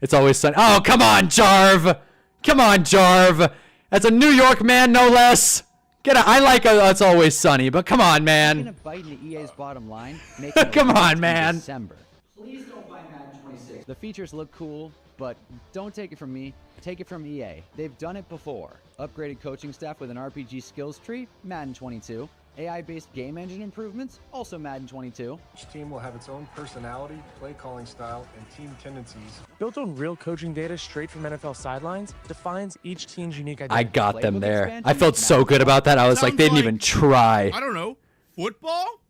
It's always sunny. Oh, come on, Jarv. Come on, Jarv. As a New York man, no less. I like It's Always Sunny, but come on, taking a man. bite into EA's bottom line, making it Come release on, in man. December. Please don't buy Madden 26. The features look cool, but don't take it from me. Take it from EA. They've done it before. Upgraded coaching staff with an RPG skills tree, Madden 22. AI-based game engine improvements, also Madden 22. Each team will have its own personality, play calling style, and team tendencies. Built on real coaching data straight from NFL sidelines, defines each team's unique identity. I got them Playbook there. expansion? I felt so good about that. I was like, Sounds they didn't like- even try. I don't know. Football?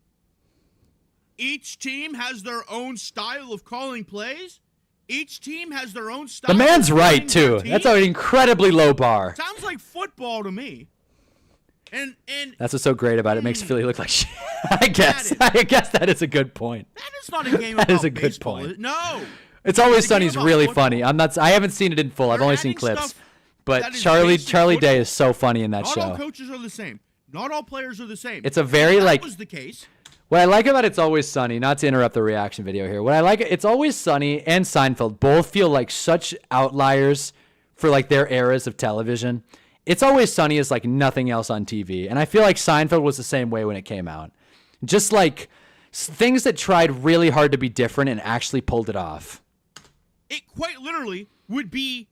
Each team has their own style of calling plays. Each team has their own style. The man's of right, running their too. That's team. an incredibly low bar. Sounds like football to me. And That's what's so great about it. It makes Philly look like shit. I guess that is a good point. that is not a game That about is a good baseball. point. No. It's Always It's a game Sunny's about really football. funny. I haven't seen it in full. I've They're only seen adding clips. stuff But that is Charlie basic Day football. is so funny in that Not all show. coaches are the same. Not all players are the same. It's a very, If that like- was the case. What I like about It's Always Sunny, not to interrupt the reaction video here, what I like, It's Always Sunny and Seinfeld both feel like such outliers for like their eras of television. It's Always Sunny is like nothing else on TV. And I feel like Seinfeld was the same way when it came out. Just like things that tried really hard to be different and actually pulled it off. It quite literally would be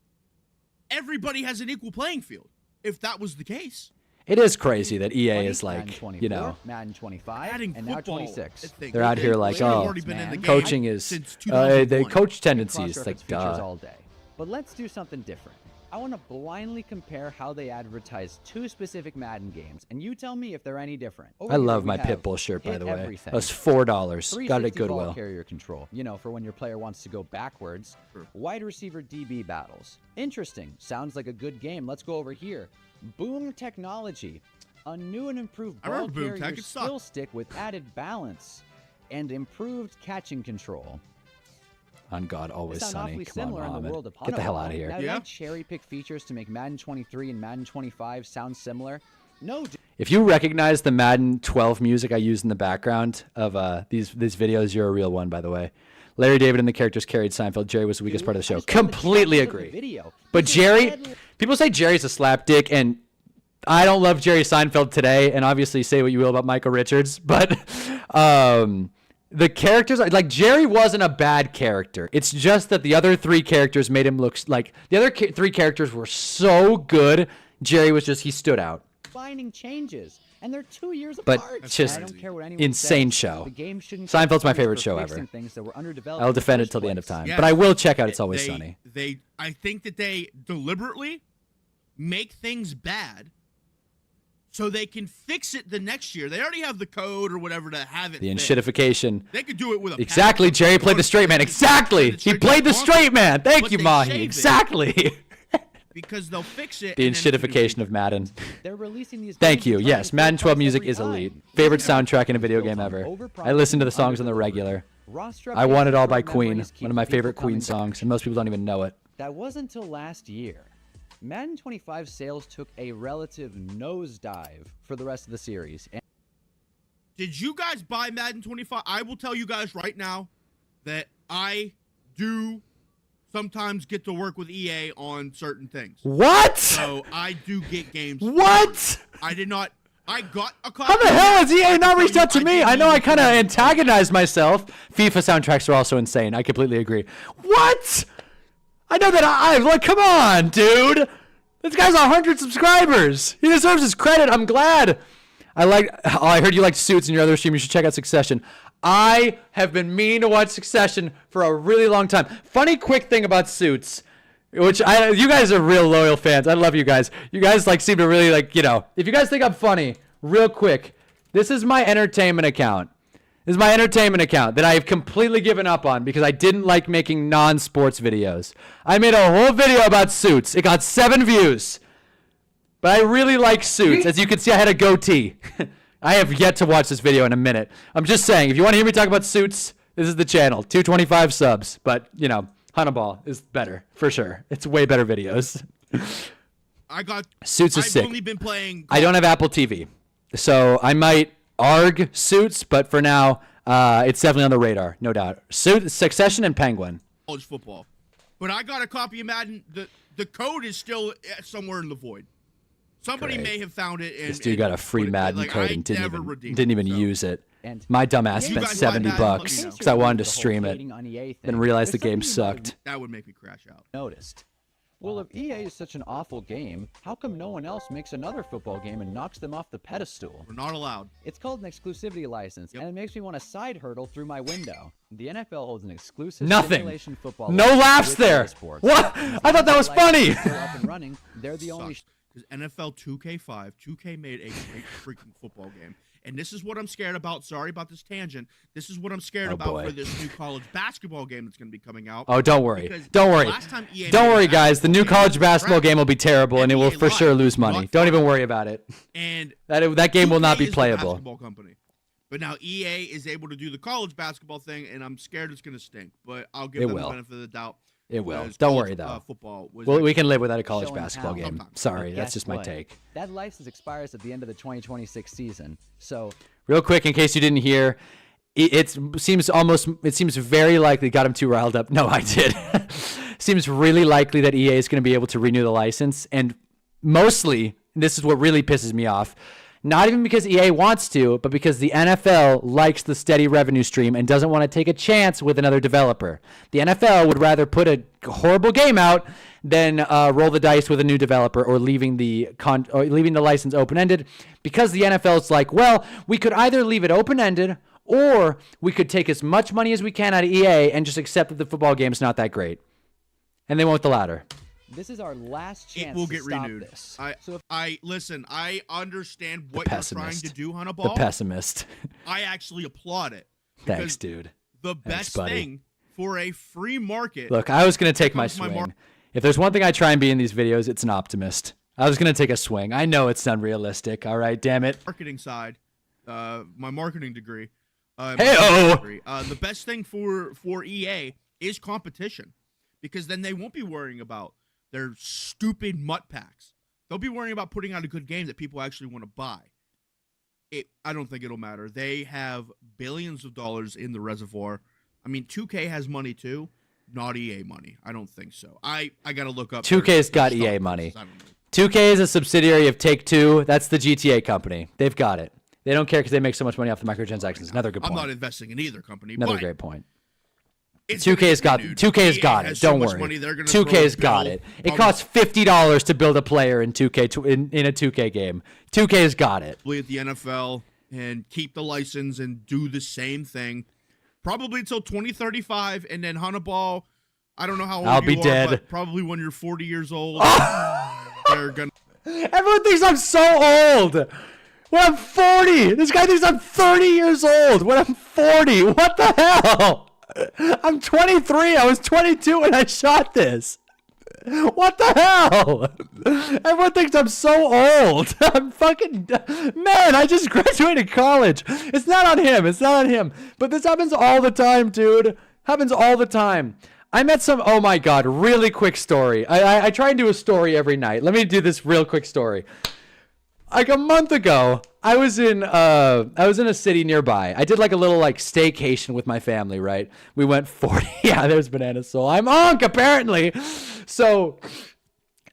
everybody has an equal playing field if that was the case. It is crazy that EA 20, is Madden like, 24, you know, Madden 25, Adding and now football, 26. I think. they're out here like, They've oh, already been in the game coaching is, since the 2001. coach We tendencies, like, cross-reference features duh. all day. But let's do something different. I want to blindly compare how they advertise two specific Madden games, and you tell me if they're any different. Over I here love we my have Pitbull shirt, by Hit the way. Everything. That was $4. Got it at 360 ball Goodwill. carrier control, you know, for when your player wants to go backwards. Wide receiver DB battles. Interesting. Sounds like a good game. Let's go over here. Boom technology. A new and improved I ball remember Boom carrier Tech. It sucked. skill stick with added balance and improved catching control. On God, Always They sound Sunny. awfully Come on, similar in the Mohammed. world of Get the hell Hunnaball. out of here. Now, Yeah. did I cherry pick features to make Madden 23 and Madden 25 sound similar? No. If you recognize the Madden 12 music I used in the background of these videos, you're a real one, by the way. Larry David and the characters carried Seinfeld. Jerry was the weakest part of the show. Completely agree. But Jerry, people say Jerry's a slapdick, and I don't love Jerry Seinfeld today, and obviously say what you will about Michael Richards, but the characters, like Jerry wasn't a bad character. It's just that the other three characters made him look like, the other three characters were so good, Jerry was just, he stood out. Defining changes, and they're 2 years But apart. just I don't care what anyone insane says. show. The game shouldn't Seinfeld's my be favorite for show fixing ever. Things that were underdeveloped I'll in the defend it first till the end of place. time. Yes. But I will check out It's Always They- Sunny. I think that they deliberately make things bad so they can fix it the next year. They already have the code or whatever to have it The fixed. enshittification. They could do it with a Exactly, patch. Jerry played the straight man. Exactly. He played the straight man. Thank But you, they Mahi. shave it. Exactly. Because they'll fix it. The and then it can be enshittification of Madden. They're releasing these Thank games you. and Yes, trying Madden to 12 price music every is elite. time. Favorite Yeah. soundtrack in a video game Built on ever. overpromising I listen to the and songs on the underdelivering. regular. Roster I Want updates It All and by current Queen, memories keep one of my people favorite Queen coming back. songs, and most people don't even know it. That wasn't until last year. Madden 25 sales took a relative nosedive for the rest of the series. And Did you guys buy Madden 25? I will tell you guys right now that I do sometimes get to work with EA on certain things. What? So I do get games. What? I did not. I got a copy. How the hell has EA not reached out to me? didn't I know I even kind of know. antagonized myself. FIFA soundtracks are also insane. I completely agree. What? I know that I've like, come on, dude. This guy's 100 subscribers. He deserves his credit. I'm glad. I heard you liked Suits in your other stream. You should check out Succession. I have been meaning to watch Succession for a really long time. Funny quick thing about Suits, which you guys are real loyal fans. I love you guys. You guys like seem to really like, you know, if you guys think I'm funny, real quick, this is my entertainment account. This is my entertainment account that I have completely given up on because I didn't like making non-sports videos. I made a whole video about Suits. It got 7 views. But I really like Suits. As you can see, I had a goatee. I have yet to watch this video in a minute. I'm just saying, if you want to hear me talk about Suits, this is the channel. 225 subs. But, you know, Hunnaball is better, for sure. It's way better videos. Suits is sick. I've only been playing. I don't have Apple TV. So I might arg Suits, but for now, it's definitely on the radar, no doubt. Succession and Penguin. College football. But I got a copy of Madden. The code is still somewhere in the void. Somebody Great. may have found it. And, This dude got a free Madden code and didn't even use it. And My dumbass You spent guys $70 buy Madden, let me know. because I wanted to The whole stream it, hating on EA then thing, realized the there's game something you might sucked. that would make me crash out. noticed. Well, if EA is such an awful game, how come no one else makes another football game and knocks them off the pedestal? We're not allowed. It's called an exclusivity license, and it makes me want to side hurdle through my window. The NFL holds an exclusive Nothing. simulation football No license laughs with there. EA Sports. What? And I thought that was since the license funny. is still up and running, they're the only Because NFL 2K5, 2K made a great freaking football game. And this is what I'm scared about. Sorry about this tangent. This is what I'm scared Oh, about boy. for this new college basketball game that's going to be coming out. Oh, don't worry. Because Don't worry. last time EA Don't made a worry, guys. The new basketball college game, basketball crap. game will be terrible, and it will NBA for sure Live, lose money. not Don't fun. even worry about it. And That game will not 2K be is the playable. basketball company. But now EA is able to do the college basketball thing, and I'm scared it's going to stink. But I'll give It them will. the benefit of the doubt. It will. because Don't college, worry, though. Football was Well, we actually- can live without a college showing basketball talent. game. Sometimes. Sorry, But that's guess just my what? take. That license expires at the end of the 2026 season. So Real quick, in case you didn't hear, it seems very likely. Got him too riled up. No, I did. Seems really likely that EA is going to be able to renew the license, and mostly, this is what really pisses me off. Not even because EA wants to, but because the NFL likes the steady revenue stream and doesn't want to take a chance with another developer. The NFL would rather put a horrible game out than roll the dice with a new developer or leaving the license open-ended, because the NFL's like, well, we could either leave it open-ended or we could take as much money as we can out of EA and just accept that the football game's not that great. And they went the latter. this is our last chance It will to get stop renewed. this. Listen. I understand what you're trying pessimist. to do, The Hunnaball. pessimist. I actually applaud it. Thanks, because dude. The Thanks, best buddy. thing for a free market. Look, I was going to take my comes my swing. mar- If there's one thing I try and be in these videos, it's an optimist. I was going to take a swing. I know it's unrealistic. All right, damn it. Marketing side, my marketing degree. Hey-o! The best thing for EA is competition, because then they won't be worrying about their stupid mutt packs. They'll be worrying about putting out a good game that people actually want to buy. I don't think it'll matter. They have billions of dollars in the reservoir. I mean, 2K has money too, not EA money. I don't think so. I got to look up. 2K's their got stock EA prices. money. I don't know. 2K is a subsidiary of Take-Two. That's the GTA company. They've got it. They don't care because they make so much money off the microtransactions. Another good I'm point. not investing in either company. Another but great point. it's 2K's got renewed. 2K's EA got has it. so Don't much worry. money, they're gonna 2K's throw got Bill it. It on costs $50 to build a player in 2K in a 2K game. 2K's got it. at the NFL and keep the license and do the same thing, probably until 2035, and then Hunnaball. I don't know how old I'll you be are, dead. but probably when you're 40 years old, they're gonna. Everyone thinks I'm so old. When I'm 40, this guy thinks I'm 30 years old. When I'm 40, what the hell? I'm 23. I was 22 when I shot this. What the hell? Everyone thinks I'm so old. I'm fucking... Man, I just graduated college. It's not on him. It's not on him. But this happens all the time, dude. Happens all the time. I met some... Oh, my God. Really quick story. I try and do a story every night. Let me do this real quick story. Like a month ago, I was in a city nearby. I did like a little like staycation with my family, right? We went 40. Yeah, there's Banana Soul. I'm Onk apparently. So,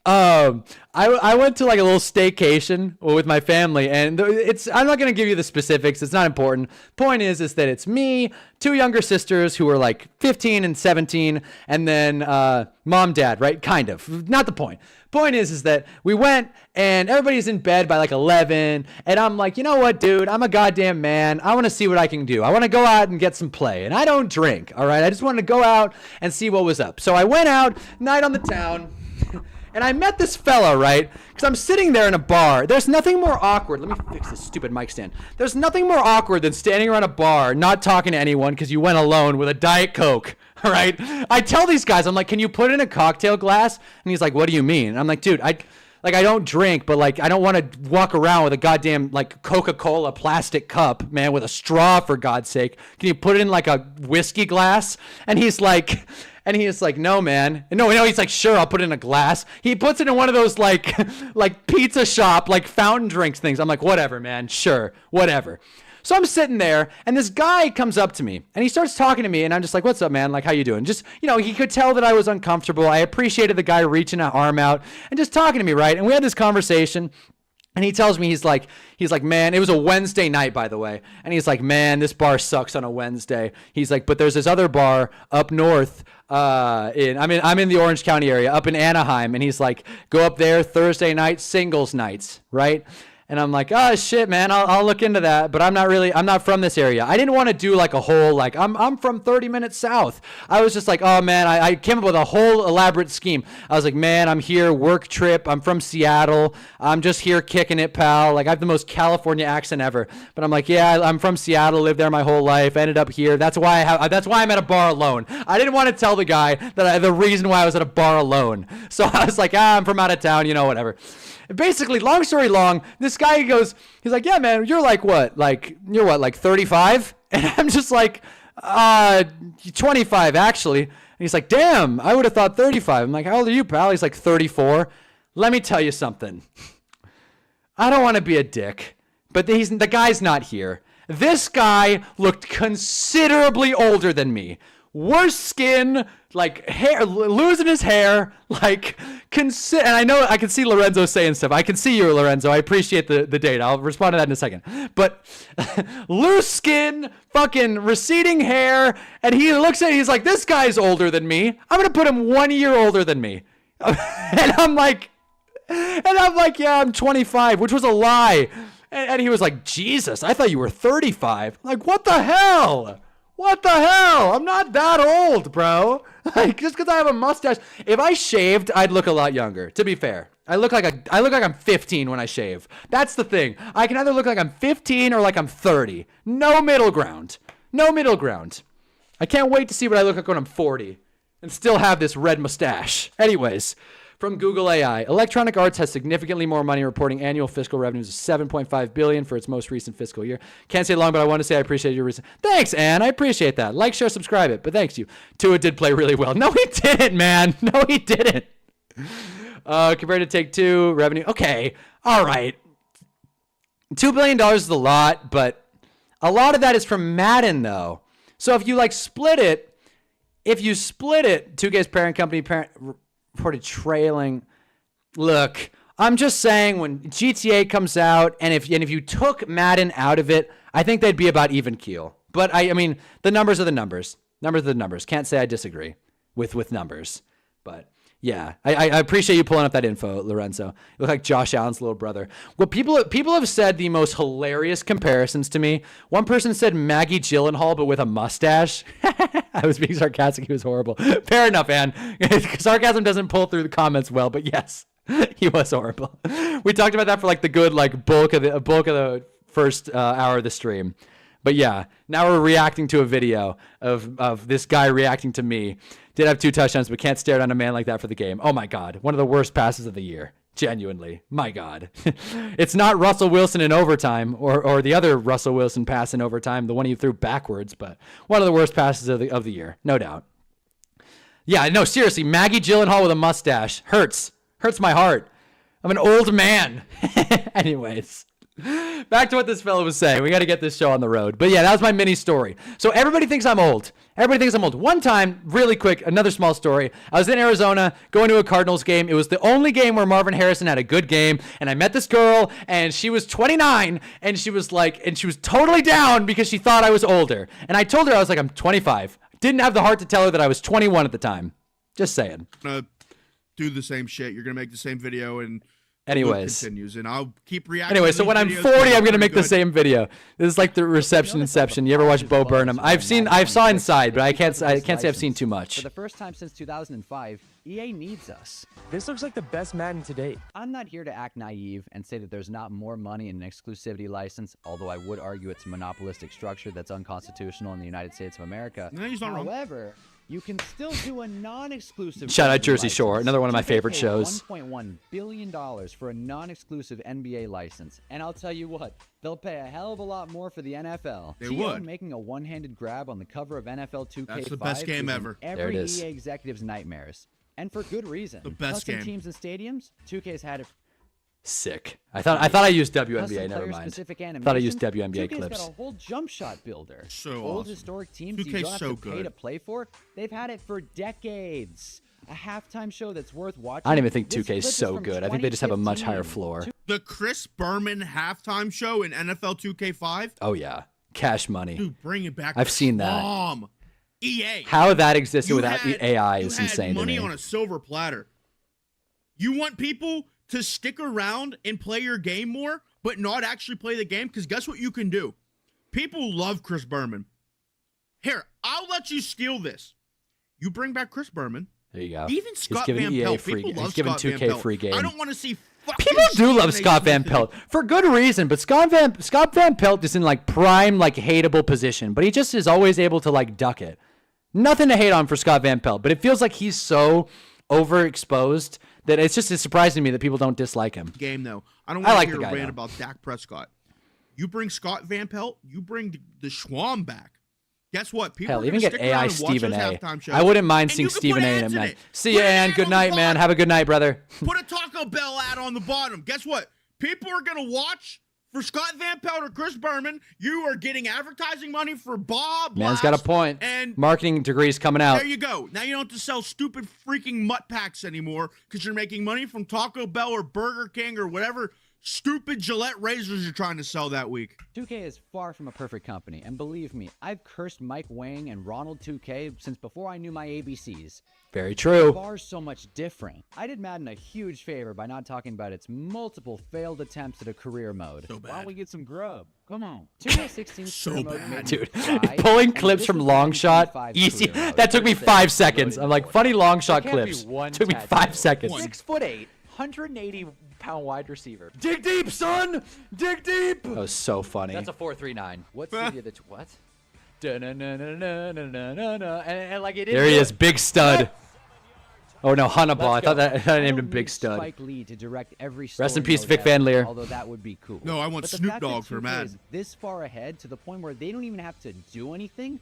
I went to like a little staycation with my family, and I'm not gonna give you the specifics. It's not important. Point is that it's me, two younger sisters who were like 15 and 17, and then mom, dad, right? Kind of. Not the point. Point is that we went and everybody's in bed by like 11, and I'm like, you know what, dude? I'm a goddamn man. I want to see what I can do. I want to go out and get some play, and I don't drink, all right? I just wanted to go out and see what was up. So I went out, night on the town, and I met this fella, right? Because I'm sitting there in a bar. There's nothing more awkward. Let me fix this stupid mic stand. There's nothing more awkward than standing around a bar, not talking to anyone because you went alone with a Diet Coke. All right. I tell these guys, I'm like, can you put it in a cocktail glass? And he's like, what do you mean? And I'm like, dude, I don't drink, but like, I don't want to walk around with a goddamn like Coca-Cola plastic cup, man, with a straw for God's sake. Can you put it in like a whiskey glass? And he's like, no, man. And no, he's like, sure, I'll put it in a glass. He puts it in one of those like pizza shop, like fountain drinks things. I'm like, whatever, man. Sure. Whatever. So I'm sitting there, and this guy comes up to me, and he starts talking to me, and I'm just like, what's up, man? Like, how you doing? Just, he could tell that I was uncomfortable. I appreciated the guy reaching an arm out and just talking to me, right? And we had this conversation, and he tells me, he's like, man, it was a Wednesday night, by the way. And he's like, man, this bar sucks on a Wednesday. He's like, but there's this other bar up north, I'm in the Orange County area, up in Anaheim. And he's like, go up there Thursday night, singles nights, right? And I'm like, oh shit, man, I'll look into that. But I'm not from this area. I didn't want to do like a whole, like, I'm from 30 minutes south. I was just like, oh man, I came up with a whole elaborate scheme. I was like, man, I'm here, work trip. I'm from Seattle. I'm just here kicking it, pal. Like, I have the most California accent ever. But I'm like, yeah, I'm from Seattle, lived there my whole life, ended up here. That's why I'm at a bar alone. I didn't want to tell the guy that the reason why I was at a bar alone. So I was like, I'm from out of town, whatever. Basically, long story long, this guy goes, he's like, yeah, man, you're like what? Like, you're what, like 35? And I'm just like, 25, actually. And he's like, damn, I would have thought 35. I'm like, how old are you, pal? He's like, 34. Let me tell you something. I don't want to be a dick, but the guy's not here. This guy looked considerably older than me. Worse skin, like hair, losing his hair, like and I know I can see Lorenzo saying stuff. I can see you, Lorenzo. I appreciate the date. I'll respond to that in a second. But loose skin, fucking receding hair, and he looks at it, he's like, this guy's older than me. I'm gonna put him 1 year older than me. And I'm like, yeah, I'm 25, which was a lie. And he was like, Jesus, I thought you were 35. I'm like, what the hell? What the hell? I'm not that old, bro. Like, just because I have a mustache. If I shaved, I'd look a lot younger, to be fair. I look like I'm 15 when I shave. That's the thing. I can either look like I'm 15 or like I'm 30. No middle ground. No middle ground. I can't wait to see what I look like when I'm 40 and still have this red mustache. Anyways, from Google AI, Electronic Arts has significantly more money, reporting annual fiscal revenues of $7.5 billion for its most recent fiscal year. Can't say long, but I want to say I appreciate your reason. Thanks, Ann. I appreciate that. Like, share, subscribe it. But thanks you. Tua did play really well. No, he didn't, man. No, he didn't. Compared to Take-Two revenue. Okay. All right. $2 billion is a lot, but a lot of that is from Madden, though. So if you like split it, 2K's parent company reported trailing. Look, I'm just saying when GTA comes out, and if you took Madden out of it, I think they'd be about even keel. But I mean, the numbers are the numbers. Numbers are the numbers. Can't say I disagree with numbers. But yeah, I appreciate you pulling up that info, Lorenzo. You look like Josh Allen's little brother. Well, people have said the most hilarious comparisons to me. One person said Maggie Gyllenhaal, but with a mustache. I was being sarcastic. He was horrible. Fair enough, Ann. Sarcasm doesn't pull through the comments well, but yes, he was horrible. We talked about that for like the good bulk of the first hour of the stream. But yeah, now we're reacting to a video of this guy reacting to me. Did have 2 touchdowns, but can't stare down a man like that for the game. Oh my God. One of the worst passes of the year. Genuinely. My God. It's not Russell Wilson in overtime or the other Russell Wilson pass in overtime, the one he threw backwards, but one of the worst passes of the year. No doubt. Yeah, no, seriously. Maggie Gyllenhaal with a mustache. Hurts my heart. I'm an old man. Anyways. Back to what this fellow was saying. We got to get this show on the road. But yeah, that was my mini story. So everybody thinks I'm old. Everybody thinks I'm old. One time, really quick, another small story. I was in Arizona going to a Cardinals game. It was the only game where Marvin Harrison had a good game. And I met this girl, and she was 29, and she was totally down because she thought I was older. And I told her, I was like, I'm 25. Didn't have the heart to tell her that I was 21 at the time. Just saying. Do the same shit. You're going to make the same video, and anyways, continues, and I'll keep reacting. Anyway, so when I'm 40, I'm gonna make the same video. This is like the reception inception. You ever watch Bo Burnham? I saw Inside, but I can't say I've seen too much. For the first time since 2005, EA needs us. This looks like the best Madden to date. I'm not here to act naive and say that there's not more money in an exclusivity license, although I would argue it's a monopolistic structure that's unconstitutional in the United States of America. No, he's not wrong. However, you can still do a non-exclusive. Shout out Jersey Shore, another one of my favorite shows. $1.1 billion for a non-exclusive NBA license, and I'll tell you what, they'll pay a hell of a lot more for the NFL. They would. Making a one-handed grab on the cover of NFL 2K5. That's the best game ever. Every there it is. EA executive's nightmares, and for good reason. The best Custom game. teams and stadiums, 2K's had it. Sick. I thought I used WNBA. Custom Never mind. player-specific I thought I used animation, WNBA 2K's clips. got a whole jump shot builder. So Old awesome. historic teams 2K's you don't have so to pay good. to play for. They've had it for decades. A halftime show that's worth watching. I don't even think This 2K clip is is so from good. I think they just have a much higher 2015. floor. The Chris Berman halftime show in NFL 2K5. Oh yeah, cash money. Dude, bring it back. I've seen that. EA. How that existed You without had- AI you is had insane to money me. on a silver platter. You want people to stick around and play your game more, but not actually play the game? Because guess what you can do? People love Chris Berman. Here, I'll let you steal this. You bring back Chris Berman. There you go. Even Scott he's giving Van EA Pelt. free. People love He's giving Scott Van 2K Pelt. free game. I don't want to see fucking People do love Stephen A. Scott Van Smith. Pelt for good reason, but Scott Van Pelt is in like prime like hateable position, but he just is always able to like duck it. Nothing to hate on for Scott Van Pelt, but it feels like he's so overexposed that it's surprising to me that people don't dislike him. Game though, I don't I want like to the hear a guy, rant though. about Dak Prescott. You bring Scott Van Pelt, you bring the Schwam back. Guess what? People Hell, are even gonna get stick around AI and watch Stephen those A. halftime shows, I wouldn't mind and seeing you can Stephen put A in ads it, man. it. See Put ya, an and ad good on the night, man. bottom. Have a good night, brother. Put a Taco Bell ad on the bottom. Guess what? People are gonna watch for Scott Van Pelt or Chris Berman. You are getting advertising money for Bob. Man's got a Blast, point. And Marketing degrees coming out. there you go. Now you don't have to sell stupid freaking mutt packs anymore because you're making money from Taco Bell or Burger King or whatever stupid Gillette razors you're trying to sell that week. 2K is far from a perfect company, and believe me, I've cursed Mike Wang and Ronald 2K since before I knew my ABCs. Very The true. bar's so much different. I did Madden a huge favor by not talking about its multiple failed attempts at a career mode. So Why bad. don't we get some grub? Come on. 2K16's So career mode bad. made me Dude, cry, pulling and clips this from was long the shot, 5 easy. career mode. That took me First 5 thing, seconds. loading I'm like, port. funny long shot There can't be clips. one Took me tattoo. 5 seconds. 6'8", 180-pound wide receiver. Dig deep, son. Dig deep. That was so funny. That's a 4.39. What Huh? city of the what? And like it There he is, big stud. Oh no, Hunnaball. I Let's thought go. that I named don't him Big need Stud. Spike Lee to direct every Rest in story peace, mode Vic ever, Van Leer. Although that would be cool. No, I want But the Snoop fact that Dogg for 2K Madden. is this far ahead to the point where they don't even have to do anything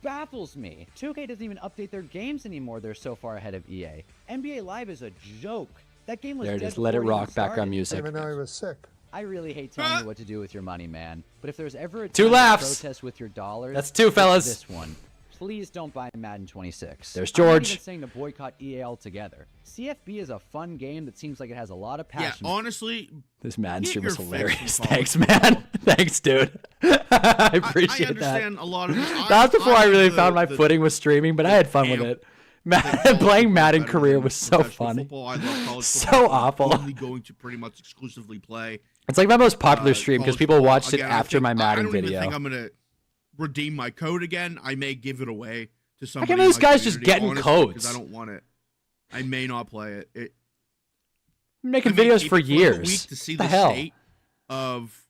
baffles me. 2K doesn't even update their games anymore. They're so far ahead of EA. NBA Live is a joke. That game was There it dead is. Let it before even rock. Background started. music. Even though he was sick. I really hate telling you what to do with your money, man. But if there's ever a 2 time to laughs. protest with your dollars, That's 2, it's fellas. This one. Please don't buy Madden 26. There's I'm not George. even saying to boycott EA altogether. CFB is a fun game that seems like it has a lot of Yeah, passion. honestly, This Madden Get stream your was fix hilarious. from Thanks, college man. Thanks, dude. I appreciate I that. understand a lot of it. That was before I really the- found my the- footing with streaming, but I had fun with amp it. Playing Madden better career than was so professional funny. Football. I love college So football. awful. I'm only going to pretty much exclusively play. It's like my most popular stream because college people football. watched it Again, I after think- my Madden I don't video. even think I'm gonna redeem my code again. I may give it away to somebody. come in these my guys just community, getting honestly, codes? Because I don't want it. I may not play it. I'm making I may videos keep for it a week years. to see the the hell? state of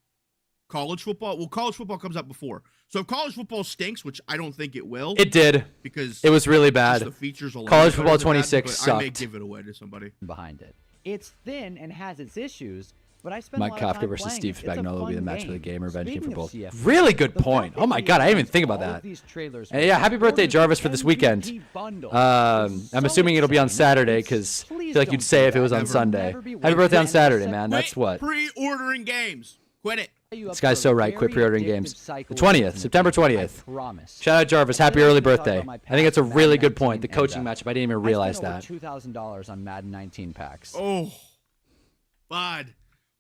college football. Well, college football comes out before. So if college football stinks, which I don't think it will. It did. Because it was really bad. The features a lot College better football than 26 that, but I may sucked. give it away to somebody. Behind it. It's thin and has its issues, but I spent Mike a lot of Kafka time versus playing Steve it. It's a Spagnuolo will be the fun match for the game. Revenge game for Speaking of both. CFP, Really good the point. fact Oh my that god, I didn't even EA think about all of that. these trailers And yeah, happy birthday, with Jarvis, for this weekend. MVP bundle I'm is so assuming it'll be on insane. Saturday because I Please feel like don't you'd say do if it was that. on Never. Sunday. Never be Happy birthday on waiting. Saturday, man. That's Quit what. pre-ordering games. Quit it. This guy's so right. Quit pre-ordering games. The 20th, September 20th. Promise. Shout out Jarvis. Happy early birthday. I think it's a really good point. The coaching matchup. I didn't even realize that. I spent over $2,000 on Madden 19 packs. Oh,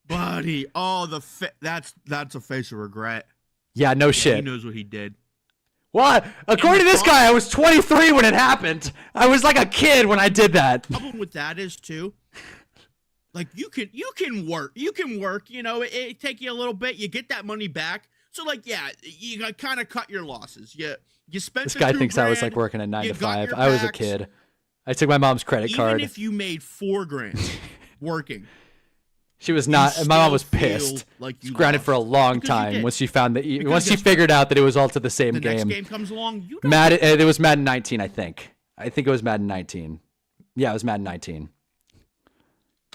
buddy. Oh, that's a face of regret. Yeah, no He shit. knows what he did. What? According to this guy, I was 23 when it happened. I was like a kid when I did that. The problem with that is too, like you can work. You know, it take you a little bit. You get that money back. So like, yeah, you kind of cut your losses. You spent. This the guy $2 thinks I was grand, like working a 9 you to got 5. your I was a backs. kid. I took my mom's credit card. Even if you made $4 grand working. She was not. You My mom was still feel pissed. like you Grounded lost. for a long Because you time did. once she found that. Because Once she guess what? figured out that it was all to the same The next game. game comes along. You don't. Madden. It was Madden 19, I think. I think it was Madden 19. Yeah, it was Madden 19.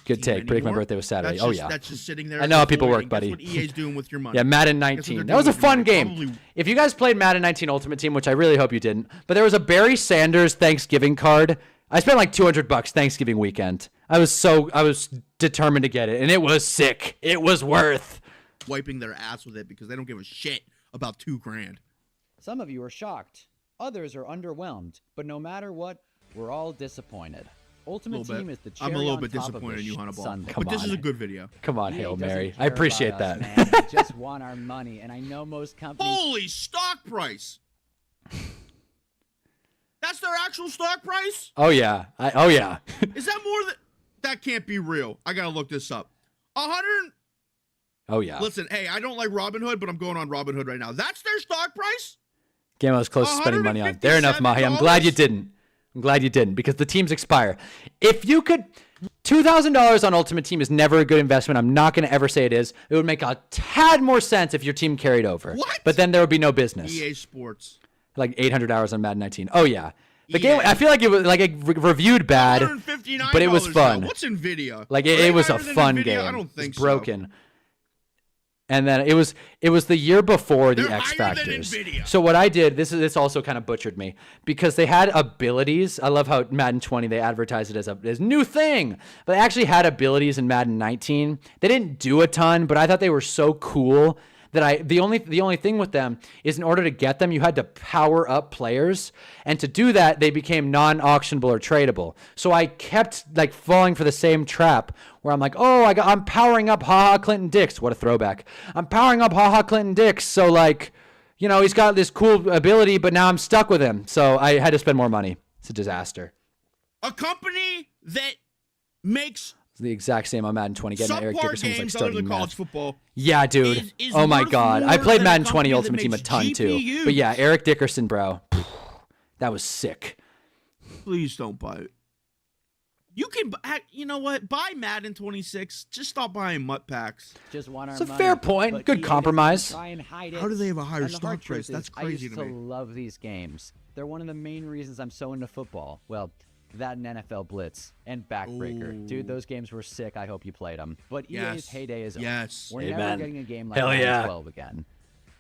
Good team take. Predict my anymore. birthday was Saturday. That's Oh just, yeah. That's just sitting there. I know how people work, avoiding. buddy. That's what EA's doing with your money. Yeah, Madden That's what 19. they're That was a doing with your fun money. game. Probably- If you guys played Madden 19 Ultimate Team, which I really hope you didn't, but there was a Barry Sanders Thanksgiving card. I spent like $200 Thanksgiving weekend. I was determined to get it, and it was sick. It was worth. wiping their ass with it because they don't give a shit about $2 grand. Some of you are shocked. Others are underwhelmed. But no matter what, we're all disappointed. Ultimate Little Team bit. is the cherry I'm a little on bit top of disappointed the in you, Hannibal. sundae. Come But this is on. a good video. Come on, EA Hail doesn't Mary. care I appreciate about that. us, man. They just want our money, and I know most companies. Holy stock price! That's their actual stock price? Oh yeah. Oh yeah. Is that more than... That can't be real. I gotta look this up. 100... Oh yeah. Listen, hey, I don't like Robinhood, but I'm going on Robinhood right now. That's their stock price? Game I was close to spending money on. Fair enough, Mahi. I'm glad you didn't. I'm glad you didn't because the teams expire. If you could, $2,000 on Ultimate Team is never a good investment. I'm not going to ever say it is. It would make a tad more sense if your team carried over. What? But then there would be no business. EA Sports. Like 800 hours on Madden 19. Oh yeah. The EA. game. I feel like it was like it reviewed bad, $159 but it was now. fun. What's Nvidia? Like Are it they was a higher than fun Nvidia? game. I don't think It's so. broken. And then it was the year before the They're X higher than Factors. Nvidia. So what I did, this also kind of butchered me because they had abilities. I love how Madden 20 they advertised it as a new thing, but they actually had abilities in Madden 19. They didn't do a ton, but I thought they were so cool that the only thing with them is in order to get them, you had to power up players, and to do that, they became non-auctionable or tradable. So I kept like falling for the same trap where I'm like, oh, I'm powering up HaHa Clinton Dix. What a throwback! I'm powering up HaHa Clinton Dix, so like, you know, he's got this cool ability, but now I'm stuck with him, so I had to spend more money. It's a disaster. A company that makes It's the exact same on Madden 20. Getting Eric subpar Dickerson was like games other starting than college match. football. Yeah, dude. is Oh my worth god. I more played than a Madden 20 company that Ultimate Team a makes ton too. GPUs. But yeah, Eric Dickerson, bro. That was sick. Please don't buy it. You can, you know what? Buy Madden 26. Just stop buying MUT packs. Just want our It's a money, fair point. but Good EA compromise. doesn't try and hide it. How do they have a higher And the stock hard price? truth That's is, crazy I used to me. love these games. They're one of the main reasons I'm so into football. Well, that and NFL Blitz and Backbreaker. Dude, those games were sick. I hope you played them. But EA's Yes. heyday is over. Yes. We're Amen. never getting a game like Hell Madden yeah. 12 again.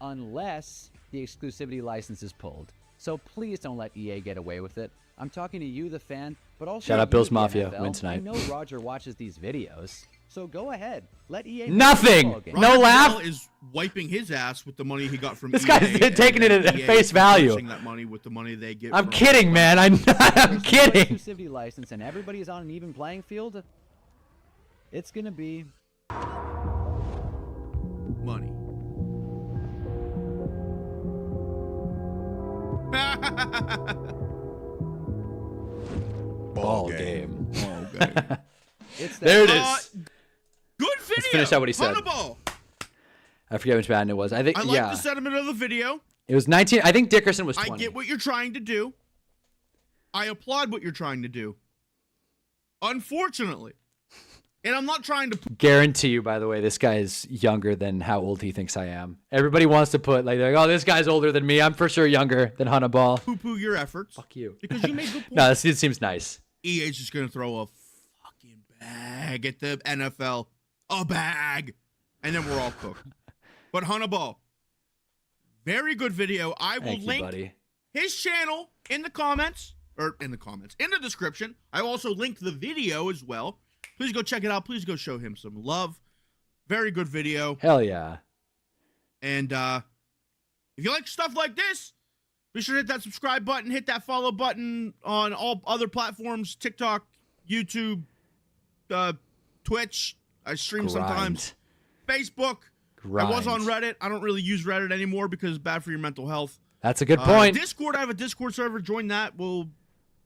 Unless the exclusivity license is pulled. So please don't let EA get away with it. I'm talking to you, the fan, but also Shout out you, Bills the Mafia. NFL. Win tonight. I know Roger watches these videos, so go ahead. Let EA. make Nothing. football games. No Roger laugh. Goodell is wiping his ass with the money he got from This EA, guy's and taking it then at EA face is value. replacing that money with the money they get. I'm from- kidding, man. I'm kidding. Exclusivity license and everybody is on an even playing field. It's gonna be Money. Ball game. Okay. it's that There it is. Good video. finish out what he said. Hannibal. I forget which Madden it was. I think I like yeah. the sentiment of the video. It was 19. I think Dickerson was 20. I get what you're trying to do. I applaud what you're trying to do. Unfortunately, And I'm not trying to Guarantee you, by the way, this guy is younger than how old he thinks I am. Everybody wants to put, like, they're like, oh, this guy's older than me. I'm for sure younger than Hunnaball. poo-poo your efforts. Fuck you. Because you made good points. No, this dude seems nice. EA's just going to throw a fucking bag at the NFL. A bag. And then we're all cooked. But Hunnaball, very good video. I will Thank you, link buddy. his channel in the comments. Or in the description. I also linked the video as well. Please go check it out. Please go show him some love. Very good video. Hell yeah. And if you like stuff like this, be sure to hit that subscribe button, hit that follow button on all other platforms, TikTok, YouTube, Twitch. I stream sometimes. Facebook. Grind. I was on Reddit. I don't really use Reddit anymore because it's bad for your mental health. That's a good point. Discord. I have a Discord server. Join that. We'll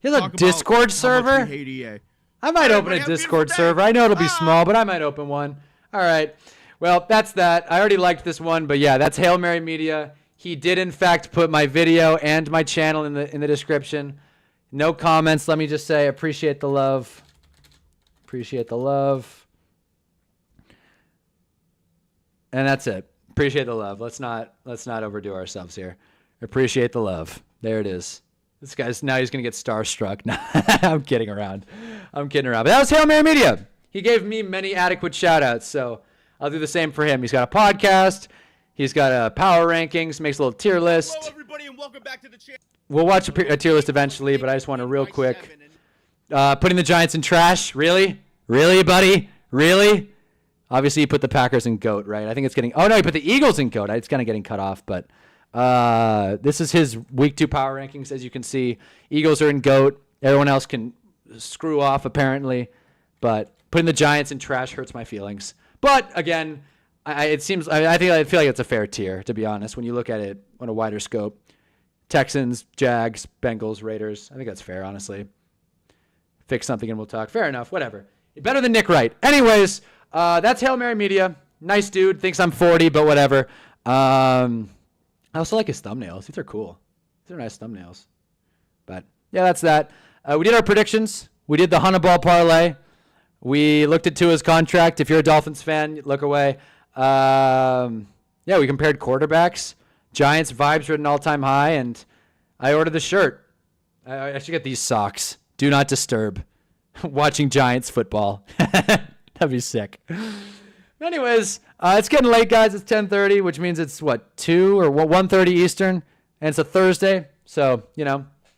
He has a talk about Discord how much server? we hate EA. I might open Everybody a have a Discord beautiful day. server. I know it'll be Bye. small, but I might open one. All right. Well, that's that. I already liked this one, but yeah, that's Hail Mary Media. He did, in fact, put my video and my channel in the description. No comments. Let me just say, appreciate the love. Appreciate the love. And that's it. Appreciate the love. Let's not overdo ourselves here. Appreciate the love. There it is. This guy's now he's gonna get starstruck. No, I'm kidding around. I'm kidding around. But that was Hail Mary Media. He gave me many adequate shout outs, so I'll do the same for him. He's got a podcast. He's got a power rankings, makes a little tier list. Hello, everybody, and welcome back to the channel. We'll watch a tier list eventually, but I just want to real quick. Putting the Giants in trash. Really? Really, buddy? Really? Obviously, you put the Packers in GOAT, right? I think it's getting... Oh, no, you put the Eagles in GOAT. It's kind of getting cut off, but this is his Week 2 power rankings. As you can see, Eagles are in GOAT. Everyone else can screw off, apparently. But putting the Giants in trash hurts my feelings. But, again, I feel like it's a fair tier, to be honest, when you look at it on a wider scope. Texans, Jags, Bengals, Raiders. I think that's fair, honestly. Fix something and we'll talk. Fair enough. Whatever. Better than Nick Wright. Anyways, that's Hail Mary Media. Nice dude. Thinks I'm 40, but whatever. I also like his thumbnails. These are cool. These are nice thumbnails. But, yeah, that's that. We did our predictions. We did the Hunnaball parlay. We looked at Tua's contract. If you're a Dolphins fan, look away. Yeah, we compared quarterbacks. Giants vibes are at an all-time high, and I ordered the shirt. I should get these socks. Do not disturb. Watching Giants football. That'd be sick. Anyways, it's getting late, guys. It's 10:30, which means it's, 2 or 1:30 Eastern, and it's a Thursday. So,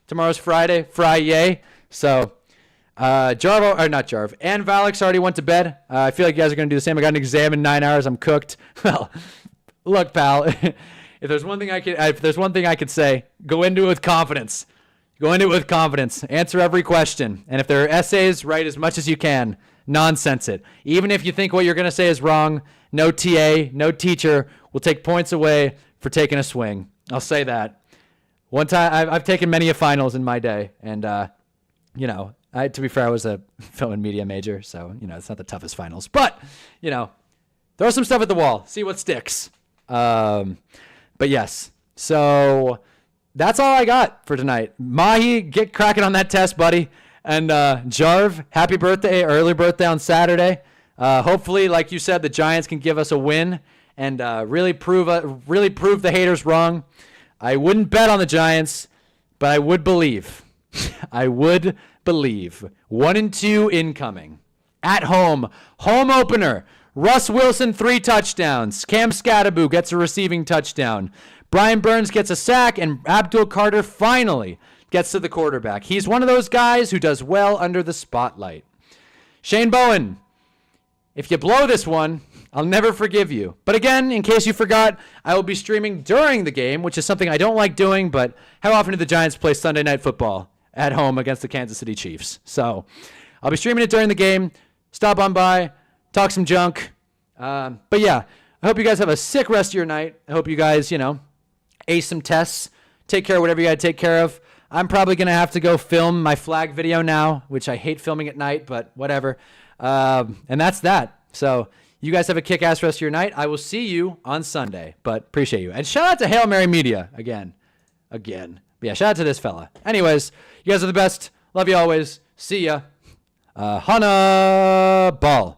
tomorrow's Friday. Friday. So, Jarv and Valix already went to bed. I feel like you guys are going to do the same. I got an exam in 9 hours. I'm cooked. Well, look, pal. If there's one thing I could say, go into it with confidence. Go into it with confidence. Answer every question. And if there are essays, write as much as you can. Nonsense it. Even if you think what you're going to say is wrong, no TA, no teacher will take points away for taking a swing. I'll say that. One time, I've taken many a finals in my day. And, to be fair, I was a film and media major. So, it's not the toughest finals. But, throw some stuff at the wall. See what sticks. But yes, so that's all I got for tonight. Mahi, get cracking on that test, buddy. And Jarv, happy birthday, early birthday on Saturday. Hopefully, like you said, the Giants can give us a win and really prove the haters wrong. I wouldn't bet on the Giants, but I would believe. I would believe. 1-2 incoming. At home opener. Russ Wilson, 3 touchdowns. Cam Scatteraboo gets a receiving touchdown. Brian Burns gets a sack, and Abdul Carter finally gets to the quarterback. He's one of those guys who does well under the spotlight. Shane Bowen, if you blow this one, I'll never forgive you. But again, in case you forgot, I will be streaming during the game, which is something I don't like doing, but how often do the Giants play Sunday Night Football at home against the Kansas City Chiefs? So I'll be streaming it during the game. Stop on by. Talk some junk. But yeah, I hope you guys have a sick rest of your night. I hope you guys, ace some tests. Take care of whatever you got to take care of. I'm probably going to have to go film my flag video now, which I hate filming at night, but whatever. And that's that. So you guys have a kick-ass rest of your night. I will see you on Sunday, but appreciate you. And shout out to Hail Mary Media again. But yeah, shout out to this fella. Anyways, you guys are the best. Love you always. See ya. Hunnaball.